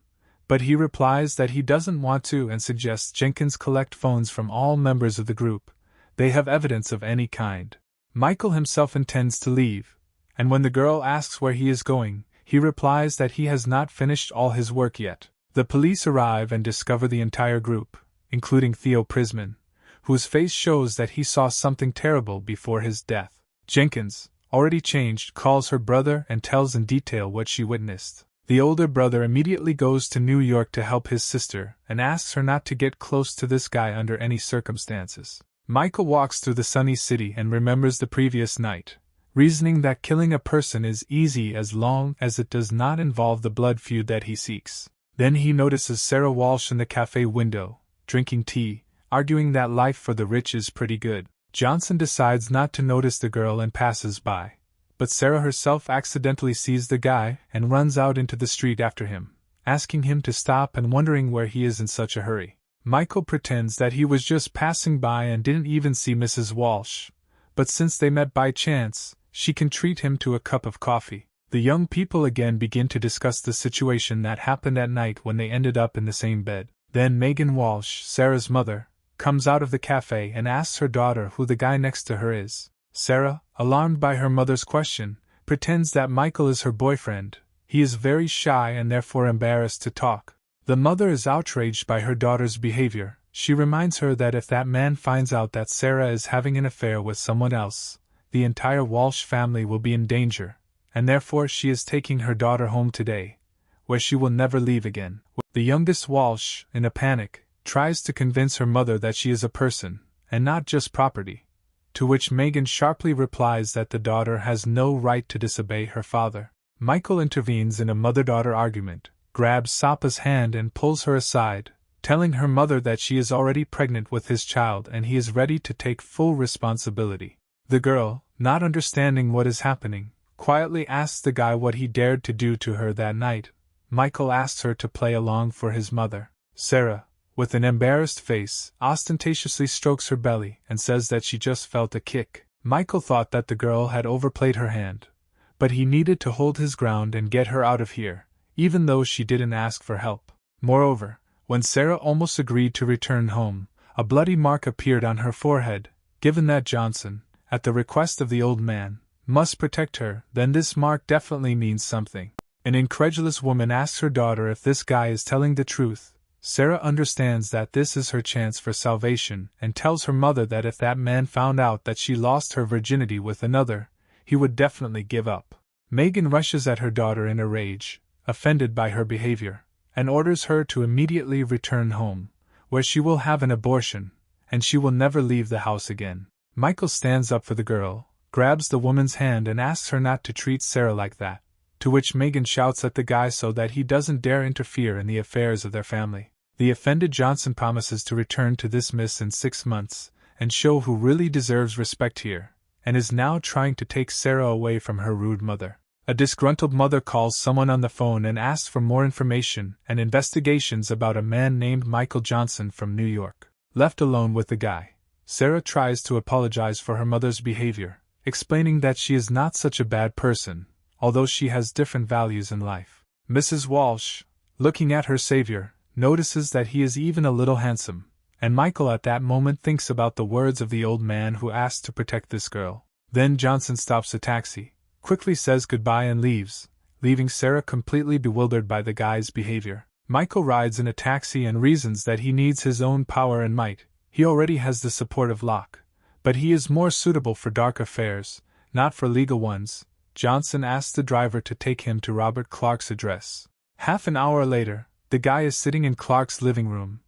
But he replies that he doesn't want to and suggests Jenkins collect phones from all members of the group. They have evidence of any kind. Michael himself intends to leave, and when the girl asks where he is going, he replies that he has not finished all his work yet. The police arrive and discover the entire group, including Theo Prisman, whose face shows that he saw something terrible before his death. Jenkins, already changed, calls her brother and tells in detail what she witnessed. The older brother immediately goes to New York to help his sister and asks her not to get close to this guy under any circumstances. Michael walks through the sunny city and remembers the previous night, reasoning that killing a person is easy as long as it does not involve the blood feud that he seeks. Then he notices Sarah Walsh in the cafe window, drinking tea, arguing that life for the rich is pretty good. Johnson decides not to notice the girl and passes by, but Sarah herself accidentally sees the guy and runs out into the street after him, asking him to stop and wondering where he is in such a hurry. Michael pretends that he was just passing by and didn't even see Mrs. Walsh, but since they met by chance, she can treat him to a cup of coffee. The young people again begin to discuss the situation that happened at night when they ended up in the same bed. Then Megan Walsh, Sarah's mother, comes out of the cafe and asks her daughter who the guy next to her is. Sarah, alarmed by her mother's question, pretends that Michael is her boyfriend. He is very shy and therefore embarrassed to talk. The mother is outraged by her daughter's behavior. She reminds her that if that man finds out that Sarah is having an affair with someone else, the entire Walsh family will be in danger, and therefore she is taking her daughter home today, where she will never leave again. The youngest Walsh, in a panic, tries to convince her mother that she is a person, and not just property, to which Megan sharply replies that the daughter has no right to disobey her father. Michael intervenes in a mother-daughter argument, grabs Sapa's hand and pulls her aside, telling her mother that she is already pregnant with his child and he is ready to take full responsibility. The girl, not understanding what is happening, quietly asks the guy what he dared to do to her that night. Michael asks her to play along for his mother. Sarah, with an embarrassed face, ostentatiously strokes her belly and says that she just felt a kick. Michael thought that the girl had overplayed her hand, but he needed to hold his ground and get her out of here, even though she didn't ask for help. Moreover, when Sarah almost agreed to return home, a bloody mark appeared on her forehead. Given that Johnson, at the request of the old man, must protect her, then this mark definitely means something. An incredulous woman asks her daughter if this guy is telling the truth. Sarah understands that this is her chance for salvation and tells her mother that if that man found out that she lost her virginity with another, he would definitely give up. Megan rushes at her daughter in a rage, offended by her behavior, and orders her to immediately return home, where she will have an abortion, and she will never leave the house again. Michael stands up for the girl, grabs the woman's hand and asks her not to treat Sarah like that, to which Megan shouts at the guy so that he doesn't dare interfere in the affairs of their family. The offended Johnson promises to return to this miss in 6 months, and show who really deserves respect here, and is now trying to take Sarah away from her rude mother. A disgruntled mother calls someone on the phone and asks for more information and investigations about a man named Michael Johnson from New York. Left alone with the guy, Sarah tries to apologize for her mother's behavior, explaining that she is not such a bad person, although she has different values in life. Mrs. Walsh, looking at her savior, notices that he is even a little handsome, and Michael at that moment thinks about the words of the old man who asked to protect this girl. Then Johnson stops a taxi, quickly says goodbye and leaves, leaving Sarah completely bewildered by the guy's behavior. Michael rides in a taxi and reasons that he needs his own power and might. He already has the support of Locke, but he is more suitable for dark affairs, not for legal ones. Johnson asks the driver to take him to Robert Clark's address. Half an hour later, the guy is sitting in Clark's living room,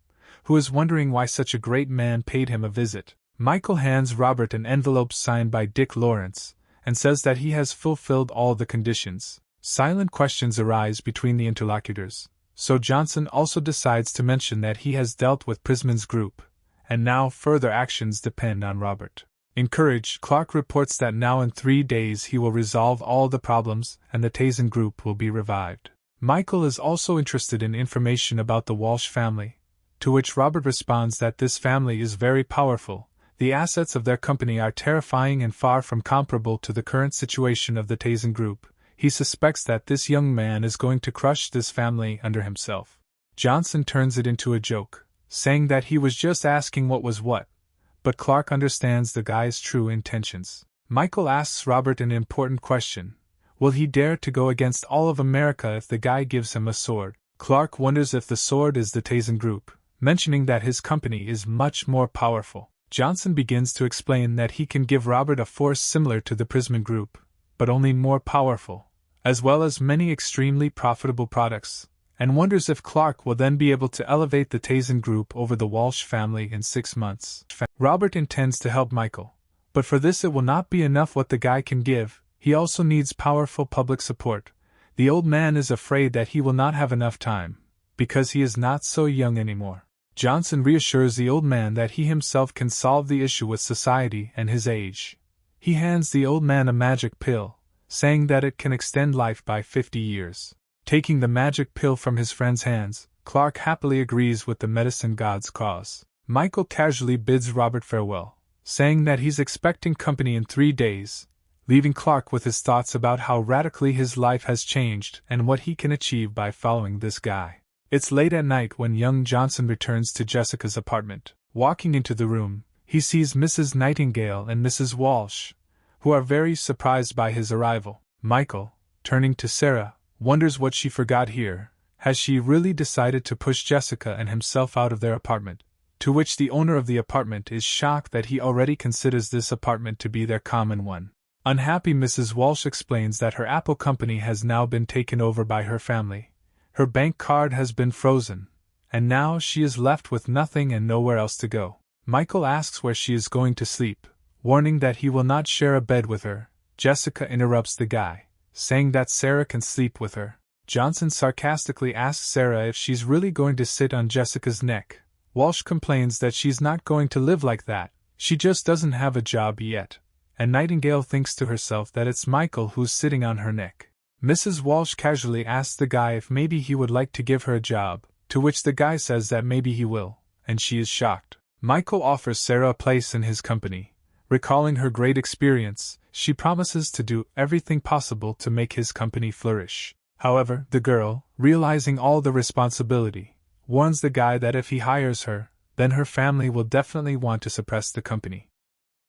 who is wondering why such a great man paid him a visit. Michael hands Robert an envelope signed by Dick Lawrence, and says that he has fulfilled all the conditions. Silent questions arise between the interlocutors, so Johnson also decides to mention that he has dealt with Prisman's group, and now further actions depend on Robert. Encouraged, Clark reports that now in 3 days he will resolve all the problems and the Tazen group will be revived. Michael is also interested in information about the Walsh family, to which Robert responds that this family is very powerful. The assets of their company are terrifying and far from comparable to the current situation of the Tazen group. He suspects that this young man is going to crush this family under himself. Johnson turns it into a joke, saying that he was just asking what was what, but Clark understands the guy's true intentions. Michael asks Robert an important question. Will he dare to go against all of America if the guy gives him a sword? Clark wonders if the sword is the Tazen group, mentioning that his company is much more powerful. Johnson begins to explain that he can give Robert a force similar to the Prisman group, but only more powerful, as well as many extremely profitable products, and wonders if Clark will then be able to elevate the Tazen group over the Walsh family in 6 months. Robert intends to help Michael, but for this it will not be enough what the guy can give. He also needs powerful public support. The old man is afraid that he will not have enough time, because he is not so young anymore. Johnson reassures the old man that he himself can solve the issue with society and his age. He hands the old man a magic pill, saying that it can extend life by 50 years. Taking the magic pill from his friend's hands, Clark happily agrees with the medicine god's cause. Michael casually bids Robert farewell, saying that he's expecting company in 3 days, leaving Clark with his thoughts about how radically his life has changed and what he can achieve by following this guy. It's late at night when young Johnson returns to Jessica's apartment. Walking into the room, he sees Mrs. Nightingale and Mrs. Walsh, who are very surprised by his arrival. Michael, turning to Sarah, wonders what she forgot here. Has she really decided to push Jessica and himself out of their apartment? To which the owner of the apartment is shocked that he already considers this apartment to be their common one. Unhappy, Mrs. Walsh explains that her Apple company has now been taken over by her family. Her bank card has been frozen, and now she is left with nothing and nowhere else to go. Michael asks where she is going to sleep, warning that he will not share a bed with her. Jessica interrupts the guy, saying that Sarah can sleep with her. Johnson sarcastically asks Sarah if she's really going to sit on Jessica's neck. Walsh complains that she's not going to live like that, she just doesn't have a job yet, and Nightingale thinks to herself that it's Michael who's sitting on her neck. Mrs. Walsh casually asks the guy if maybe he would like to give her a job, to which the guy says that maybe he will, and she is shocked. Michael offers Sarah a place in his company. Recalling her great experience, she promises to do everything possible to make his company flourish. However, the girl, realizing all the responsibility, warns the guy that if he hires her, then her family will definitely want to suppress the company.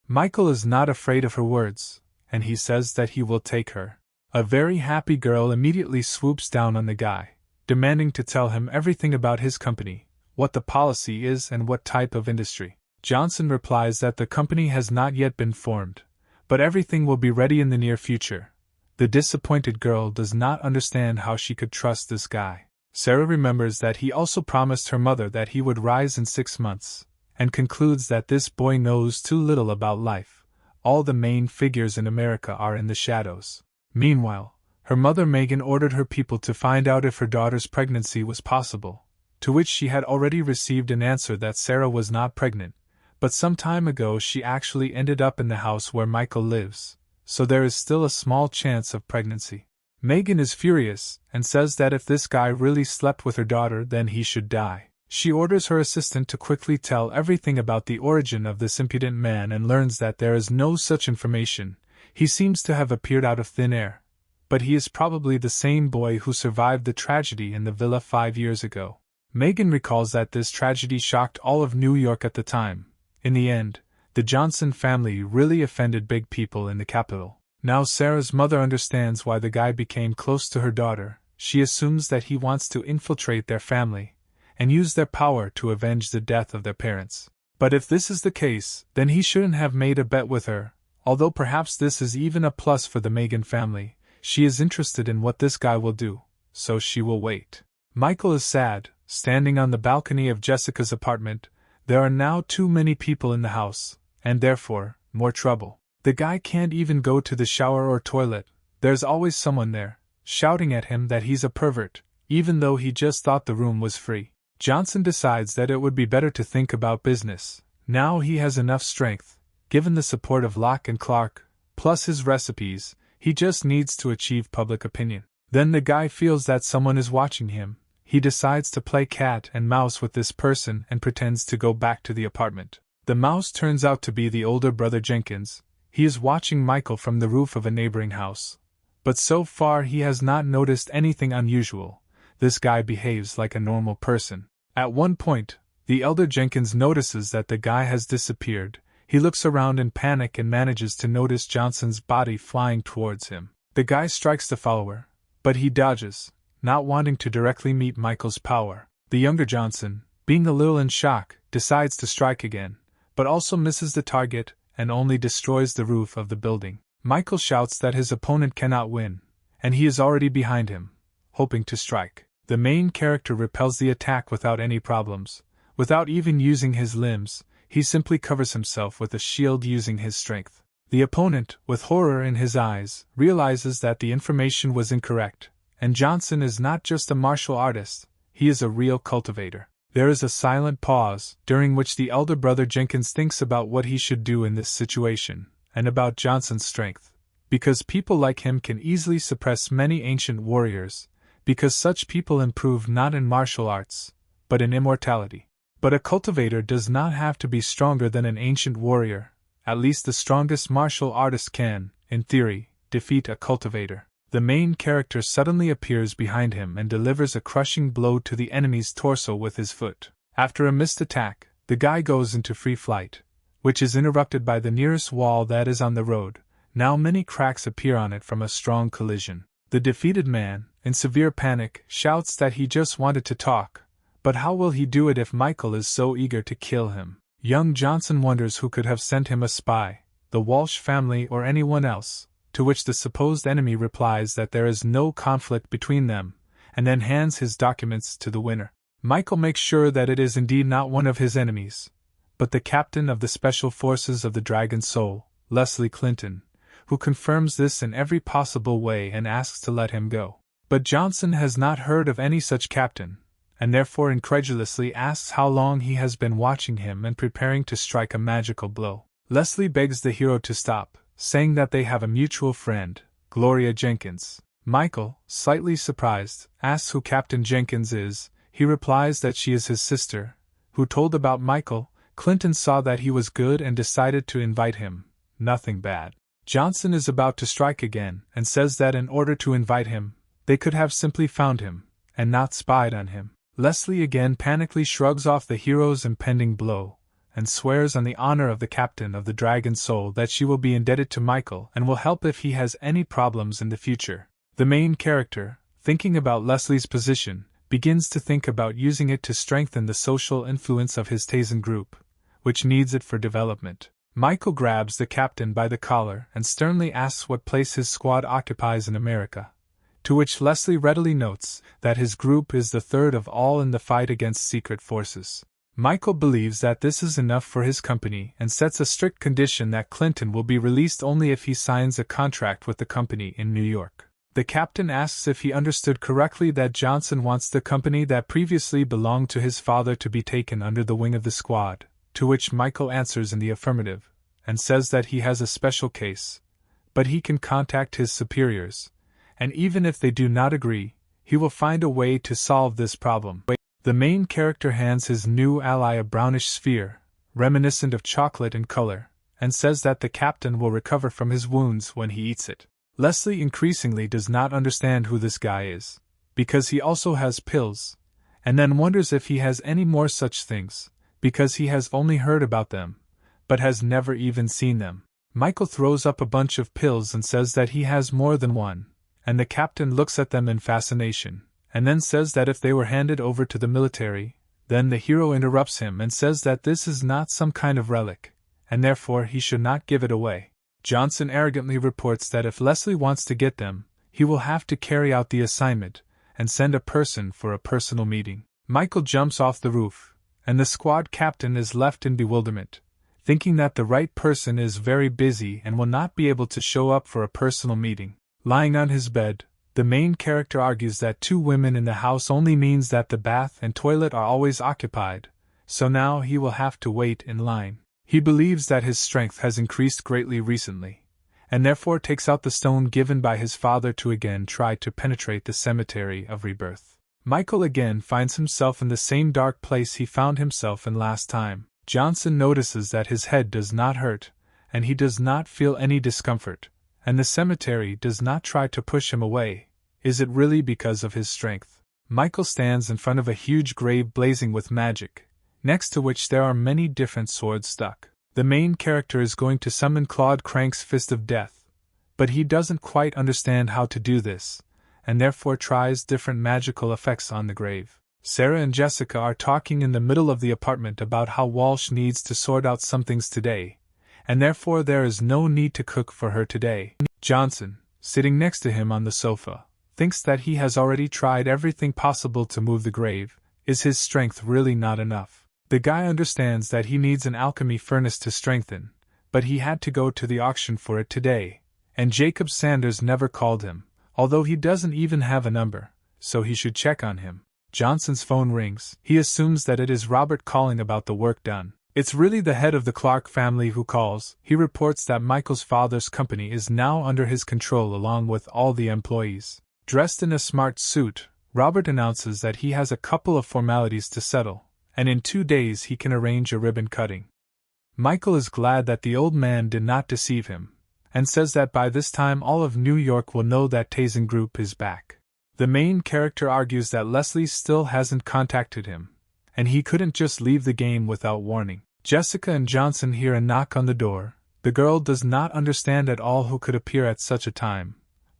Michael is not afraid of her words, and he says that he will take her. A very happy girl immediately swoops down on the guy, demanding to tell him everything about his company, what the policy is and what type of industry. Johnson replies that the company has not yet been formed, but everything will be ready in the near future. The disappointed girl does not understand how she could trust this guy. Sarah remembers that he also promised her mother that he would rise in 6 months, and concludes that this boy knows too little about life. All the main figures in America are in the shadows. Meanwhile, her mother Megan ordered her people to find out if her daughter's pregnancy was possible, to which she had already received an answer that Sarah was not pregnant, but some time ago she actually ended up in the house where Michael lives, so there is still a small chance of pregnancy. Megan is furious, and says that if this guy really slept with her daughter then he should die. She orders her assistant to quickly tell everything about the origin of this impudent man and learns that there is no such information. He seems to have appeared out of thin air, but he is probably the same boy who survived the tragedy in the villa 5 years ago. Megan recalls that this tragedy shocked all of New York at the time. In the end, the Johnson family really offended big people in the capital. Now Sarah's mother understands why the guy became close to her daughter. She assumes that he wants to infiltrate their family and use their power to avenge the death of their parents. But if this is the case, then he shouldn't have made a bet with her. Although perhaps this is even a plus for the Megan family, she is interested in what this guy will do, so she will wait. Michael is sad, standing on the balcony of Jessica's apartment. There are now too many people in the house, and therefore, more trouble. The guy can't even go to the shower or toilet. There's always someone there, shouting at him that he's a pervert, even though he just thought the room was free. Johnson decides that it would be better to think about business. Now he has enough strength, given the support of Locke and Clark, plus his recipes, he just needs to achieve public opinion. Then the guy feels that someone is watching him. He decides to play cat and mouse with this person and pretends to go back to the apartment. The mouse turns out to be the older brother Jenkins. He is watching Michael from the roof of a neighboring house. But so far he has not noticed anything unusual. This guy behaves like a normal person. At one point, the elder Jenkins notices that the guy has disappeared. He looks around in panic and manages to notice Johnson's body flying towards him. The guy strikes the follower, but he dodges, not wanting to directly meet Michael's power. The younger Johnson, being a little in shock, decides to strike again, but also misses the target and only destroys the roof of the building. Michael shouts that his opponent cannot win, and he is already behind him, hoping to strike. The main character repels the attack without any problems. Without even using his limbs, he simply covers himself with a shield using his strength. The opponent, with horror in his eyes, realizes that the information was incorrect, and Johnson is not just a martial artist, he is a real cultivator. There is a silent pause, during which the elder brother Jenkins thinks about what he should do in this situation, and about Johnson's strength. Because people like him can easily suppress many ancient warriors, because such people improve not in martial arts, but in immortality. But a cultivator does not have to be stronger than an ancient warrior. At least the strongest martial artist can, in theory, defeat a cultivator. The main character suddenly appears behind him and delivers a crushing blow to the enemy's torso with his foot. After a missed attack, the guy goes into free flight, which is interrupted by the nearest wall that is on the road. Now many cracks appear on it from a strong collision. The defeated man, in severe panic, shouts that he just wanted to talk, but how will he do it if Michael is so eager to kill him? Young Johnson wonders who could have sent him a spy, the Walsh family or anyone else, to which the supposed enemy replies that there is no conflict between them, and then hands his documents to the winner. Michael makes sure that it is indeed not one of his enemies, but the captain of the Special Forces of the Dragon Soul, Leslie Clinton, who confirms this in every possible way and asks to let him go. But Johnson has not heard of any such captain, and therefore incredulously asks how long he has been watching him and preparing to strike a magical blow. Leslie begs the hero to stop, saying that they have a mutual friend, Gloria Jenkins. Michael, slightly surprised, asks who Captain Jenkins is. He replies that she is his sister, who told about Michael. Clinton saw that he was good and decided to invite him. Nothing bad. Johnson is about to strike again and says that in order to invite him, they could have simply found him, and not spied on him. Leslie again panically shrugs off the hero's impending blow, and swears on the honor of the captain of the Dragon Soul that she will be indebted to Michael and will help if he has any problems in the future. The main character, thinking about Leslie's position, begins to think about using it to strengthen the social influence of his Tazen group, which needs it for development. Michael grabs the captain by the collar and sternly asks what place his squad occupies in America, to which Leslie readily notes that his group is the third of all in the fight against secret forces. Michael believes that this is enough for his company and sets a strict condition that Clinton will be released only if he signs a contract with the company in New York. The captain asks if he understood correctly that Johnson wants the company that previously belonged to his father to be taken under the wing of the squad, to which Michael answers in the affirmative, and says that he has a special case, but he can contact his superiors, and even if they do not agree, he will find a way to solve this problem. The main character hands his new ally a brownish sphere, reminiscent of chocolate in color, and says that the captain will recover from his wounds when he eats it. Leslie increasingly does not understand who this guy is, because he also has pills, and then wonders if he has any more such things, because he has only heard about them, but has never even seen them. Michael throws up a bunch of pills and says that he has more than one, and the captain looks at them in fascination, and then says that if they were handed over to the military, then the hero interrupts him and says that this is not some kind of relic, and therefore he should not give it away. Johnson arrogantly reports that if Leslie wants to get them, he will have to carry out the assignment, and send a person for a personal meeting. Michael jumps off the roof, and the squad captain is left in bewilderment, thinking that the right person is very busy and will not be able to show up for a personal meeting. Lying on his bed, the main character argues that 2 women in the house only means that the bath and toilet are always occupied, so now he will have to wait in line. He believes that his strength has increased greatly recently, and therefore takes out the stone given by his father to again try to penetrate the cemetery of rebirth. Michael again finds himself in the same dark place he found himself in last time. Johnson notices that his head does not hurt, and he does not feel any discomfort, and the cemetery does not try to push him away. Is it really because of his strength? Michael stands in front of a huge grave blazing with magic, next to which there are many different swords stuck. The main character is going to summon Claude Crank's Fist of Death, but he doesn't quite understand how to do this, and therefore tries different magical effects on the grave. Sarah and Jessica are talking in the middle of the apartment about how Walsh needs to sort out some things today, and therefore there is no need to cook for her today. Johnson, sitting next to him on the sofa, thinks that he has already tried everything possible to move the grave. Is his strength really not enough? The guy understands that he needs an alchemy furnace to strengthen, but he had to go to the auction for it today, and Jacob Sanders never called him, although he doesn't even have a number, so he should check on him. Johnson's phone rings. He assumes that it is Robert calling about the work done. It's really the head of the Clark family who calls. He reports that Michael's father's company is now under his control along with all the employees. Dressed in a smart suit, Robert announces that he has a couple of formalities to settle, and in 2 days he can arrange a ribbon cutting. Michael is glad that the old man did not deceive him, and says that by this time all of New York will know that Tazen Group is back. The main character argues that Leslie still hasn't contacted him, and he couldn't just leave the game without warning. Jessica and Johnson hear a knock on the door. The girl does not understand at all who could appear at such a time,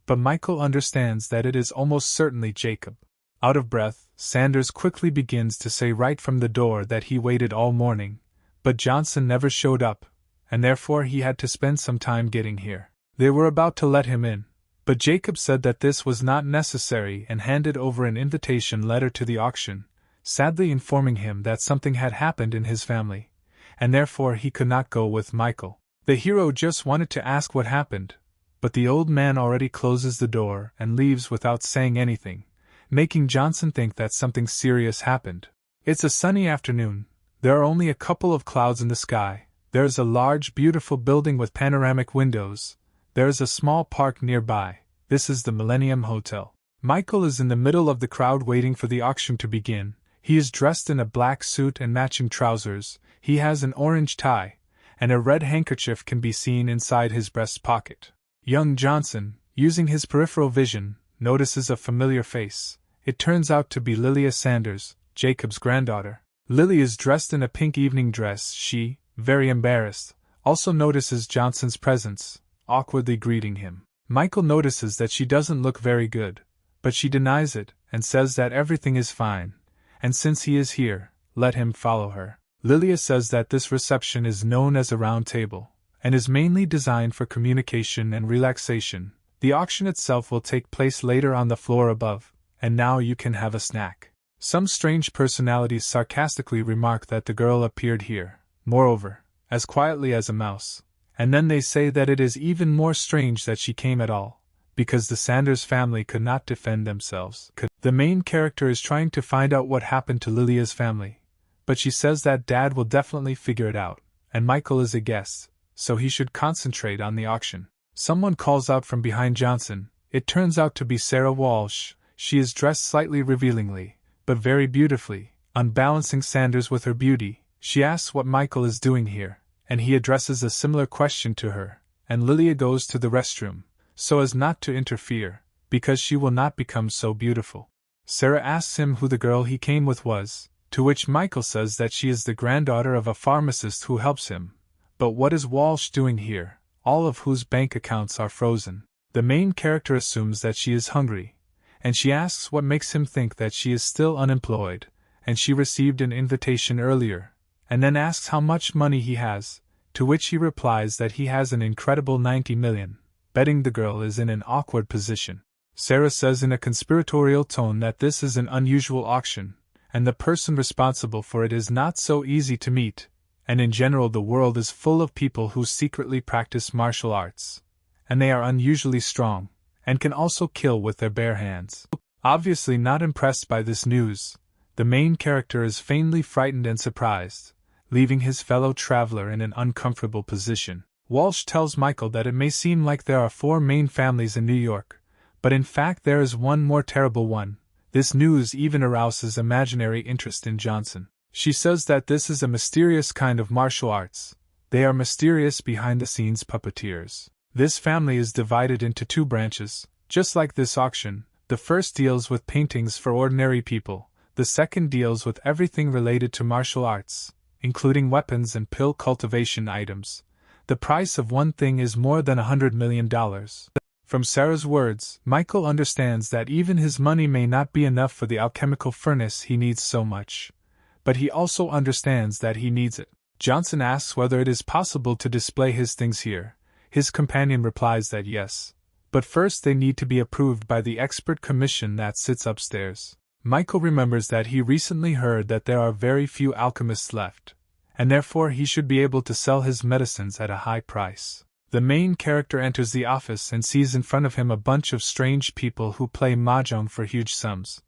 but Michael understands that it is almost certainly Jacob. Out of breath, Sanders quickly begins to say right from the door that he waited all morning, but Johnson never showed up, and therefore he had to spend some time getting here. They were about to let him in, but Jacob said that this was not necessary and handed over an invitation letter to the auction, sadly informing him that something had happened in his family, and therefore he could not go with Michael. The hero just wanted to ask what happened, but the old man already closes the door and leaves without saying anything, making Johnson think that something serious happened. It's a sunny afternoon. There are only a couple of clouds in the sky. There is a large, beautiful building with panoramic windows. There is a small park nearby. This is the Millennium Hotel. Michael is in the middle of the crowd waiting for the auction to begin. He is dressed in a black suit and matching trousers. He has an orange tie, and a red handkerchief can be seen inside his breast pocket. Young Johnson, using his peripheral vision, notices a familiar face. It turns out to be Lilia Sanders, Jacob's granddaughter. Lily is dressed in a pink evening dress. She, very embarrassed, also notices Johnson's presence, awkwardly greeting him. Michael notices that she doesn't look very good, but she denies it and says that everything is fine, and since he is here, let him follow her. Lilia says that this reception is known as a round table, and is mainly designed for communication and relaxation. The auction itself will take place later on the floor above, and now you can have a snack. Some strange personalities sarcastically remark that the girl appeared here, moreover, as quietly as a mouse, and then they say that it is even more strange that she came at all, because the Sanders family could not defend themselves. The main character is trying to find out what happened to Lilia's family, but she says that Dad will definitely figure it out, and Michael is a guest, so he should concentrate on the auction. Someone calls out from behind Johnson. It turns out to be Sarah Walsh. She is dressed slightly revealingly, but very beautifully, unbalancing Sanders with her beauty. She asks what Michael is doing here, and he addresses a similar question to her, and Lilia goes to the restroom, so as not to interfere, because she will not become so beautiful. Sarah asks him who the girl he came with was, to which Michael says that she is the granddaughter of a pharmacist who helps him. But what is Walsh doing here, all of whose bank accounts are frozen? The main character assumes that she is hungry, and she asks what makes him think that she is still unemployed, and she received an invitation earlier, and then asks how much money he has, to which he replies that he has an incredible 90 million, betting the girl is in an awkward position. Sarah says in a conspiratorial tone that this is an unusual auction, and the person responsible for it is not so easy to meet, and in general the world is full of people who secretly practice martial arts, and they are unusually strong, and can also kill with their bare hands. Obviously not impressed by this news, the main character is faintly frightened and surprised, leaving his fellow traveler in an uncomfortable position. Walsh tells Michael that it may seem like there are 4 main families in New York, but in fact there is one more terrible one. This news even arouses imaginary interest in Johnson. She says that this is a mysterious kind of martial arts. They are mysterious behind-the-scenes puppeteers. This family is divided into 2 branches, just like this auction. The first deals with paintings for ordinary people, the second deals with everything related to martial arts, including weapons and pill cultivation items. The price of one thing is more than $100 million. From Sarah's words, Michael understands that even his money may not be enough for the alchemical furnace he needs so much, but he also understands that he needs it. Johnson asks whether it is possible to display his things here. His companion replies that yes, but first they need to be approved by the expert commission that sits upstairs. Michael remembers that he recently heard that there are very few alchemists left, and therefore he should be able to sell his medicines at a high price. The main character enters the office and sees in front of him a bunch of strange people who play mahjong for huge sums,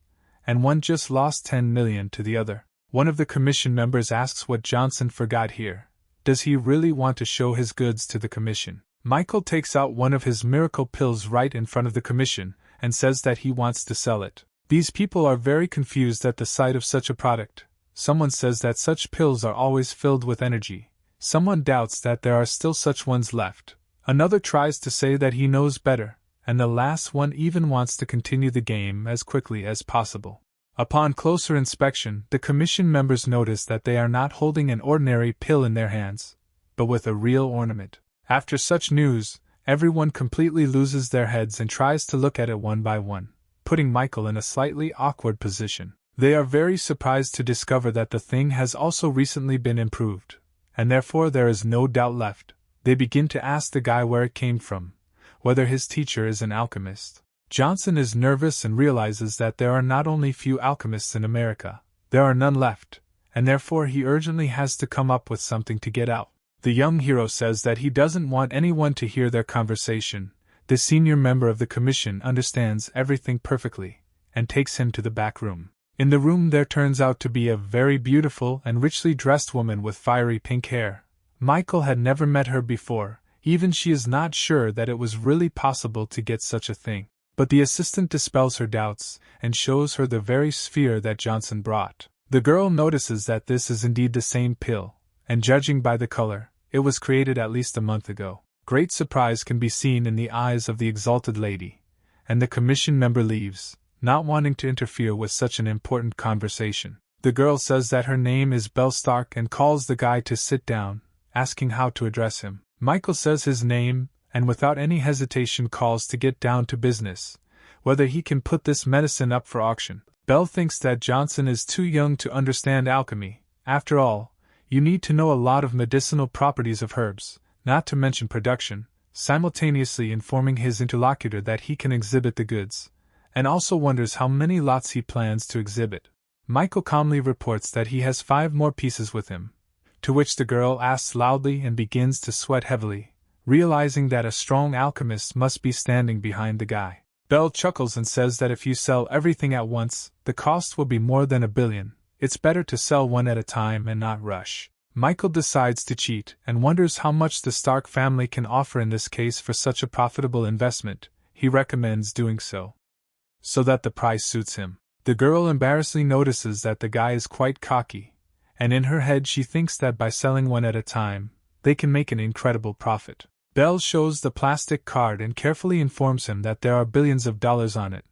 and one just lost 10 million to the other. One of the commission members asks what Johnson forgot here. Does he really want to show his goods to the commission? Michael takes out one of his miracle pills right in front of the commission and says that he wants to sell it. These people are very confused at the sight of such a product. Someone says that such pills are always filled with energy. Someone doubts that there are still such ones left. Another tries to say that he knows better, and the last one even wants to continue the game as quickly as possible. Upon closer inspection, the commission members notice that they are not holding an ordinary pill in their hands, but with a real ornament. After such news, everyone completely loses their heads and tries to look at it one by one, putting Michael in a slightly awkward position. They are very surprised to discover that the thing has also recently been improved, and therefore there is no doubt left. They begin to ask the guy where it came from, whether his teacher is an alchemist. Johnson is nervous and realizes that there are not only few alchemists in America, there are none left, and therefore he urgently has to come up with something to get out. The young hero says that he doesn't want anyone to hear their conversation. The senior member of the commission understands everything perfectly, and takes him to the back room. In the room there turns out to be a very beautiful and richly dressed woman with fiery pink hair. Michael had never met her before, even she is not sure that it was really possible to get such a thing. But the assistant dispels her doubts, and shows her the very sphere that Johnson brought. The girl notices that this is indeed the same pill, and judging by the color, it was created at least a month ago. Great surprise can be seen in the eyes of the exalted lady, and the commission member leaves, not wanting to interfere with such an important conversation. The girl says that her name is Belle Stark and calls the guy to sit down, asking how to address him. Michael says his name, and without any hesitation calls to get down to business, whether he can put this medicine up for auction. Belle thinks that Johnson is too young to understand alchemy. After all, you need to know a lot of medicinal properties of herbs, not to mention production, simultaneously informing his interlocutor that he can exhibit the goods, and also wonders how many lots he plans to exhibit. Michael calmly reports that he has 5 more pieces with him, to which the girl asks loudly and begins to sweat heavily, realizing that a strong alchemist must be standing behind the guy. Belle chuckles and says that if you sell everything at once, the cost will be more than $1 billion. It's better to sell one at a time and not rush. Michael decides to cheat and wonders how much the Stark family can offer in this case for such a profitable investment. He recommends doing so that the price suits him. The girl embarrassedly notices that the guy is quite cocky, and in her head she thinks that by selling one at a time, they can make an incredible profit. Belle shows the plastic card and carefully informs him that there are billions of dollars on it,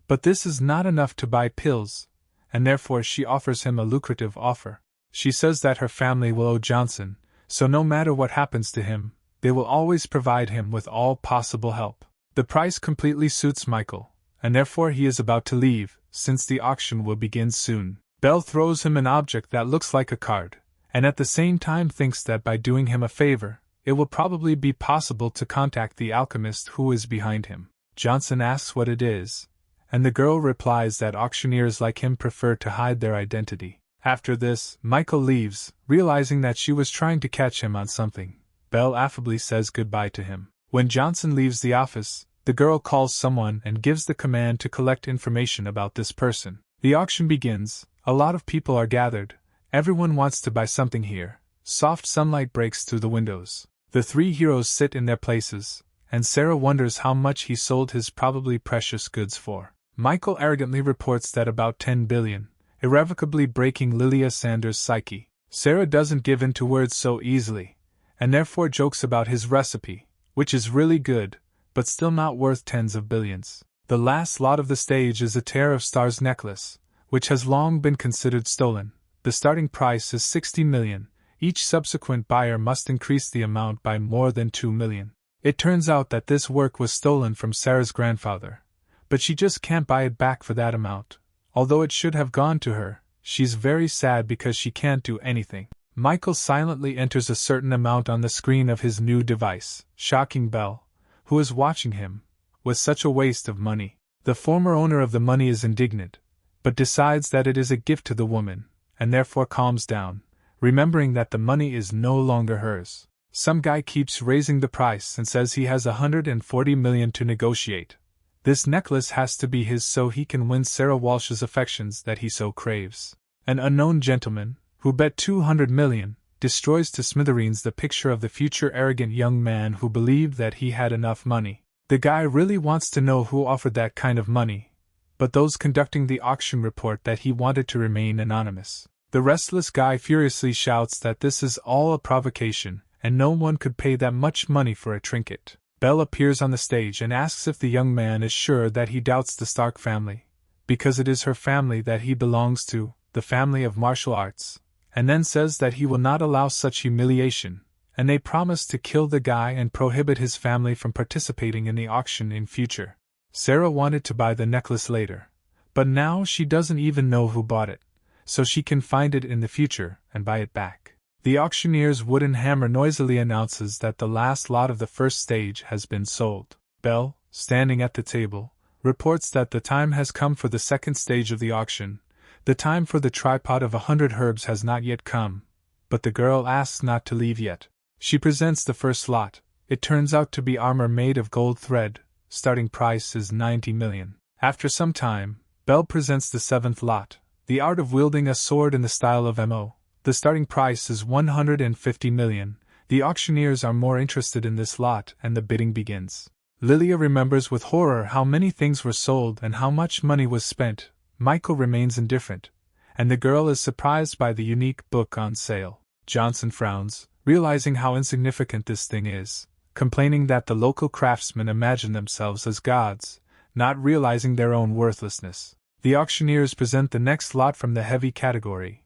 but this is not enough to buy pills, and therefore she offers him a lucrative offer. She says that her family will owe Johnson, so no matter what happens to him, they will always provide him with all possible help. The price completely suits Michael, and therefore he is about to leave, since the auction will begin soon. Belle throws him an object that looks like a card, and at the same time thinks that by doing him a favor, it will probably be possible to contact the alchemist who is behind him. Johnson asks what it is, and the girl replies that auctioneers like him prefer to hide their identity. After this, Michael leaves, realizing that she was trying to catch him on something. Belle affably says goodbye to him. When Johnson leaves the office, the girl calls someone and gives the command to collect information about this person. The auction begins, a lot of people are gathered, everyone wants to buy something here. Soft sunlight breaks through the windows. The three heroes sit in their places, and Sarah wonders how much he sold his probably precious goods for. Michael arrogantly reports that about 10 billion, irrevocably breaking Lilia Sanders' psyche. Sarah doesn't give in to words so easily, and therefore jokes about his recipe, which is really good, but still not worth tens of billions. The last lot of the stage is a Tear of Stars necklace, which has long been considered stolen. The starting price is 60 million. Each subsequent buyer must increase the amount by more than 2 million. It turns out that this work was stolen from Sarah's grandfather, but she just can't buy it back for that amount. Although it should have gone to her, she's very sad because she can't do anything. Michael silently enters a certain amount on the screen of his new device, shocking Belle, who is watching him, with such a waste of money. The former owner of the money is indignant, but decides that it is a gift to the woman, and therefore calms down, remembering that the money is no longer hers. Some guy keeps raising the price and says he has 140 million to negotiate. This necklace has to be his so he can win Sarah Walsh's affections that he so craves. An unknown gentleman, who bet 200 million, destroys to smithereens the picture of the future arrogant young man who believed that he had enough money. The guy really wants to know who offered that kind of money, but those conducting the auction report that he wanted to remain anonymous. The restless guy furiously shouts that this is all a provocation, and no one could pay that much money for a trinket. Belle appears on the stage and asks if the young man is sure that he doubts the Stark family, because it is her family that he belongs to, the family of martial arts, and then says that he will not allow such humiliation, and they promise to kill the guy and prohibit his family from participating in the auction in future. Sarah wanted to buy the necklace later, but now she doesn't even know who bought it, so she can find it in the future and buy it back. The auctioneer's wooden hammer noisily announces that the last lot of the first stage has been sold. Belle, standing at the table, reports that the time has come for the second stage of the auction. The time for the tripod of 100 herbs has not yet come, but the girl asks not to leave yet. She presents the first lot. It turns out to be armor made of gold thread. Starting price is 90 million. After some time, Belle presents the seventh lot, the art of wielding a sword in the style of Mo. The starting price is 150 million. The auctioneers are more interested in this lot and the bidding begins. Lilia remembers with horror how many things were sold and how much money was spent. Michael remains indifferent, and the girl is surprised by the unique book on sale. Johnson frowns, realizing how insignificant this thing is, complaining that the local craftsmen imagine themselves as gods, not realizing their own worthlessness. The auctioneers present the next lot from the heavy category,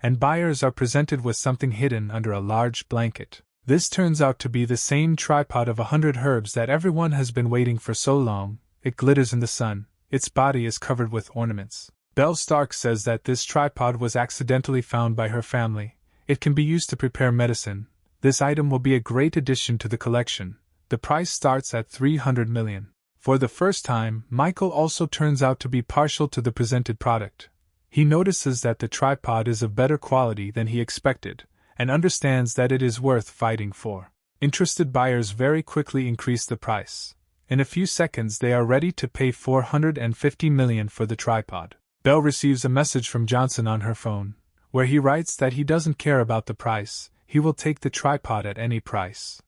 and buyers are presented with something hidden under a large blanket. This turns out to be the same tripod of 100 herbs that everyone has been waiting for so long. It glitters in the sun. Its body is covered with ornaments. Belle Stark says that this tripod was accidentally found by her family. It can be used to prepare medicine. This item will be a great addition to the collection. The price starts at 300 million. For the first time, Michael also turns out to be partial to the presented product. He notices that the tripod is of better quality than he expected, and understands that it is worth fighting for. Interested buyers very quickly increase the price. In a few seconds they are ready to pay 450 million for the tripod. Belle receives a message from Johnson on her phone, where he writes that he doesn't care about the price, he will take the tripod at any price.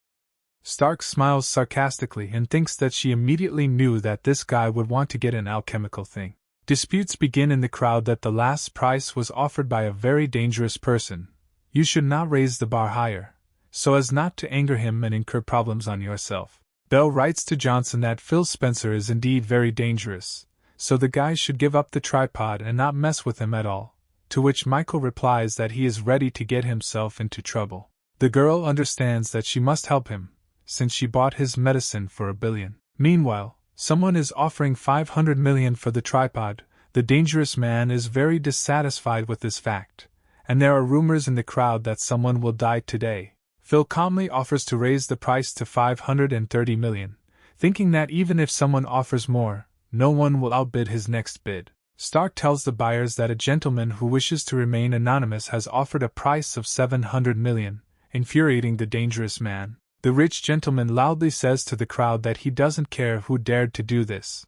Stark smiles sarcastically and thinks that she immediately knew that this guy would want to get an alchemical thing. Disputes begin in the crowd that the last price was offered by a very dangerous person. You should not raise the bar higher, so as not to anger him and incur problems on yourself. Belle writes to Johnson that Phil Spencer is indeed very dangerous, so the guy should give up the tripod and not mess with him at all, to which Michael replies that he is ready to get himself into trouble. The girl understands that she must help him, since she bought his medicine for 1 billion. Meanwhile, someone is offering 500 million for the tripod. The dangerous man is very dissatisfied with this fact, and there are rumors in the crowd that someone will die today. Phil calmly offers to raise the price to 530 million, thinking that even if someone offers more, no one will outbid his next bid. Stark tells the buyers that a gentleman who wishes to remain anonymous has offered a price of 700 million, infuriating the dangerous man. The rich gentleman loudly says to the crowd that he doesn't care who dared to do this,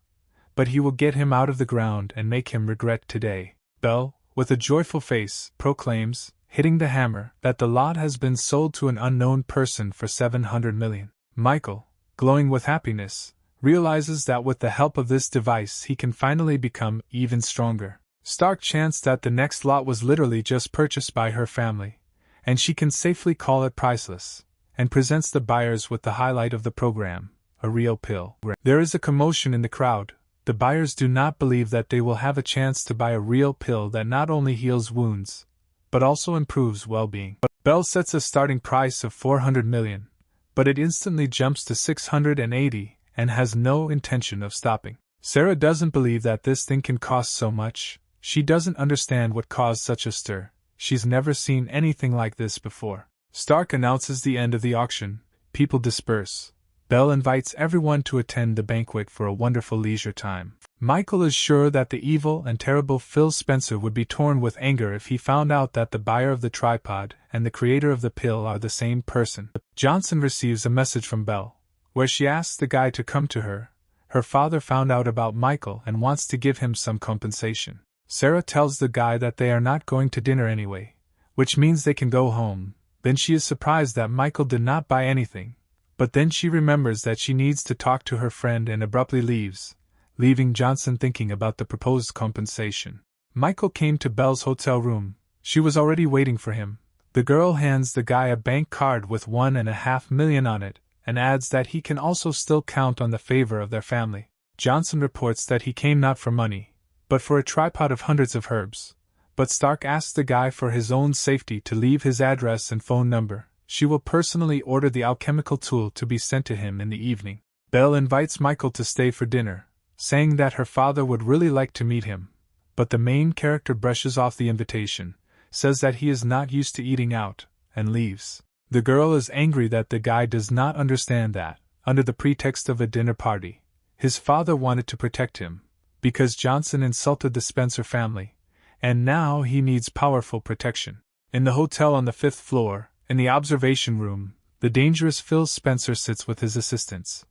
but he will get him out of the ground and make him regret today. Belle, with a joyful face, proclaims, hitting the hammer, that the lot has been sold to an unknown person for 700 million. Michael, glowing with happiness, realizes that with the help of this device he can finally become even stronger. Stark chants that the next lot was literally just purchased by her family, and she can safely call it priceless, and presents the buyers with the highlight of the program, a real pill. There is a commotion in the crowd. The buyers do not believe that they will have a chance to buy a real pill that not only heals wounds, but also improves well-being. Belle sets a starting price of 400 million, but it instantly jumps to 680 and has no intention of stopping. Sarah doesn't believe that this thing can cost so much. She doesn't understand what caused such a stir. She's never seen anything like this before. Stark announces the end of the auction. People disperse. Belle invites everyone to attend the banquet for a wonderful leisure time. Michael is sure that the evil and terrible Phil Spencer would be torn with anger if he found out that the buyer of the tripod and the creator of the pill are the same person. Johnson receives a message from Belle, where she asks the guy to come to her. Her father found out about Michael and wants to give him some compensation. Sarah tells the guy that they are not going to dinner anyway, which means they can go home. Then she is surprised that Michael did not buy anything, but then she remembers that she needs to talk to her friend and abruptly leaves, leaving Johnson thinking about the proposed compensation. Michael came to Belle's hotel room. She was already waiting for him. The girl hands the guy a bank card with 1.5 million on it, and adds that he can also still count on the favor of their family. Johnson reports that he came not for money, but for a tripod of hundreds of herbs. But Stark asks the guy for his own safety to leave his address and phone number. She will personally order the alchemical tool to be sent to him in the evening. Belle invites Michael to stay for dinner, saying that her father would really like to meet him, but the main character brushes off the invitation, says that he is not used to eating out, and leaves. The girl is angry that the guy does not understand that, under the pretext of a dinner party, his father wanted to protect him, because Johnson insulted the Spencer family, and now he needs powerful protection. In the hotel on the 5th floor, in the observation room, the dangerous Phil Spencer sits with his assistants.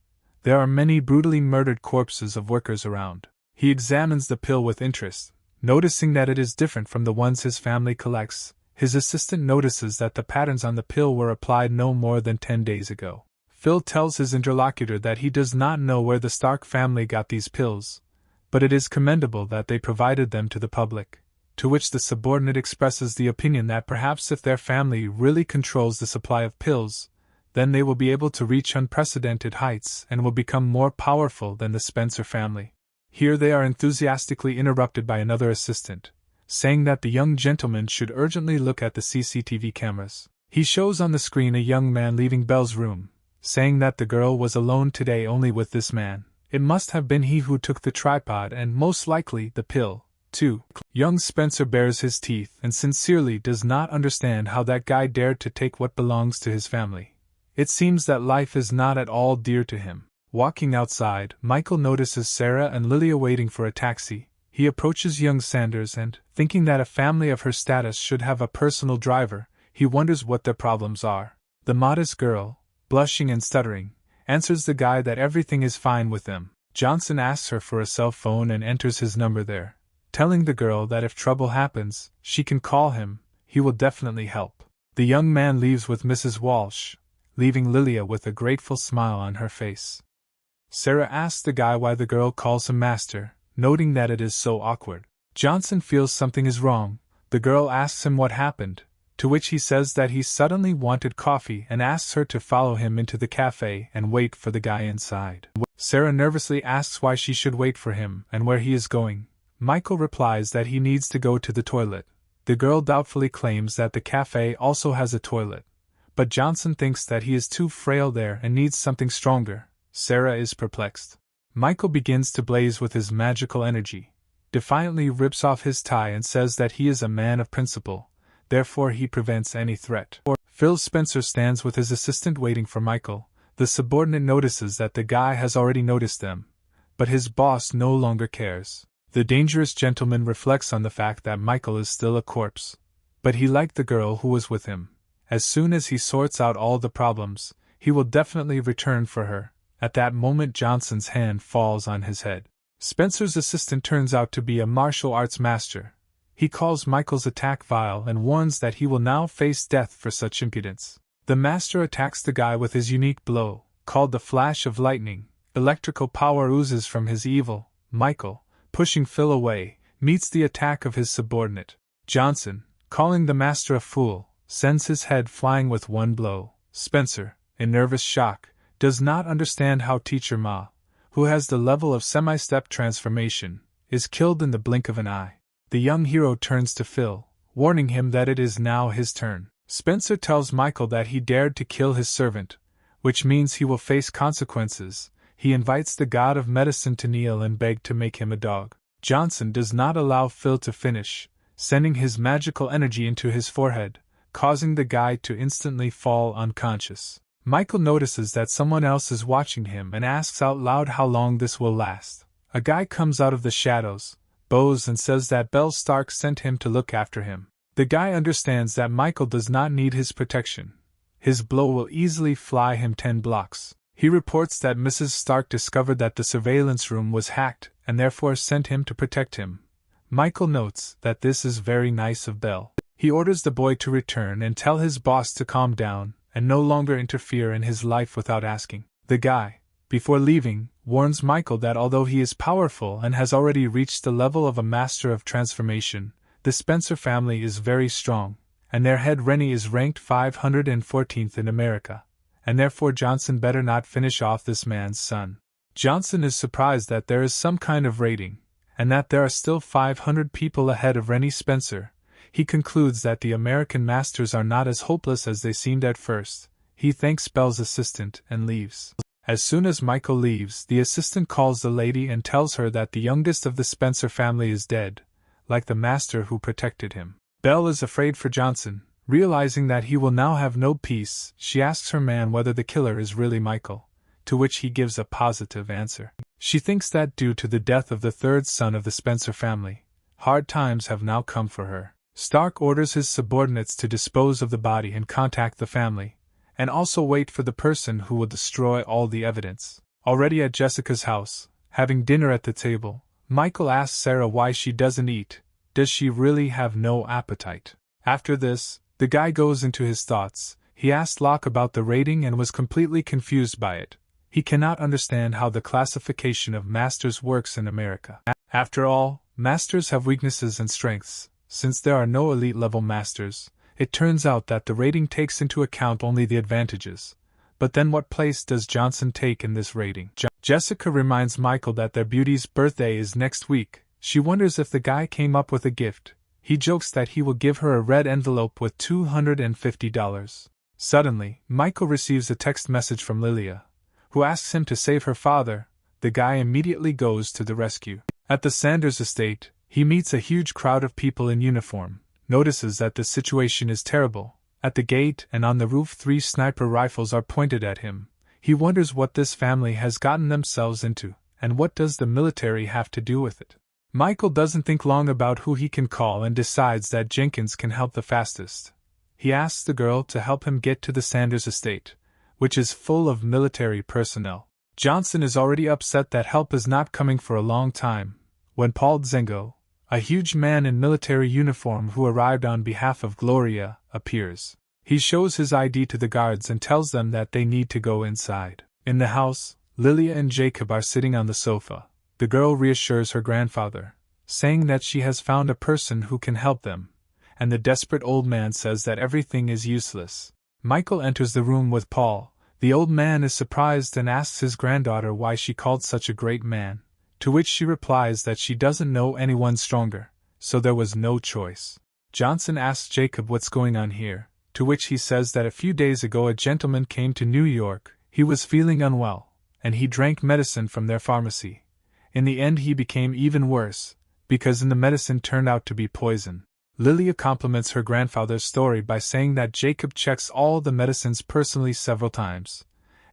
There are many brutally murdered corpses of workers around. He examines the pill with interest, noticing that it is different from the ones his family collects. His assistant notices that the patterns on the pill were applied no more than 10 days ago. Phil tells his interlocutor that he does not know where the Stark family got these pills, but it is commendable that they provided them to the public. To which the subordinate expresses the opinion that perhaps if their family really controls the supply of pills, then they will be able to reach unprecedented heights and will become more powerful than the Spencer family. Here they are enthusiastically interrupted by another assistant, saying that the young gentleman should urgently look at the CCTV cameras. He shows on the screen a young man leaving Belle's room, saying that the girl was alone today only with this man. It must have been he who took the tripod and most likely the pill, too. Young Spencer bares his teeth and sincerely does not understand how that guy dared to take what belongs to his family. It seems that life is not at all dear to him. Walking outside, Michael notices Sarah and Lilia waiting for a taxi. He approaches young Sanders and, thinking that a family of her status should have a personal driver, he wonders what their problems are. The modest girl, blushing and stuttering, answers the guy that everything is fine with them. Johnson asks her for a cell phone and enters his number there, telling the girl that if trouble happens, she can call him, he will definitely help. The young man leaves with Mrs. Walsh, leaving Lilia with a grateful smile on her face. Sarah asks the guy why the girl calls him master, noting that it is so awkward. Johnson feels something is wrong. The girl asks him what happened, to which he says that he suddenly wanted coffee and asks her to follow him into the cafe and wait for the guy inside. Sarah nervously asks why she should wait for him and where he is going. Michael replies that he needs to go to the toilet. The girl doubtfully claims that the cafe also has a toilet, but Johnson thinks that he is too frail there and needs something stronger. Sarah is perplexed. Michael begins to blaze with his magical energy, defiantly rips off his tie and says that he is a man of principle, therefore he prevents any threat. Phil Spencer stands with his assistant waiting for Michael. The subordinate notices that the guy has already noticed them, but his boss no longer cares. The dangerous gentleman reflects on the fact that Michael is still a corpse, but he liked the girl who was with him. As soon as he sorts out all the problems, he will definitely return for her. At that moment, Johnson's hand falls on his head. Spencer's assistant turns out to be a martial arts master. He calls Michael's attack vile and warns that he will now face death for such impudence. The master attacks the guy with his unique blow, called the flash of lightning. Electrical power oozes from his evil. Michael, pushing Phil away, meets the attack of his subordinate. Johnson, calling the master a fool, sends his head flying with one blow. Spencer, in nervous shock, does not understand how Teacher Ma, who has the level of semi-step transformation, is killed in the blink of an eye. The young hero turns to Phil, warning him that it is now his turn. Spencer tells Michael that he dared to kill his servant, which means he will face consequences. He invites the god of medicine to kneel and beg to make him a dog. Johnson does not allow Phil to finish, sending his magical energy into his forehead, causing the guy to instantly fall unconscious. Michael notices that someone else is watching him and asks out loud how long this will last. A guy comes out of the shadows, bows and says that Belle Stark sent him to look after him. The guy understands that Michael does not need his protection. His blow will easily fly him 10 blocks. He reports that Mrs. Stark discovered that the surveillance room was hacked and therefore sent him to protect him. Michael notes that this is very nice of Belle. He orders the boy to return and tell his boss to calm down and no longer interfere in his life without asking. The guy, before leaving, warns Michael that although he is powerful and has already reached the level of a master of transformation, the Spencer family is very strong, and their head Rennie is ranked 514th in America, and therefore Johnson better not finish off this man's son. Johnson is surprised that there is some kind of rating, and that there are still 500 people ahead of Rennie Spencer. He concludes that the American masters are not as hopeless as they seemed at first. He thanks Belle's assistant and leaves. As soon as Michael leaves, the assistant calls the lady and tells her that the youngest of the Spencer family is dead, like the master who protected him. Belle is afraid for Johnson. Realizing that he will now have no peace, she asks her man whether the killer is really Michael, to which he gives a positive answer. She thinks that due to the death of the third son of the Spencer family, hard times have now come for her. Stark orders his subordinates to dispose of the body and contact the family, and also wait for the person who will destroy all the evidence. Already at Jessica's house, having dinner at the table, Michael asks Sarah why she doesn't eat. Does she really have no appetite? After this, the guy goes into his thoughts. He asked Locke about the rating and was completely confused by it. He cannot understand how the classification of masters works in America. After all, masters have weaknesses and strengths. Since there are no elite-level masters, it turns out that the rating takes into account only the advantages. But then what place does Johnson take in this rating? Jessica reminds Michael that their beauty's birthday is next week. She wonders if the guy came up with a gift. He jokes that he will give her a red envelope with $250. Suddenly, Michael receives a text message from Lilia, who asks him to save her father. The guy immediately goes to the rescue. At the Sanders estate, he meets a huge crowd of people in uniform, notices that the situation is terrible. At the gate and on the roof 3 sniper rifles are pointed at him. He wonders what this family has gotten themselves into, and what does the military have to do with it. Michael doesn't think long about who he can call and decides that Jenkins can help the fastest. He asks the girl to help him get to the Sanders estate, which is full of military personnel. Johnson is already upset that help is not coming for a long time, when Paul Zengo, a huge man in military uniform who arrived on behalf of Gloria, appears. He shows his ID to the guards and tells them that they need to go inside. In the house, Lilia and Jacob are sitting on the sofa. The girl reassures her grandfather, saying that she has found a person who can help them, and the desperate old man says that everything is useless. Michael enters the room with Paul. The old man is surprised and asks his granddaughter why she called such a great man, to which she replies that she doesn't know anyone stronger, so there was no choice. Johnson asks Jacob what's going on here, to which he says that a few days ago a gentleman came to New York. He was feeling unwell, and he drank medicine from their pharmacy. In the end he became even worse, because the medicine turned out to be poison. Lilia compliments her grandfather's story by saying that Jacob checks all the medicines personally several times,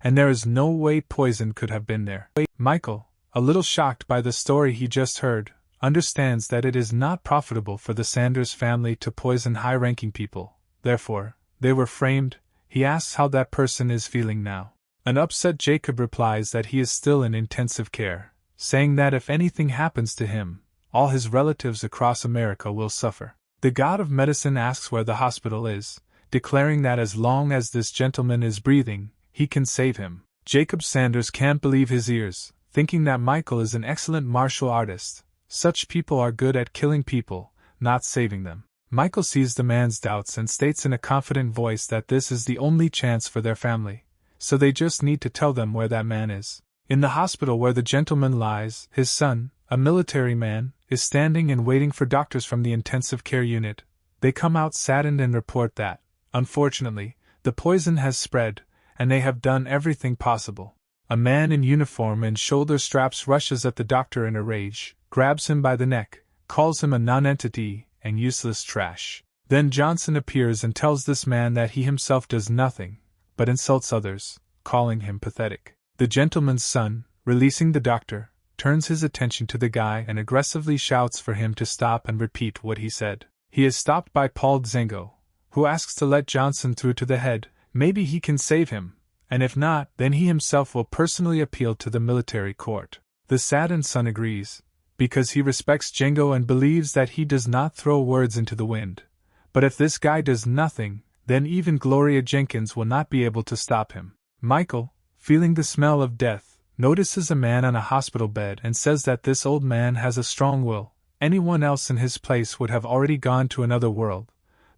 and there is no way poison could have been there. Michael, a little shocked by the story he just heard, understands that it is not profitable for the Sanders family to poison high-ranking people, therefore, they were framed. He asks how that person is feeling now. An upset Jacob replies that he is still in intensive care, saying that if anything happens to him, all his relatives across America will suffer. The god of medicine asks where the hospital is, declaring that as long as this gentleman is breathing, he can save him. Jacob Sanders can't believe his ears, thinking that Michael is an excellent martial artist. Such people are good at killing people, not saving them. Michael sees the man's doubts and states in a confident voice that this is the only chance for their family, so they just need to tell them where that man is. In the hospital where the gentleman lies, his son, a military man, is standing and waiting for doctors from the intensive care unit. They come out saddened and report that, unfortunately, the poison has spread, and they have done everything possible. A man in uniform and shoulder straps rushes at the doctor in a rage, grabs him by the neck, calls him a non-entity and useless trash. Then Johnson appears and tells this man that he himself does nothing, but insults others, calling him pathetic. The gentleman's son, releasing the doctor, turns his attention to the guy and aggressively shouts for him to stop and repeat what he said. He is stopped by Paul Zengo, who asks to let Johnson through to the head. Maybe he can save him, and if not, then he himself will personally appeal to the military court. The saddened son agrees, because he respects Django and believes that he does not throw words into the wind. But if this guy does nothing, then even Gloria Jenkins will not be able to stop him. Michael, feeling the smell of death, notices a man on a hospital bed and says that this old man has a strong will. Anyone else in his place would have already gone to another world,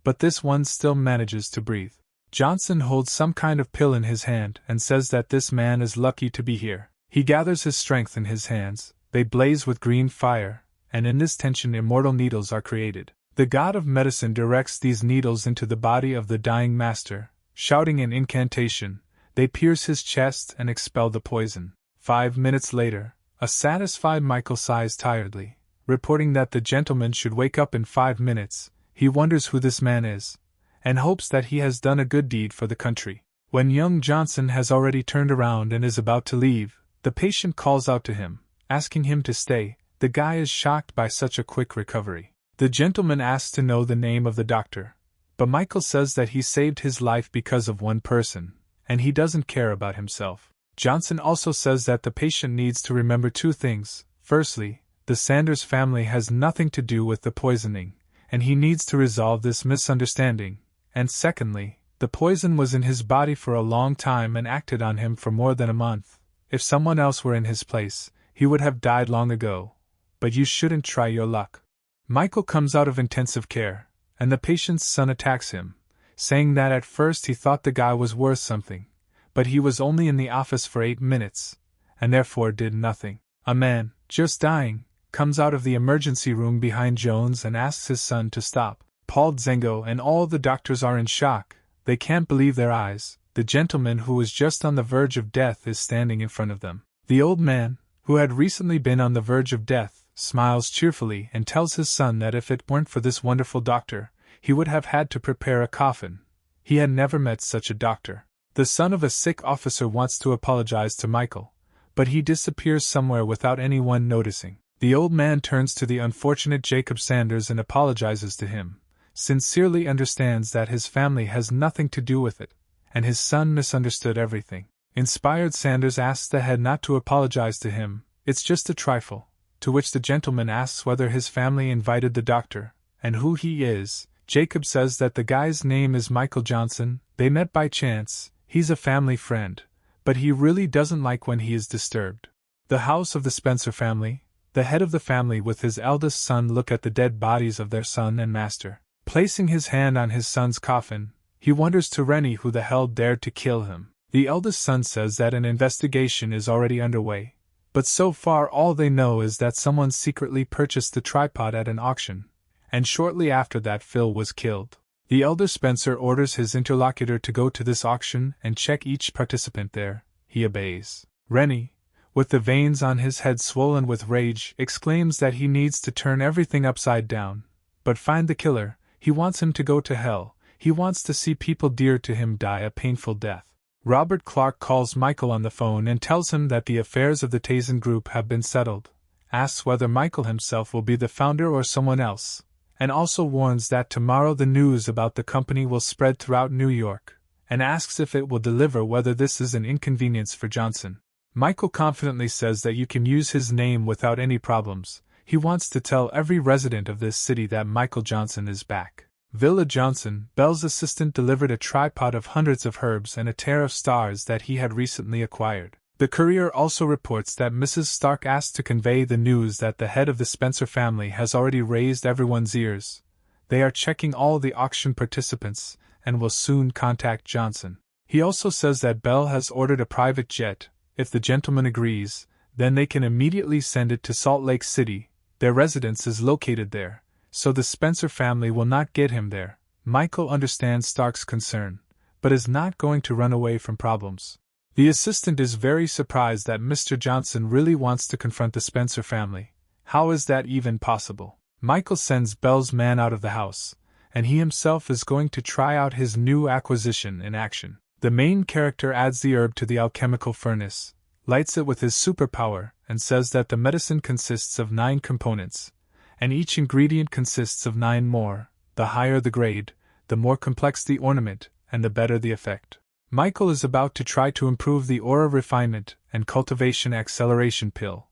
but this one still manages to breathe. Johnson holds some kind of pill in his hand and says that this man is lucky to be here. He gathers his strength in his hands, they blaze with green fire, and in this tension immortal needles are created. The god of medicine directs these needles into the body of the dying master, shouting an incantation. They pierce his chest and expel the poison. 5 minutes later, a satisfied Michael sighs tiredly, reporting that the gentleman should wake up in 5 minutes. He wonders who this man is, and hopes that he has done a good deed for the country. When young Johnson has already turned around and is about to leave, the patient calls out to him, asking him to stay. The guy is shocked by such a quick recovery. The gentleman asks to know the name of the doctor, but Michael says that he saved his life because of one person, and he doesn't care about himself. Johnson also says that the patient needs to remember 2 things. Firstly, the Sanders family has nothing to do with the poisoning, and he needs to resolve this misunderstanding. And secondly, the poison was in his body for a long time and acted on him for more than a month. If someone else were in his place, he would have died long ago. But you shouldn't try your luck. Michael comes out of intensive care, and the patient's son attacks him, saying that at first he thought the guy was worth something, but he was only in the office for 8 minutes, and therefore did nothing. A man, just dying, comes out of the emergency room behind Jones and asks his son to stop. Paul Zengo and all the doctors are in shock. They can't believe their eyes. The gentleman who was just on the verge of death is standing in front of them. The old man, who had recently been on the verge of death, smiles cheerfully and tells his son that if it weren't for this wonderful doctor, he would have had to prepare a coffin. He had never met such a doctor. The son of a sick officer wants to apologize to Michael, but he disappears somewhere without anyone noticing. The old man turns to the unfortunate Jacob Sanders and apologizes to him, sincerely understands that his family has nothing to do with it, and his son misunderstood everything. Inspired, Sanders asks the head not to apologize to him, it's just a trifle, to which the gentleman asks whether his family invited the doctor, and who he is. Jacob says that the guy's name is Michael Johnson, they met by chance, he's a family friend, but he really doesn't like when he is disturbed. The house of the Spencer family, the head of the family with his eldest son look at the dead bodies of their son and master. Placing his hand on his son's coffin, he wonders to Rennie who the hell dared to kill him. The eldest son says that an investigation is already underway, but so far all they know is that someone secretly purchased the tripod at an auction, and shortly after that Phil was killed. The elder Spencer orders his interlocutor to go to this auction and check each participant there. He obeys. Rennie, with the veins on his head swollen with rage, exclaims that he needs to turn everything upside down, but find the killer. He wants him to go to hell. He wants to see people dear to him die a painful death. Robert Clark calls Michael on the phone and tells him that the affairs of the Tazen Group have been settled, asks whether Michael himself will be the founder or someone else, and also warns that tomorrow the news about the company will spread throughout New York, and asks if it will deliver whether this is an inconvenience for Johnson. Michael confidently says that you can use his name without any problems. He wants to tell every resident of this city that Michael Johnson is back. Villa Johnson, Belle's assistant, delivered a tripod of hundreds of herbs and a tear of stars that he had recently acquired. The courier also reports that Mrs. Stark asked to convey the news that the head of the Spencer family has already raised everyone's ears. They are checking all the auction participants and will soon contact Johnson. He also says that Belle has ordered a private jet. If the gentleman agrees, then they can immediately send it to Salt Lake City. Their residence is located there, so the Spencer family will not get him there. Michael understands Stark's concern, but is not going to run away from problems. The assistant is very surprised that Mr. Johnson really wants to confront the Spencer family. How is that even possible? Michael sends Belle's man out of the house, and he himself is going to try out his new acquisition in action. The main character adds the herb to the alchemical furnace, lights it with his superpower, and says that the medicine consists of 9 components, and each ingredient consists of 9 more. The higher the grade, the more complex the ornament, and the better the effect. Michael is about to try to improve the aura refinement and cultivation acceleration pill,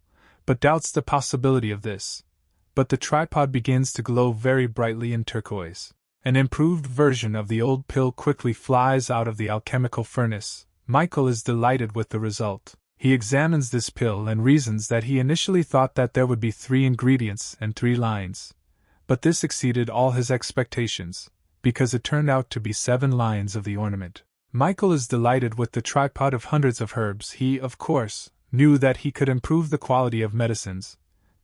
but doubts the possibility of this. But the tripod begins to glow very brightly in turquoise. An improved version of the old pill quickly flies out of the alchemical furnace. Michael is delighted with the result. He examines this pill and reasons that he initially thought that there would be 3 ingredients and 3 lines. But this exceeded all his expectations, because it turned out to be 7 lines of the ornament. Michael is delighted with the tripod of hundreds of herbs. He, of course, knew that he could improve the quality of medicines,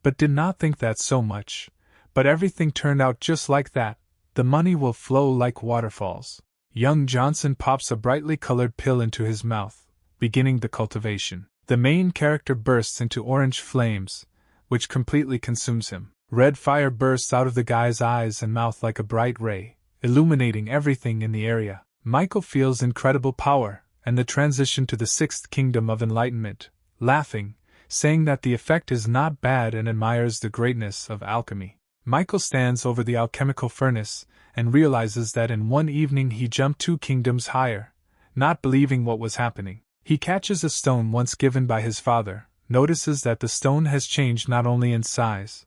but did not think that so much. But everything turned out just like that. The money will flow like waterfalls. Young Johnson pops a brightly colored pill into his mouth, beginning the cultivation. The main character bursts into orange flames, which completely consumes him. Red fire bursts out of the guy's eyes and mouth like a bright ray, illuminating everything in the area. Michael feels incredible power, and the transition to the 6th kingdom of enlightenment, laughing, saying that the effect is not bad and admires the greatness of alchemy. Michael stands over the alchemical furnace and realizes that in one evening he jumped 2 kingdoms higher, not believing what was happening. He catches a stone once given by his father, notices that the stone has changed not only in size,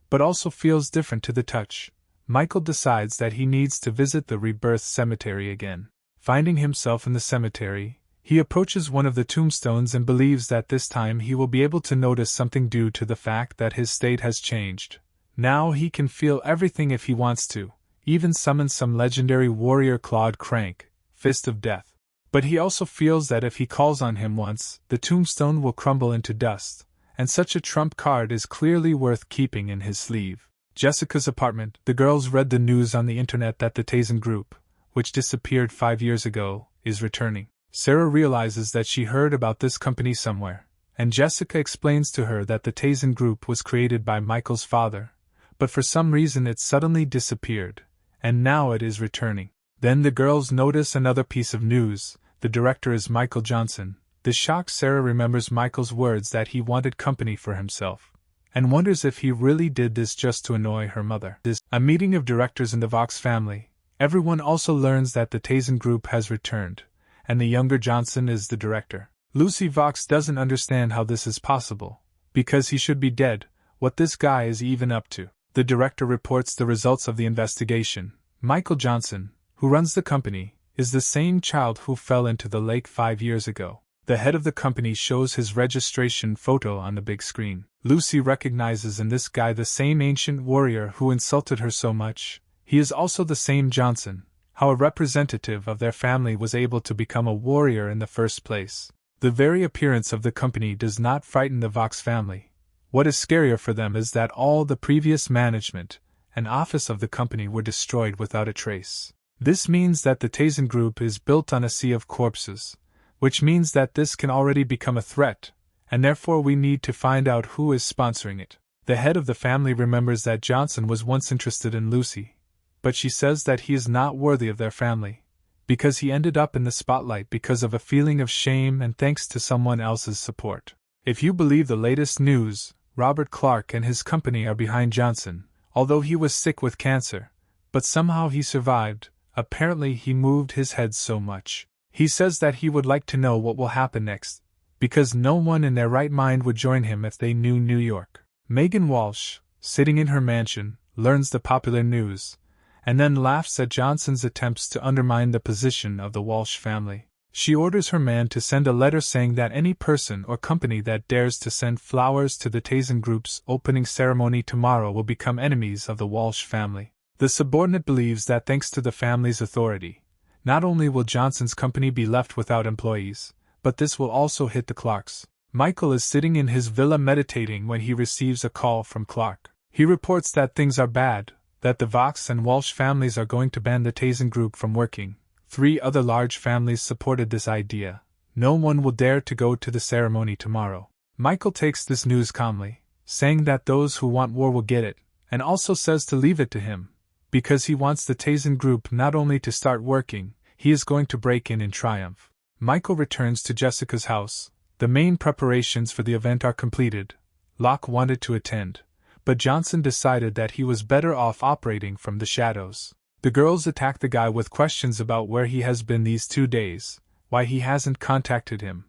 but also feels different to the touch. Michael decides that he needs to visit the rebirth cemetery again. Finding himself in the cemetery, he approaches one of the tombstones and believes that this time he will be able to notice something due to the fact that his state has changed. Now he can feel everything if he wants to, even summon some legendary warrior Claude Crank, Fist of Death. But he also feels that if he calls on him once, the tombstone will crumble into dust, and such a trump card is clearly worth keeping in his sleeve. Jessica's apartment. The girls read the news on the internet that the Tazen Group, which disappeared 5 years ago, is returning. Sarah realizes that she heard about this company somewhere, and Jessica explains to her that the Tazen Group was created by Michael's father, but for some reason it suddenly disappeared, and now it is returning. Then the girls notice another piece of news. The director is Michael Johnson. This shocks Sarah. Remembers Michael's words that he wanted company for himself, and wonders if he really did this just to annoy her mother. A meeting of directors in the Vox family. Everyone also learns that the Tazen Group has returned, and the younger Johnson is the director. Lucy Vox doesn't understand how this is possible, because he should be dead. What this guy is even up to. The director reports the results of the investigation. Michael Johnson, who runs the company, is the same child who fell into the lake 5 years ago. The head of the company shows his registration photo on the big screen. Lucy recognizes in this guy the same ancient warrior who insulted her so much. He is also the same Johnson. How a representative of their family was able to become a warrior in the first place. The very appearance of the company does not frighten the Vox family. What is scarier for them is that all the previous management and office of the company were destroyed without a trace. This means that the Tazen Group is built on a sea of corpses, which means that this can already become a threat, and therefore we need to find out who is sponsoring it. The head of the family remembers that Johnson was once interested in Lucy, but she says that he is not worthy of their family, because he ended up in the spotlight because of a feeling of shame and thanks to someone else's support. If you believe the latest news, Robert Clark and his company are behind Johnson, although he was sick with cancer, but somehow he survived. Apparently he moved his head so much. He says that he would like to know what will happen next, because no one in their right mind would join him if they knew New York. Megan Walsh, sitting in her mansion, learns the popular news, and then laughs at Johnson's attempts to undermine the position of the Walsh family. She orders her man to send a letter saying that any person or company that dares to send flowers to the Tazen Group's opening ceremony tomorrow will become enemies of the Walsh family. The subordinate believes that thanks to the family's authority, not only will Johnson's company be left without employees, but this will also hit the Clarks. Michael is sitting in his villa meditating when he receives a call from Clark. He reports that things are bad, that the Vox and Walsh families are going to ban the Tazen Group from working. 3 other large families supported this idea. No one will dare to go to the ceremony tomorrow. Michael takes this news calmly, saying that those who want war will get it, and also says to leave it to him, because he wants the Tazen Group not only to start working, he is going to break in triumph. Michael returns to Jessica's house. The main preparations for the event are completed. Locke wanted to attend, but Johnson decided that he was better off operating from the shadows. The girls attack the guy with questions about where he has been these 2 days, why he hasn't contacted him,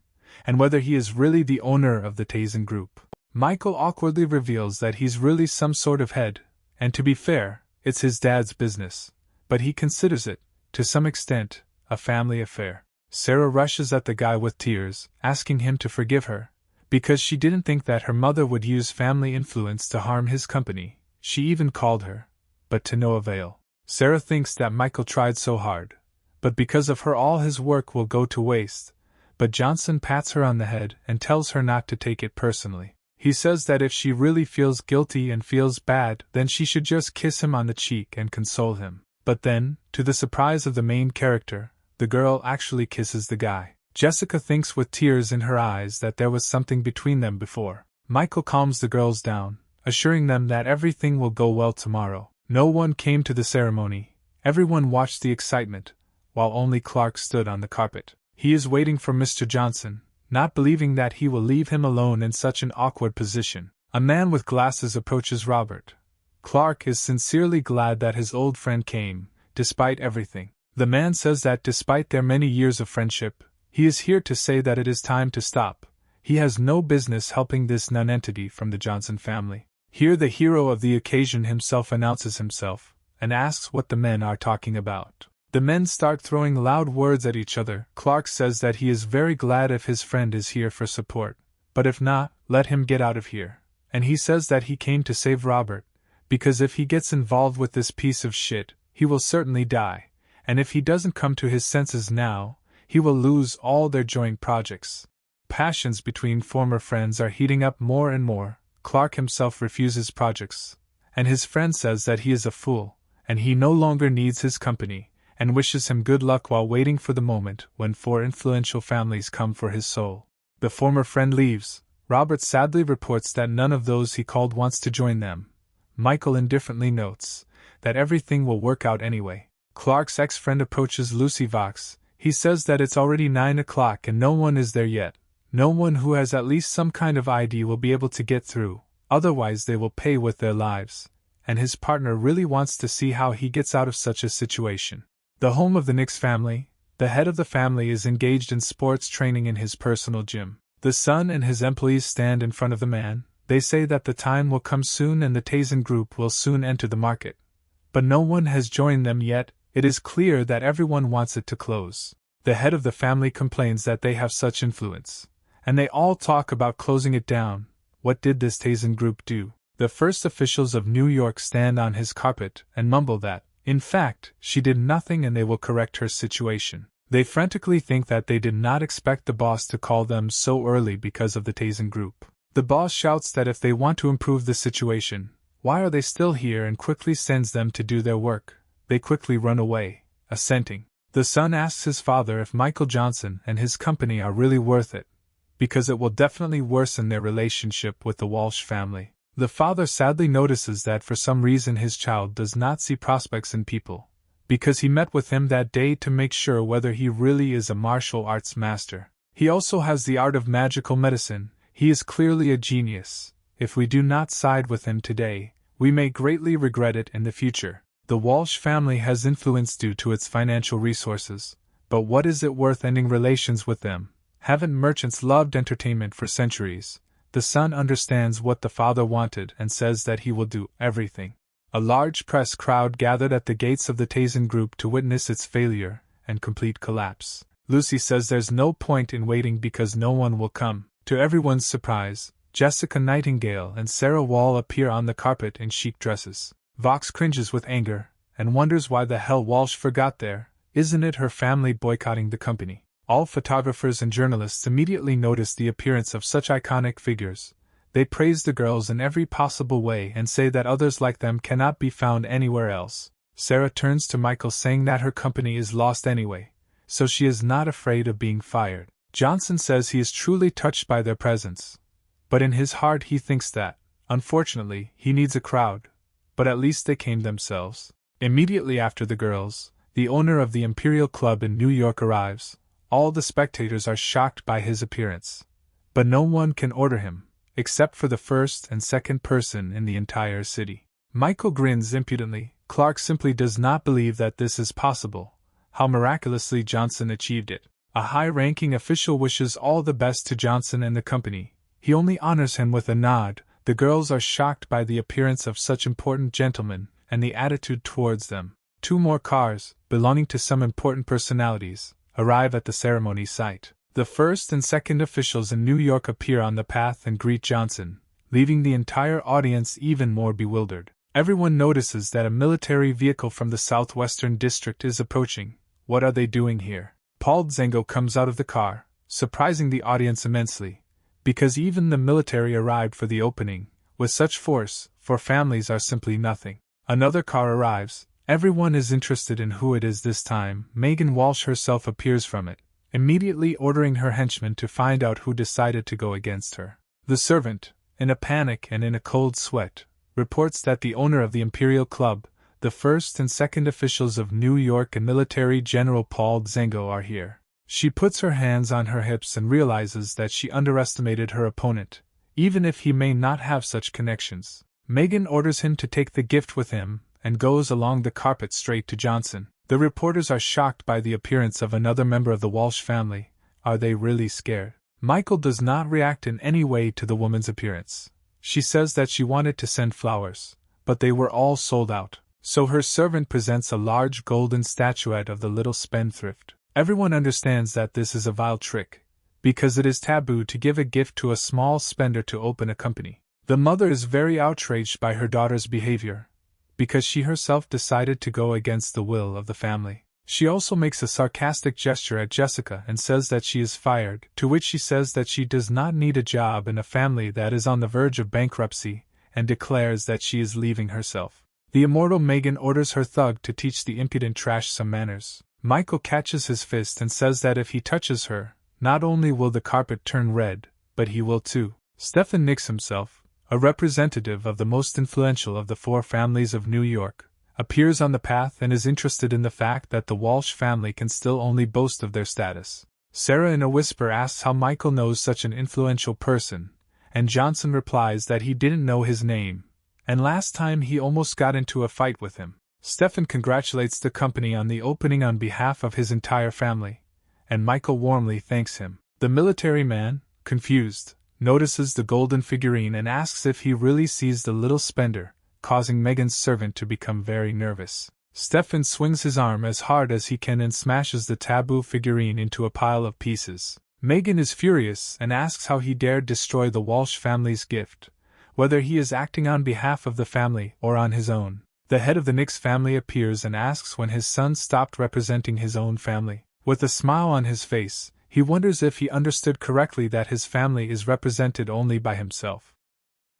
and whether he is really the owner of the Tazen Group. Michael awkwardly reveals that he's really some sort of head, and to be fair, it's his dad's business, but he considers it, to some extent, a family affair. Sarah rushes at the guy with tears, asking him to forgive her, because she didn't think that her mother would use family influence to harm his company. She even called her, but to no avail. Sarah thinks that Michael tried so hard, but because of her all his work will go to waste, but Johnson pats her on the head and tells her not to take it personally. He says that if she really feels guilty and feels bad, then she should just kiss him on the cheek and console him. But then, to the surprise of the main character, the girl actually kisses the guy. Jessica thinks with tears in her eyes that there was something between them before. Michael calms the girls down, assuring them that everything will go well tomorrow. No one came to the ceremony. Everyone watched the excitement, while only Clark stood on the carpet. He is waiting for Mr. Johnson, not believing that he will leave him alone in such an awkward position. A man with glasses approaches Robert. Clark is sincerely glad that his old friend came, despite everything. The man says that despite their many years of friendship, he is here to say that it is time to stop. He has no business helping this nonentity from the Johnson family. Here the hero of the occasion himself announces himself, and asks what the men are talking about. The men start throwing loud words at each other. Clark says that he is very glad if his friend is here for support, but if not, let him get out of here. And he says that he came to save Robert, because if he gets involved with this piece of shit, he will certainly die. And if he doesn't come to his senses now, he will lose all their joint projects. Passions between former friends are heating up more and more. Clark himself refuses projects, and his friend says that he is a fool, and he no longer needs his company, and wishes him good luck while waiting for the moment when 4 influential families come for his soul. The former friend leaves. Robert sadly reports that none of those he called wants to join them. Michael indifferently notes that everything will work out anyway. Clark's ex-friend approaches Lucy Vox. He says that it's already 9 o'clock and no one is there yet. No one who has at least some kind of ID will be able to get through, otherwise they will pay with their lives, and his partner really wants to see how he gets out of such a situation. The home of the Nix family, the head of the family is engaged in sports training in his personal gym. The son and his employees stand in front of the man. They say that the time will come soon and the Tazen Group will soon enter the market. But no one has joined them yet. It is clear that everyone wants it to close. The head of the family complains that they have such influence, and they all talk about closing it down. What did this Tazen Group do? The first officials of New York stand on his carpet and mumble that, in fact, she did nothing and they will correct her situation. They frantically think that they did not expect the boss to call them so early because of the Tazen Group. The boss shouts that if they want to improve the situation, why are they still here, and quickly sends them to do their work. They quickly run away, assenting. The son asks his father if Michael Johnson and his company are really worth it, because it will definitely worsen their relationship with the Walsh family. The father sadly notices that for some reason his child does not see prospects in people, because he met with him that day to make sure whether he really is a martial arts master. He also has the art of magical medicine. He is clearly a genius. If we do not side with him today, we may greatly regret it in the future. The Walsh family has influence due to its financial resources, but what is it worth ending relations with them? Haven't merchants loved entertainment for centuries? The son understands what the father wanted and says that he will do everything. A large press crowd gathered at the gates of the Taisen group to witness its failure and complete collapse. Lucy says there's no point in waiting because no one will come. To everyone's surprise, Jessica Nightingale and Sarah Wall appear on the carpet in chic dresses. Vox cringes with anger and wonders why the hell Walsh forgot there. Isn't it her family boycotting the company? All photographers and journalists immediately notice the appearance of such iconic figures. They praise the girls in every possible way and say that others like them cannot be found anywhere else. Sarah turns to Michael saying that her company is lost anyway, so she is not afraid of being fired. Johnson says he is truly touched by their presence, but in his heart he thinks that, unfortunately, he needs a crowd, but at least they came themselves. Immediately after the girls, the owner of the Imperial Club in New York arrives. All the spectators are shocked by his appearance, but no one can order him, except for the first and second person in the entire city. Michael grins impudently. Clark simply does not believe that this is possible. How miraculously Johnson achieved it. A high-ranking official wishes all the best to Johnson and the company. He only honors him with a nod. The girls are shocked by the appearance of such important gentlemen and the attitude towards them. 2 more cars, belonging to some important personalities, arrive at the ceremony site. The first and second officials in New York appear on the path and greet Johnson, leaving the entire audience even more bewildered. Everyone notices that a military vehicle from the southwestern district is approaching. What are they doing here? Paul Zengo comes out of the car, surprising the audience immensely, because even the military arrived for the opening, with such force, for families are simply nothing. Another car arrives. Everyone is interested in who it is this time. Megan Walsh herself appears from it, immediately ordering her henchmen to find out who decided to go against her. The servant, in a panic and in a cold sweat, reports that the owner of the Imperial Club, the first and second officials of New York and Military General Paul Zengo are here. She puts her hands on her hips and realizes that she underestimated her opponent, even if he may not have such connections. Megan orders him to take the gift with him, and goes along the carpet straight to Johnson. The reporters are shocked by the appearance of another member of the Walsh family. Are they really scared? Michael does not react in any way to the woman's appearance. She says that she wanted to send flowers, but they were all sold out. So her servant presents a large golden statuette of the little spendthrift. Everyone understands that this is a vile trick, because it is taboo to give a gift to a small spender to open a company. The mother is very outraged by her daughter's behavior, because she herself decided to go against the will of the family. She also makes a sarcastic gesture at Jessica and says that she is fired, to which she says that she does not need a job in a family that is on the verge of bankruptcy, and declares that she is leaving herself. The immortal Megan orders her thug to teach the impudent trash some manners. Michael catches his fist and says that if he touches her, not only will the carpet turn red, but he will too. Stephen Nix himself, a representative of the most influential of the 4 families of New York, appears on the path and is interested in the fact that the Walsh family can still only boast of their status. Sarah in a whisper asks how Michael knows such an influential person, and Johnson replies that he didn't know his name, and last time he almost got into a fight with him. Stephen congratulates the company on the opening on behalf of his entire family, and Michael warmly thanks him. The military man, confused, notices the golden figurine and asks if he really sees the little spender, causing Megan's servant to become very nervous. Stefan swings his arm as hard as he can and smashes the taboo figurine into a pile of pieces. Megan is furious and asks how he dared destroy the Walsh family's gift, whether he is acting on behalf of the family or on his own. The head of the Nix family appears and asks when his son stopped representing his own family. With a smile on his face, he wonders if he understood correctly that his family is represented only by himself.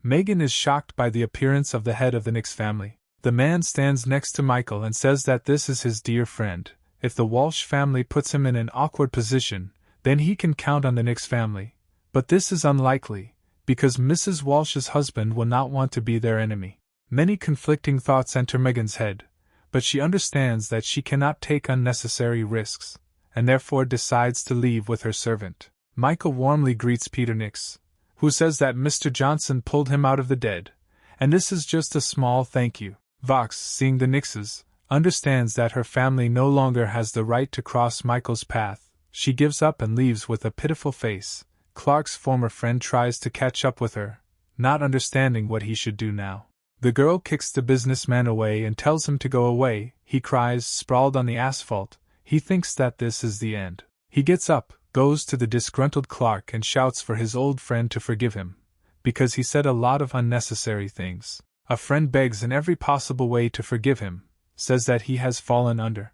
Megan is shocked by the appearance of the head of the Nix family. The man stands next to Michael and says that this is his dear friend. If the Walsh family puts him in an awkward position, then he can count on the Nix family. But this is unlikely, because Mrs. Walsh's husband will not want to be their enemy. Many conflicting thoughts enter Megan's head, but she understands that she cannot take unnecessary risks, and therefore decides to leave with her servant. Michael warmly greets Peter Nix, who says that Mr. Johnson pulled him out of the dead, and this is just a small thank you. Vox, seeing the Nixes, understands that her family no longer has the right to cross Michael's path. She gives up and leaves with a pitiful face. Clark's former friend tries to catch up with her, not understanding what he should do now. The girl kicks the businessman away and tells him to go away. He cries, sprawled on the asphalt. He thinks that this is the end. He gets up, goes to the disgruntled Clark and shouts for his old friend to forgive him, because he said a lot of unnecessary things. A friend begs in every possible way to forgive him, says that he has fallen under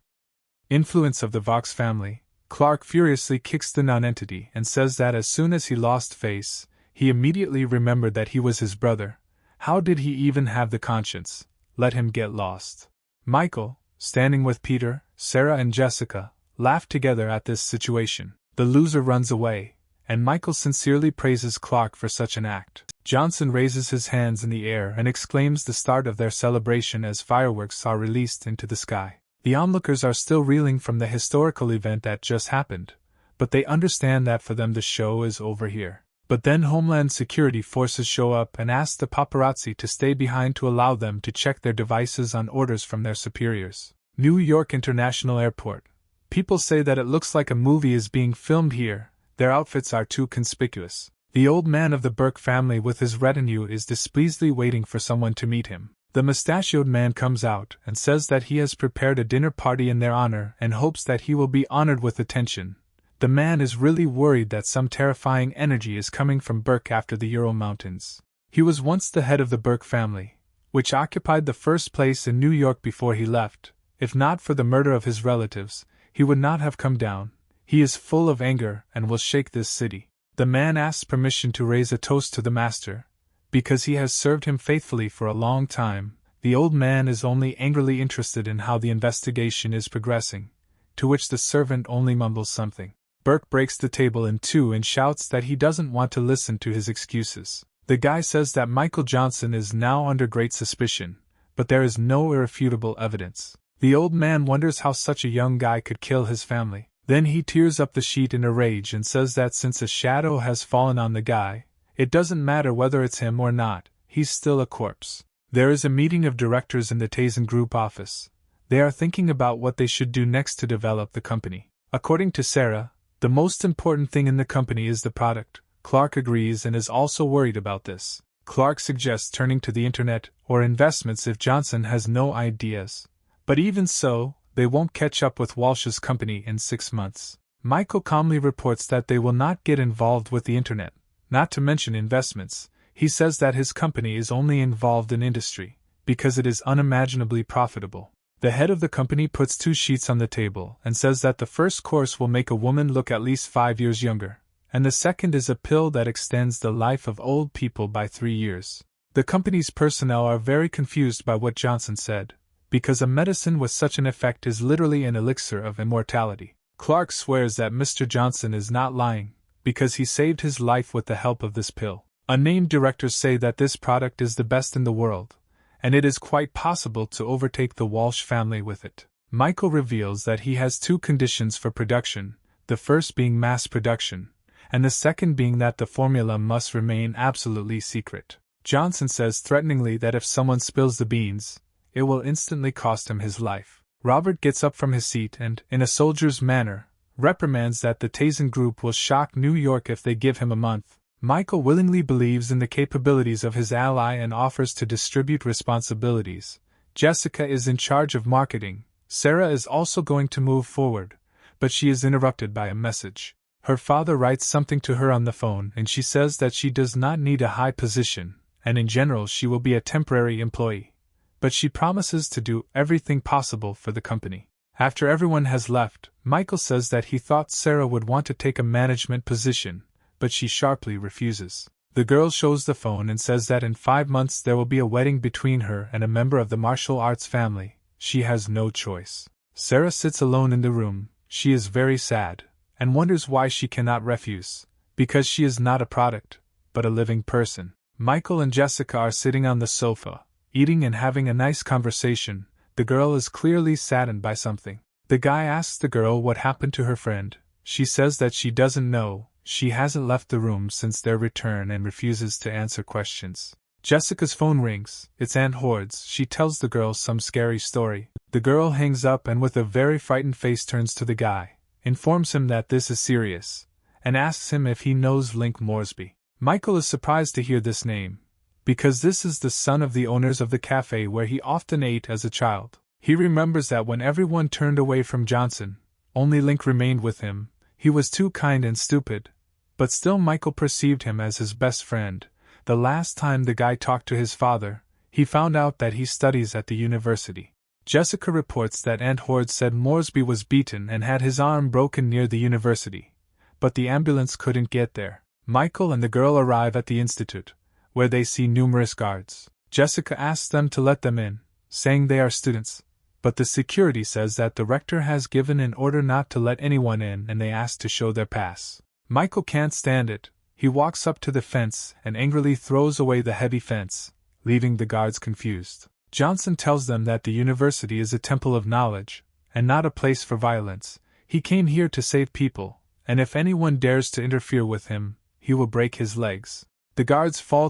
influence of the Vox family. Clark furiously kicks the nonentity and says that as soon as he lost face, he immediately remembered that he was his brother. How did he even have the conscience? Let him get lost. Michael, standing with Peter, Sarah and Jessica, laugh together at this situation. The loser runs away, and Michael sincerely praises Clark for such an act. Johnson raises his hands in the air and exclaims the start of their celebration as fireworks are released into the sky. The onlookers are still reeling from the historical event that just happened, but they understand that for them the show is over here. But then Homeland Security forces show up and ask the paparazzi to stay behind to allow them to check their devices on orders from their superiors. New York International Airport. People say that it looks like a movie is being filmed here. Their outfits are too conspicuous. The old man of the Burke family with his retinue is displeasedly waiting for someone to meet him. The mustachioed man comes out and says that he has prepared a dinner party in their honor and hopes that he will be honored with attention. The man is really worried that some terrifying energy is coming from Burke after the Ural Mountains. He was once the head of the Burke family, which occupied the first place in New York before he left. If not for the murder of his relatives, he would not have come down. He is full of anger and will shake this city. The man asks permission to raise a toast to the master, because he has served him faithfully for a long time. The old man is only angrily interested in how the investigation is progressing, to which the servant only mumbles something. Burke breaks the table in two and shouts that he doesn't want to listen to his excuses. The guy says that Michael Johnson is now under great suspicion, but there is no irrefutable evidence. The old man wonders how such a young guy could kill his family. Then he tears up the sheet in a rage and says that since a shadow has fallen on the guy, it doesn't matter whether it's him or not, he's still a corpse. There is a meeting of directors in the Tazen Group office. They are thinking about what they should do next to develop the company. According to Sarah, the most important thing in the company is the product. Clark agrees and is also worried about this. Clark suggests turning to the internet or investments if Johnson has no ideas. But even so, they won't catch up with Walsh's company in 6 months. Michael calmly reports that they will not get involved with the internet, not to mention investments. He says that his company is only involved in industry, because it is unimaginably profitable. The head of the company puts 2 sheets on the table and says that the first course will make a woman look at least 5 years younger, and the second is a pill that extends the life of old people by 3 years. The company's personnel are very confused by what Johnson said, because a medicine with such an effect is literally an elixir of immortality. Clark swears that Mr. Johnson is not lying, because he saved his life with the help of this pill. Unnamed directors say that this product is the best in the world, and it is quite possible to overtake the Walsh family with it. Michael reveals that he has 2 conditions for production, the first being mass production, and the second being that the formula must remain absolutely secret. Johnson says threateningly that if someone spills the beans, it will instantly cost him his life. Robert gets up from his seat and, in a soldier's manner, reprimands that the Tazen Group will shock New York if they give him a month. Michael willingly believes in the capabilities of his ally and offers to distribute responsibilities. Jessica is in charge of marketing. Sarah is also going to move forward, but she is interrupted by a message. Her father writes something to her on the phone and she says that she does not need a high position, and in general she will be a temporary employee. But she promises to do everything possible for the company. After everyone has left, Michael says that he thought Sarah would want to take a management position, but she sharply refuses. The girl shows the phone and says that in 5 months there will be a wedding between her and a member of the martial arts family. She has no choice. Sarah sits alone in the room. She is very sad, and wonders why she cannot refuse, because she is not a product, but a living person. Michael and Jessica are sitting on the sofa, eating and having a nice conversation. The girl is clearly saddened by something. The guy asks the girl what happened to her friend. She says that she doesn't know, she hasn't left the room since their return and refuses to answer questions. Jessica's phone rings. It's Aunt Hordes. She tells the girl some scary story. The girl hangs up and with a very frightened face turns to the guy, informs him that this is serious, and asks him if he knows Link Moresby. Michael is surprised to hear this name, because this is the son of the owners of the cafe where he often ate as a child. He remembers that when everyone turned away from Johnson, only Link remained with him. He was too kind and stupid, but still Michael perceived him as his best friend. The last time the guy talked to his father, he found out that he studies at the university. Jessica reports that Aunt Horde said Moresby was beaten and had his arm broken near the university, but the ambulance couldn't get there. Michael and the girl arrive at the institute, where they see numerous guards. Jessica asks them to let them in, saying they are students, but the security says that the rector has given an order not to let anyone in and they ask to show their pass. Michael can't stand it. He walks up to the fence and angrily throws away the heavy fence, leaving the guards confused. Johnson tells them that the university is a temple of knowledge, and not a place for violence. He came here to save people, and if anyone dares to interfere with him, he will break his legs. The guards fall